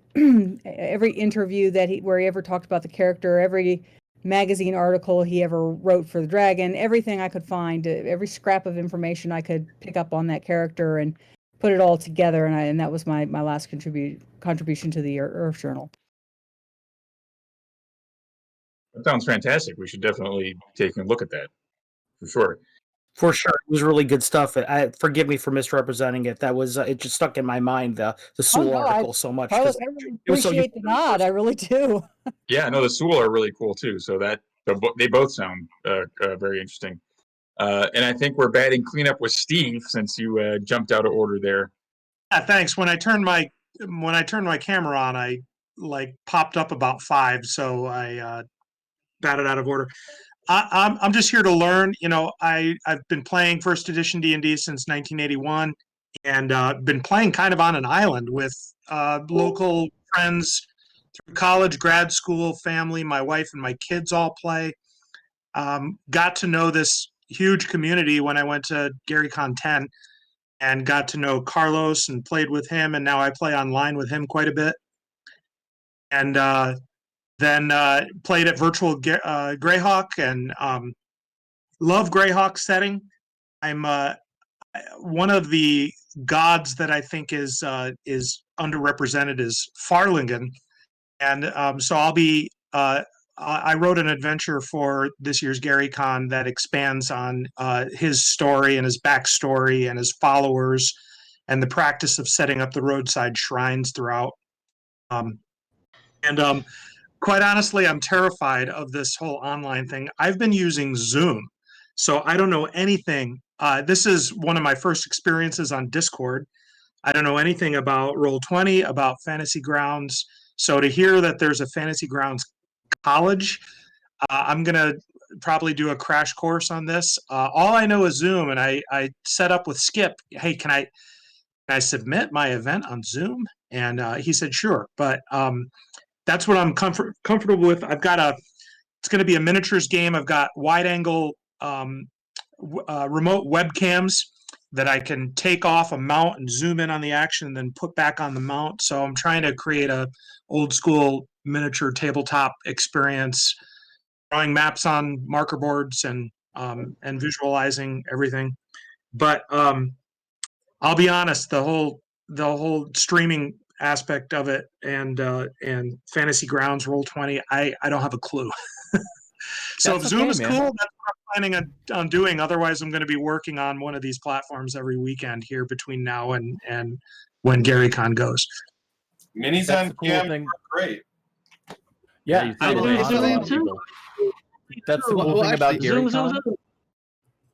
every interview where he ever talked about the character, every magazine article he ever wrote for the Dragon, everything I could find, every scrap of information I could pick up on that character and put it all together, and that was my last contribution to the Earth Journal. That sounds fantastic. We should definitely take a look at that, for sure. For sure, it was really good stuff. Forgive me for misrepresenting it. That was it. Just stuck in my mind the Sewell article so much. Carlos, I really appreciate the nod. I really do. Yeah, no, the Sewell are really cool too. So they both sound very interesting. And I think we're batting cleanup with Steve, since you jumped out of order there. Yeah, thanks. When I turned my camera on, I popped up about 5, so I batted out of order. I'm just here to learn. I've been playing first edition D&D since 1981, and been playing kind of on an island with local friends through college, grad school, family. My wife and my kids all play. Got to know this huge community when I went to GaryCon 10, and got to know Carlos and played with him, and now I play online with him quite a bit. And then played at Virtual Greyhawk, and love Greyhawk setting. I'm one of the gods that I think is underrepresented is Farlingen, and so I'll be. I wrote an adventure for this year's GaryCon that expands on his story and his backstory and his followers, and the practice of setting up the roadside shrines throughout. Quite honestly, I'm terrified of this whole online thing. I've been using Zoom, so I don't know anything. This is one of my first experiences on Discord. I don't know anything about Roll20, about Fantasy Grounds. So to hear that there's a Fantasy Grounds college, I'm going to probably do a crash course on this. All I know is Zoom, and I set up with Skip. Hey, can I submit my event on Zoom? And he said, sure. But that's what I'm comfortable with. It's going to be a miniatures game. I've got wide angle remote webcams that I can take off a mount and zoom in on the action and then put back on the mount. So I'm trying to create a old school miniature tabletop experience, drawing maps on marker boards and visualizing everything. But I'll be honest, the whole streaming aspect of it and Fantasy Grounds, Roll20, I don't have a clue. So if Zoom is cool, that's what I'm planning on doing. Otherwise, I'm going to be working on one of these platforms every weekend here between now and when GaryCon goes. Minis on GM are great. Yeah, I think so too. that's the Well, cool thing about actually, GaryCon.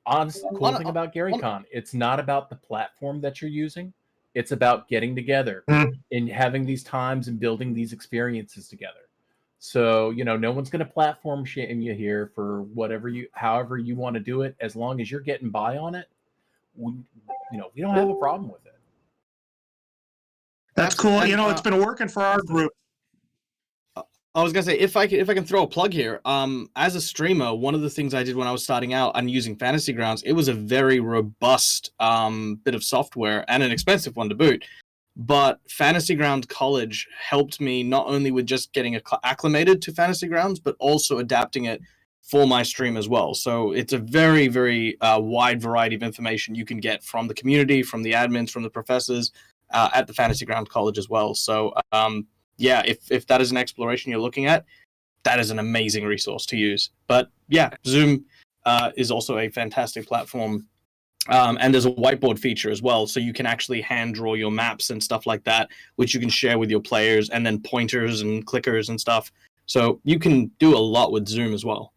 Honest, cool thing about GaryCon, it's not about the platform that you're using. It's about getting together and having these times and building these experiences together. So, no one's going to platform shame you here for however you want to do it. As long as you're getting by on it, we don't have a problem with it. That's cool. It's been working for our group. I was gonna say if I can throw a plug here. As a streamer, one of the things I did when I was starting out and using Fantasy Grounds, it was a very robust bit of software and an expensive one to boot. But Fantasy Grounds College helped me not only with just getting acclimated to Fantasy Grounds, but also adapting it for my stream as well. So it's a very, very wide variety of information you can get from the community, from the admins, from the professors at the Fantasy Grounds College as well. So yeah, if that is an exploration you're looking at, that is an amazing resource to use. But yeah, Zoom is also a fantastic platform. And there's a whiteboard feature as well, so you can actually hand draw your maps and stuff like that, which you can share with your players, and then pointers and clickers and stuff. So you can do a lot with Zoom as well.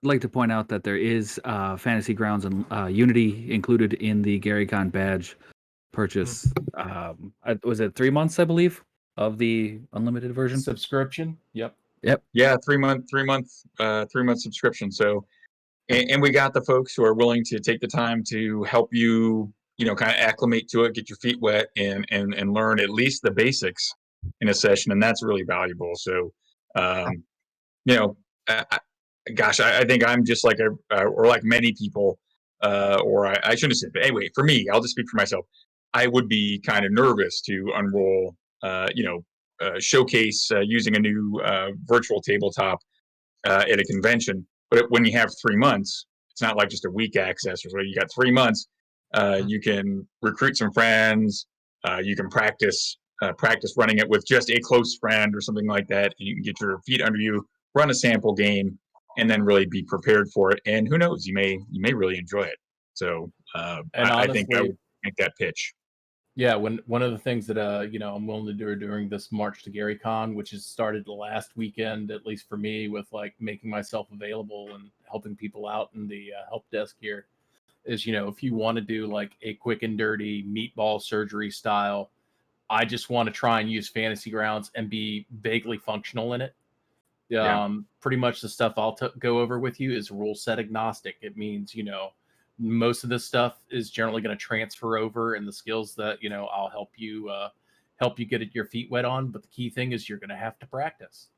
I'd like to point out that there is Fantasy Grounds and Unity included in the GaryCon badge purchase. Was it 3 months, I believe, of the unlimited version subscription? Yep. Yeah, 3 month subscription. So, and we got the folks who are willing to take the time to help you, kind of acclimate to it, get your feet wet, and learn at least the basics in a session, and that's really valuable. So, gosh, I think I'm just like or like many people, or I shouldn't say, but anyway, for me, I'll just speak for myself. I would be kind of nervous to unroll, showcase using a new virtual tabletop at a convention. But when you have 3 months, it's not like just a week access or so. You got 3 months. You can recruit some friends. You can practice running it with just a close friend or something like that. And you can get your feet under you, run a sample game, and then really be prepared for it. And who knows, you may really enjoy it. So I think I would make that pitch. Yeah, one of the things that I'm willing to do during this March to GaryCon, which has started the last weekend, at least for me, with like making myself available and helping people out in the help desk here, is if you want to do like a quick and dirty meatball surgery style, I just want to try and use Fantasy Grounds and be vaguely functional in it. Pretty much the stuff I'll go over with you is rule set agnostic. It means most of this stuff is generally going to transfer over, and the skills that I'll help you get your feet wet on. But the key thing is you're going to have to practice.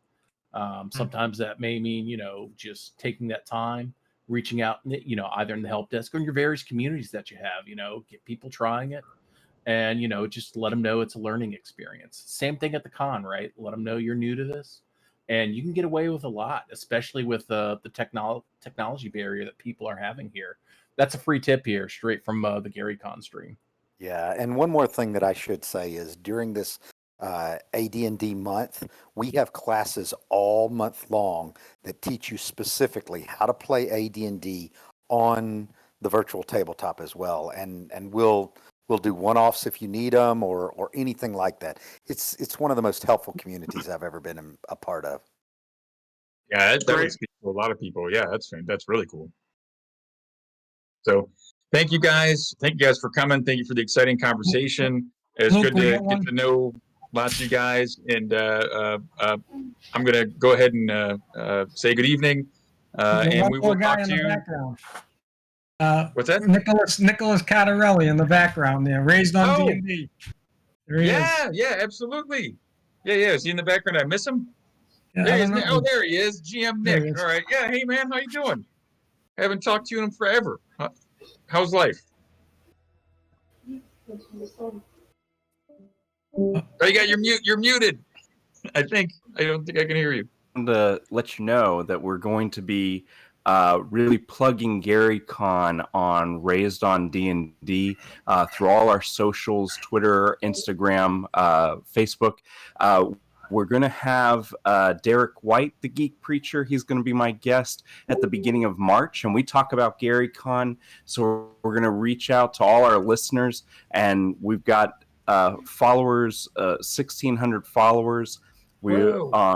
Sometimes that may mean just taking that time, reaching out, either in the help desk or in your various communities that you have. Get people trying it, and just let them know it's a learning experience. Same thing at the con, right? Let them know you're new to this, and you can get away with a lot, especially with the technology barrier that people are having here. That's a free tip here, straight from the GaryCon stream. Yeah, and one more thing that I should say is during this AD&D month, we have classes all month long that teach you specifically how to play AD&D on the virtual tabletop as well, and we'll do one-offs if you need them or anything like that. It's one of the most helpful communities I've ever been a part of. Yeah, that would speak to a lot of people. Yeah, that's really cool. So thank you guys. Thank you guys for coming. Thank you for the exciting conversation. It's good to get to know lots of you guys. And I'm going to go ahead and say good evening. And we will talk to you. What's that? Nicholas Cattarelli in the background there, raised on D&D. There he is. Yeah, absolutely. Yeah. Is he in the background? I miss him? Yeah, there he is. Oh, there he is. GM Nick. All right. Yeah. Hey, man. How you doing? I haven't talked to you in forever. How's life? Oh, you got you're muted. I don't think I can hear you. To let you know that we're going to be really plugging GaryCon on Raised on D&D through all our socials, Twitter, Instagram, Facebook. We're going to have Derek White, the Geek Preacher. He's going to be my guest at the beginning of March, and we talk about GaryCon. So we're going to reach out to all our listeners, and we've got followers, 1,600 followers.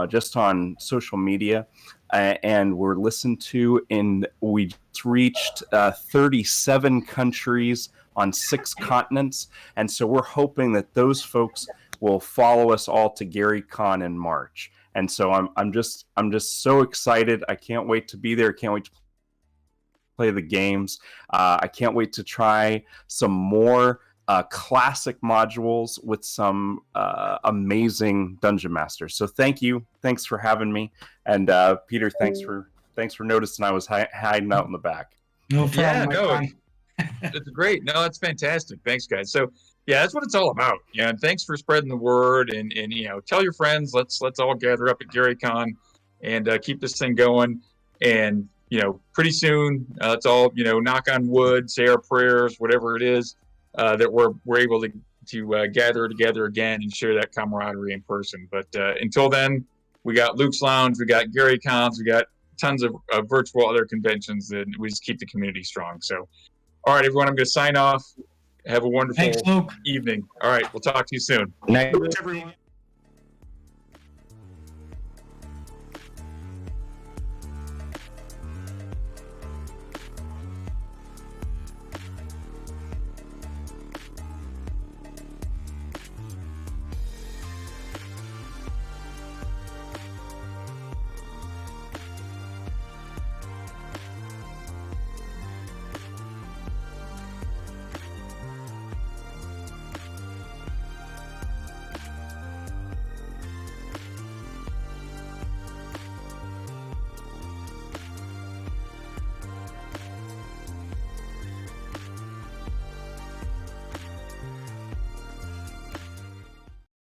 just on social media, and we're listened to we just reached 37 countries on 6 continents, and so we're hoping that those folks will follow us all to GaryCon in March. And so I'm just so excited. I can't wait to be there. Can't wait to play the games. I can't wait to try some more classic modules with some amazing dungeon masters. So thanks for having me, and Peter, thanks for noticing I was hiding out in the back. No problem. It's great. No, that's fantastic. Thanks, guys. So yeah, that's what it's all about. Yeah, and thanks for spreading the word, and tell your friends. Let's all gather up at GaryCon and keep this thing going. And pretty soon, let's all knock on wood, say our prayers, whatever it is, that we're able to gather together again and share that camaraderie in person. But until then, we got Luke's Lounge, we got GaryCons, we got tons of virtual other conventions, and we just keep the community strong. So, all right, everyone, I'm going to sign off. Have a wonderful evening. All right, we'll talk to you soon. Night. Everyone.